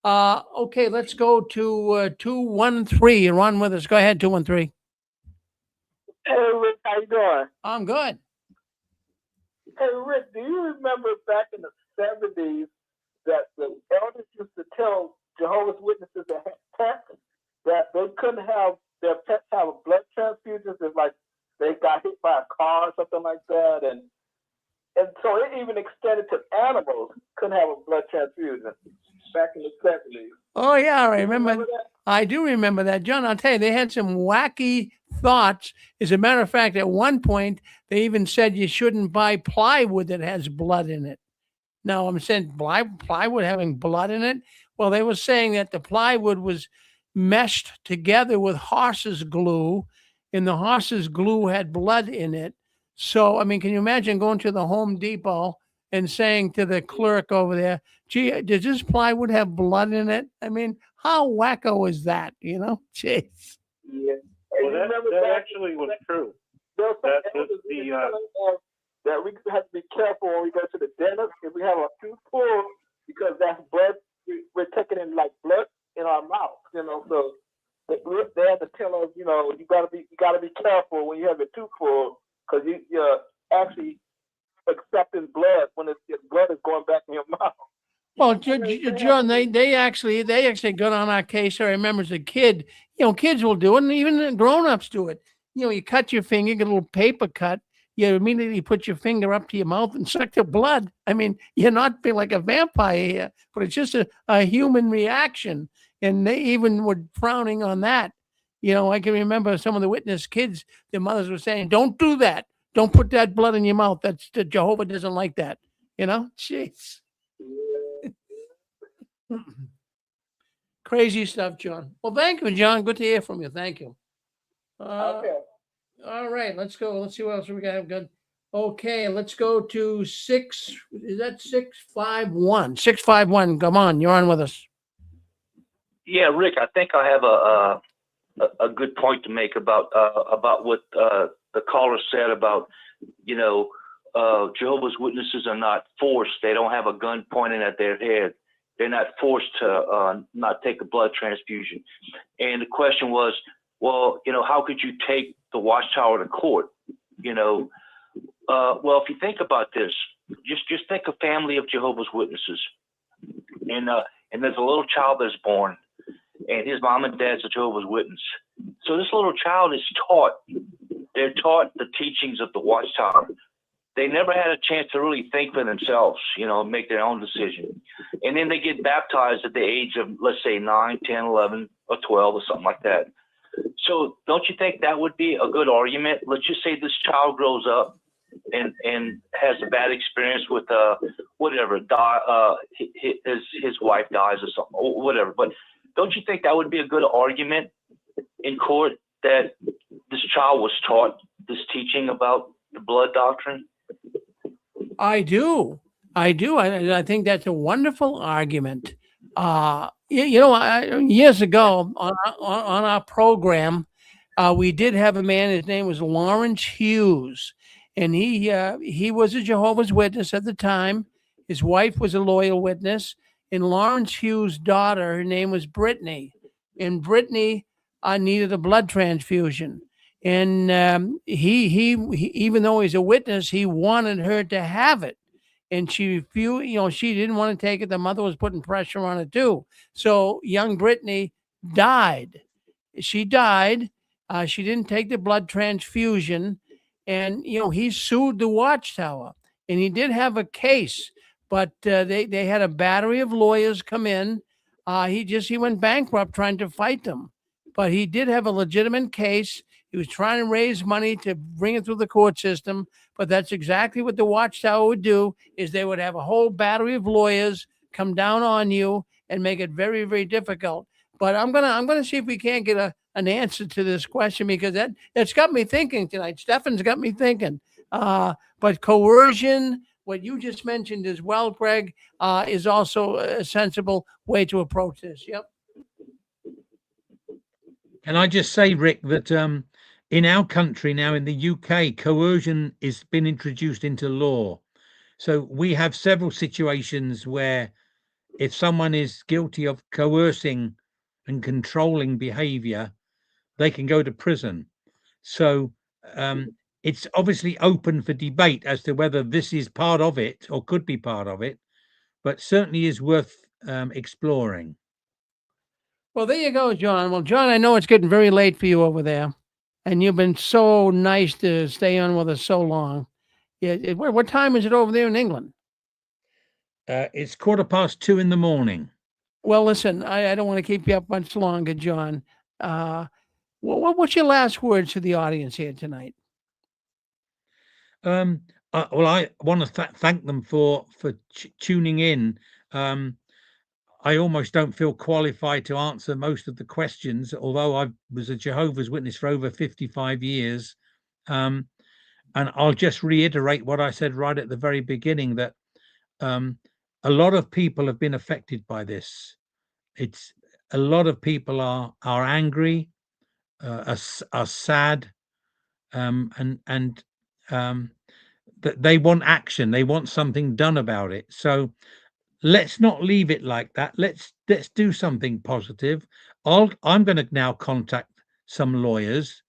Okay, let's go to 213. You're on with us. Go ahead, 213. Hey, Rick, how you doing? I'm good. Hey, Rick, do you remember back in the 70s that the elders used to tell Jehovah's Witnesses that had pets that they couldn't have their pets have a blood transfusion if, like, they got hit by a car or something like that, and so it even extended to animals couldn't have a blood transfusion back in the 70s. Oh yeah, I remember. that? I do remember that, John. I'll tell you, they had some wacky thoughts. As a matter of fact, at one point, they even said you shouldn't buy plywood that has blood in it. Now, I'm saying plywood having blood in it. Well, they were saying that the plywood was meshed together with horse's glue, and the horse's glue had blood in it. So, I mean, can you imagine going to the Home Depot and saying to the clerk over there, gee, does this plywood have blood in it? I mean, how wacko is that? You know, jeez. Yeah. Well, that actually was true. That we have to be careful when we go to the dentist if we have a tooth pulled, because that's blood. We're taking in like blood in our mouth, you know. So they have to tell us, you know, you gotta be careful when you have your tooth pulled, because you're actually accepting blood when your blood is going back in your mouth. Well, John, they actually got on our case. I remember as a kid, you know, kids will do it, and even grown-ups do it. You know, you cut your finger, get a little paper cut, you immediately put your finger up to your mouth and suck the blood. I mean, you're not being like a vampire here, but it's just a human reaction. And they even were frowning on that. You know, I can remember some of the witness kids, their mothers were saying, don't do that. Don't put that blood in your mouth. That's Jehovah doesn't like that. You know, jeez. Crazy stuff, John. Well, thank you, John. Good to hear from you. Thank you. Okay. All right, let's go. Let's see what else we got. Good. Okay, let's go to 651? 651. Come on, you're on with us. Yeah, Rick, I think I have a good point to make about what the caller said about, you know, Jehovah's Witnesses are not forced. They don't have a gun pointing at their head. They're not forced to not take a blood transfusion. And the question was, well, you know, how could you take the Watchtower to court? You know, well, if you think about this, just think a family of Jehovah's Witnesses, and there's a little child that's born, and his mom and dad's a Jehovah's Witness. So this little child is taught. They're taught the teachings of the Watchtower. They never had a chance to really think for themselves, you know, make their own decision. And then they get baptized at the age of, let's say, 9, 10, 11, or 12, or something like that. So don't you think that would be a good argument? Let's just say this child grows up and has a bad experience with whatever his wife dies or something or whatever. But don't you think that would be a good argument in court that this child was taught this teaching about the blood doctrine? I do. I think that's a wonderful argument. Years ago on our program, we did have a man. His name was Lawrence Hughes, and he was a Jehovah's Witness at the time. His wife was a loyal witness, and Lawrence Hughes' daughter, her name was Brittany, and Brittany needed a blood transfusion. And he, even though he's a witness, he wanted her to have it, and she refused. She didn't want to take it. The mother was putting pressure on it too. So young Brittany died. She died. She didn't take the blood transfusion, and he sued the Watchtower, and he did have a case, but they had a battery of lawyers come in. He went bankrupt trying to fight them, but he did have a legitimate case. He was trying to raise money to bring it through the court system, but that's exactly what the Watchtower would do, is they would have a whole battery of lawyers come down on you and make it very, very difficult. But I'm gonna see if we can't get an answer to this question, because that's got me thinking tonight. Stefan's got me thinking. But coercion, what you just mentioned as well, Greg, is also a sensible way to approach this. Yep. Can I just say, Rick, that in our country now, in the UK, coercion has been introduced into law. So we have several situations where if someone is guilty of coercing and controlling behavior, they can go to prison. So it's obviously open for debate as to whether this is part of it or could be part of it, but certainly is worth exploring. Well, there you go, John. Well, John, I know it's getting very late for you over there, and you've been so nice to stay on with us so long. Yeah, what time is it over there in England? It's 2:15 in the morning. Well, listen, I don't want to keep you up much longer, John. What's your last words to the audience here tonight? Well, I want to thank them for tuning in. I almost don't feel qualified to answer most of the questions, although I was a Jehovah's Witness for over 55 years. And I'll just reiterate what I said right at the very beginning, that a lot of people have been affected by this. It's a lot of people are angry, are sad, and that they want action. They want something done about it. So let's not leave it like that. Let's do something positive. I'm going to now contact some lawyers,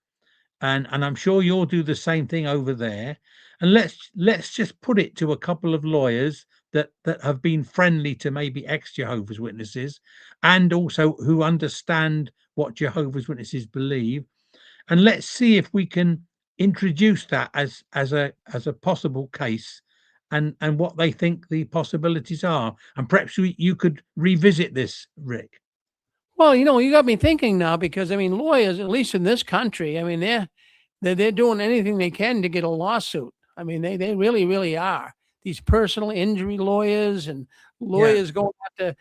and I'm sure you'll do the same thing over there. And let's just put it to a couple of lawyers that have been friendly to maybe ex-Jehovah's Witnesses, and also who understand what Jehovah's Witnesses believe, and let's see if we can introduce that as a possible case, and what they think the possibilities are. And perhaps you could revisit this, Rick. Well, you got me thinking now, because I mean, lawyers, at least in this country, I mean, they're doing anything they can to get a lawsuit. I mean, they really, really are. These personal injury lawyers and lawyers going after,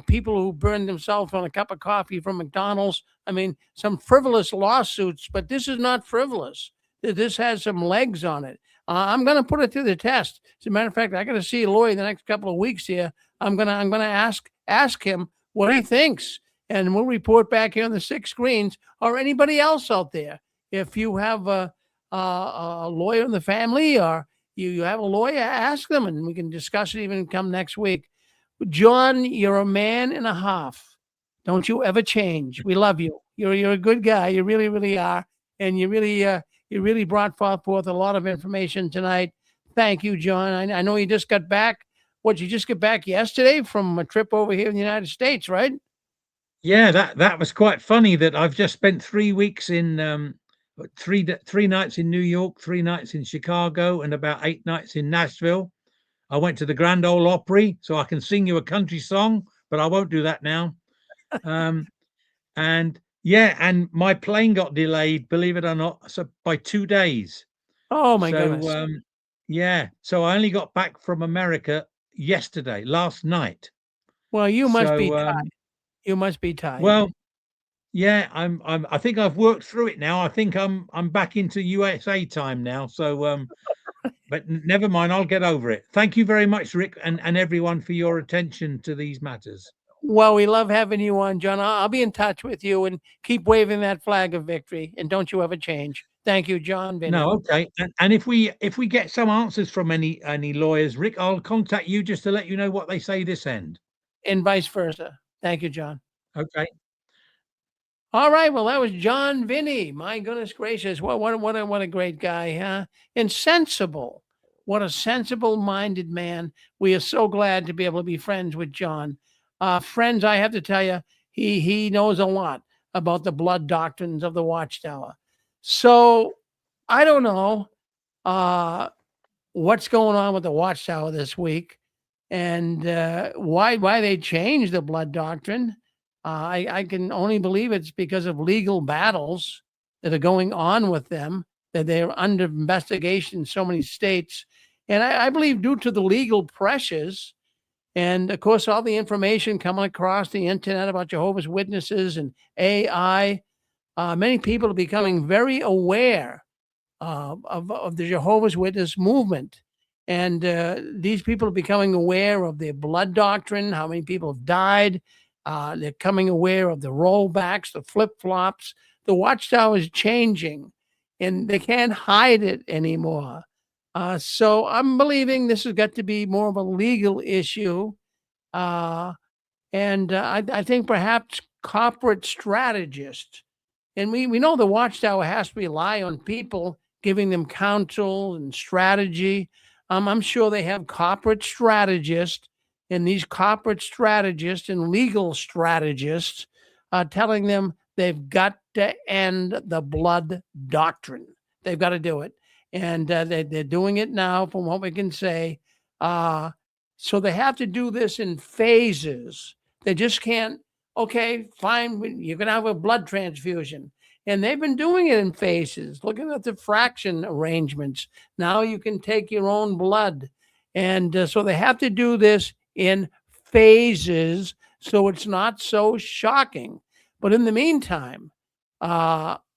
people who burned themselves on a cup of coffee from McDonald's. I mean, some frivolous lawsuits, but this is not frivolous. This has some legs on it. I'm going to put it to the test. As a matter of fact, I got to see a lawyer the next couple of weeks here. I'm going to ask him what he thinks, and we'll report back here on the 6 screens, or anybody else out there. If you have a lawyer in the family, or you have a lawyer, ask them, and we can discuss it even come next week. John, you're a man and a half. Don't you ever change. We love you. You're a good guy. You really, really are. And you really brought forth a lot of information tonight. Thank you, John. I know you just got back. What, you just get back yesterday from a trip over here in the United States, right? Yeah, that was quite funny. That I've just spent 3 weeks in 3 nights in New York, 3 nights in Chicago, and about 8 nights in Nashville. I went to the Grand Ole Opry, so I can sing you a country song, but I won't do that now. And my plane got delayed, believe it or not, so by 2 days. Oh my goodness. Yeah. So I only got back from America yesterday, last night. Well, you must be So, tired. You must be tired. well, yeah, I think I've worked through it now. I think I'm back into USA time now. So, but never mind, I'll get over it. Thank you very much, Rick, and everyone for your attention to these matters. Well, we love having you on, John. I'll be in touch with you and keep waving that flag of victory. And don't you ever change. Thank you, John. Vinny. No, okay. And if we get some answers from any lawyers, Rick, I'll contact you just to let you know what they say this end. And vice versa. Thank you, John. Okay. All right. Well, that was John Vinny. My goodness gracious. What a great guy, huh? And sensible. What a sensible minded man. We are so glad to be able to be friends with John. Friends, I have to tell you, he knows a lot about the blood doctrines of the Watchtower. So I don't know what's going on with the Watchtower this week and why they changed the blood doctrine. I can only believe it's because of legal battles that are going on with them, that they're under investigation in so many states. And I believe due to the legal pressures, and of course, all the information coming across the internet about Jehovah's Witnesses and AI, many people are becoming very aware of the Jehovah's Witness movement. And these people are becoming aware of their blood doctrine, how many people have died. They're coming aware of the rollbacks, the flip-flops. The Watchtower is changing, and they can't hide it anymore. So I'm believing this has got to be more of a legal issue. I think perhaps corporate strategists, and we know the Watchtower has to rely on people giving them counsel and strategy. I'm sure they have corporate strategists, and these corporate strategists and legal strategists are telling them they've got to end the blood doctrine. They've got to do it. And they're doing it now, from what we can say. So they have to do this in phases. They just can't, okay, fine, you're going to have a blood transfusion. And they've been doing it in phases, looking at the fraction arrangements. Now you can take your own blood. And so they have to do this in phases so it's not so shocking. But in the meantime,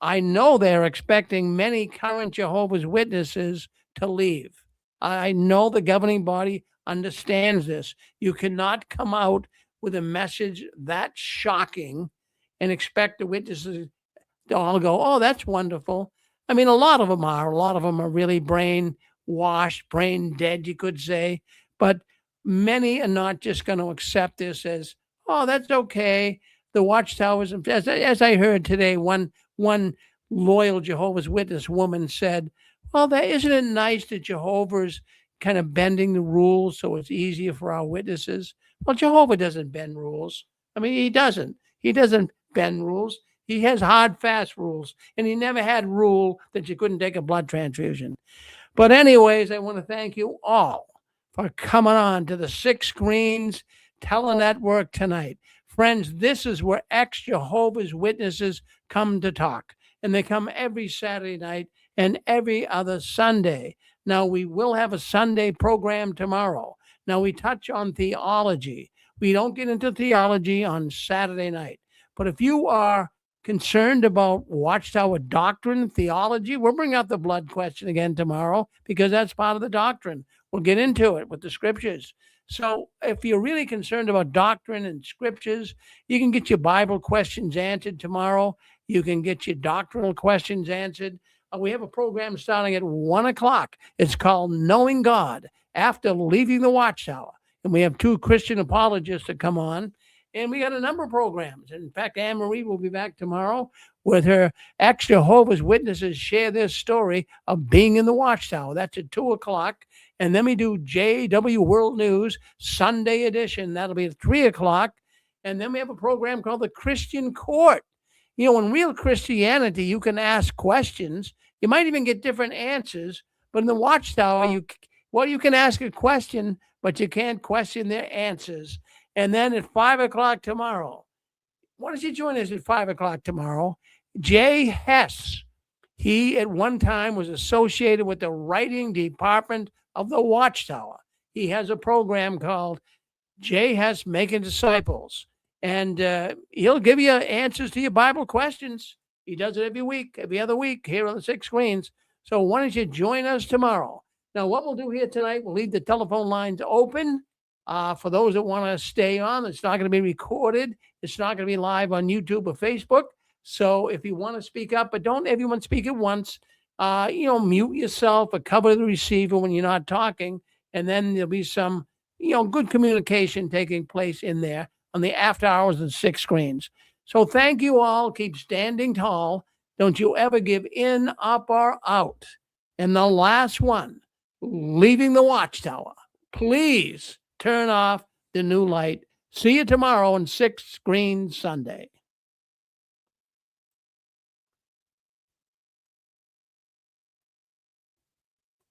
I know they're expecting many current Jehovah's Witnesses to leave. I know the governing body understands this. You cannot come out with a message that shocking and expect the witnesses to all go, oh, that's wonderful. I mean, a lot of them are really brain washed, brain dead, you could say. But many are not just going to accept this as, oh, that's okay. The Watchtowers, as I heard today, one loyal Jehovah's Witness woman said, well, isn't it nice that Jehovah's kind of bending the rules so it's easier for our witnesses? Well, Jehovah doesn't bend rules. I mean, he doesn't. He doesn't bend rules. He has hard, fast rules, and he never had rule that you couldn't take a blood transfusion. But anyways, I want to thank you all for coming on to the Six Screens Telenetwork tonight. Friends, this is where ex-Jehovah's Witnesses come to talk, and they come every Saturday night and every other Sunday. Now, we will have a Sunday program tomorrow. Now, we touch on theology. We don't get into theology on Saturday night. But if you are concerned about Watchtower doctrine, theology, we'll bring up the blood question again tomorrow because that's part of the doctrine. We'll get into it with the scriptures. So if you're really concerned about doctrine and scriptures, you can get your Bible questions answered tomorrow. You can get your doctrinal questions answered. We have a program starting at 1 o'clock. It's called Knowing God After Leaving the Watchtower. And we have two Christian apologists that come on. And we got a number of programs. In fact, Anne-Marie will be back tomorrow with her ex-Jehovah's Witnesses share their story of being in the Watchtower. That's at 2 o'clock. And then we do JW World News Sunday edition. That'll be at 3 o'clock. And then we have a program called The Christian Court. You know, in real Christianity, you can ask questions. You might even get different answers. But in the Watchtower, you can ask a question, but you can't question their answers. And then at 5 o'clock tomorrow, why don't you join us at 5 o'clock tomorrow? Jay Hess. He at one time was associated with the writing department of the Watchtower. He has a program called Jay Hess Making Disciples, and he'll give you answers to your Bible questions. He does it every week, every other week here on the 6 Screens. So why don't you join us tomorrow? Now, what we'll do here tonight, we'll leave the telephone lines open for those that want to stay on. It's not going to be recorded. It's not going to be live on YouTube or Facebook. So if you want to speak up, but don't everyone speak at once, mute yourself or cover the receiver when you're not talking. And then there'll be some, good communication taking place in there on the after hours of 6 Screens. So thank you all. Keep standing tall. Don't you ever give in, up, or out. And the last one, leaving the Watchtower, please turn off the new light. See you tomorrow on 6 Screens Sunday.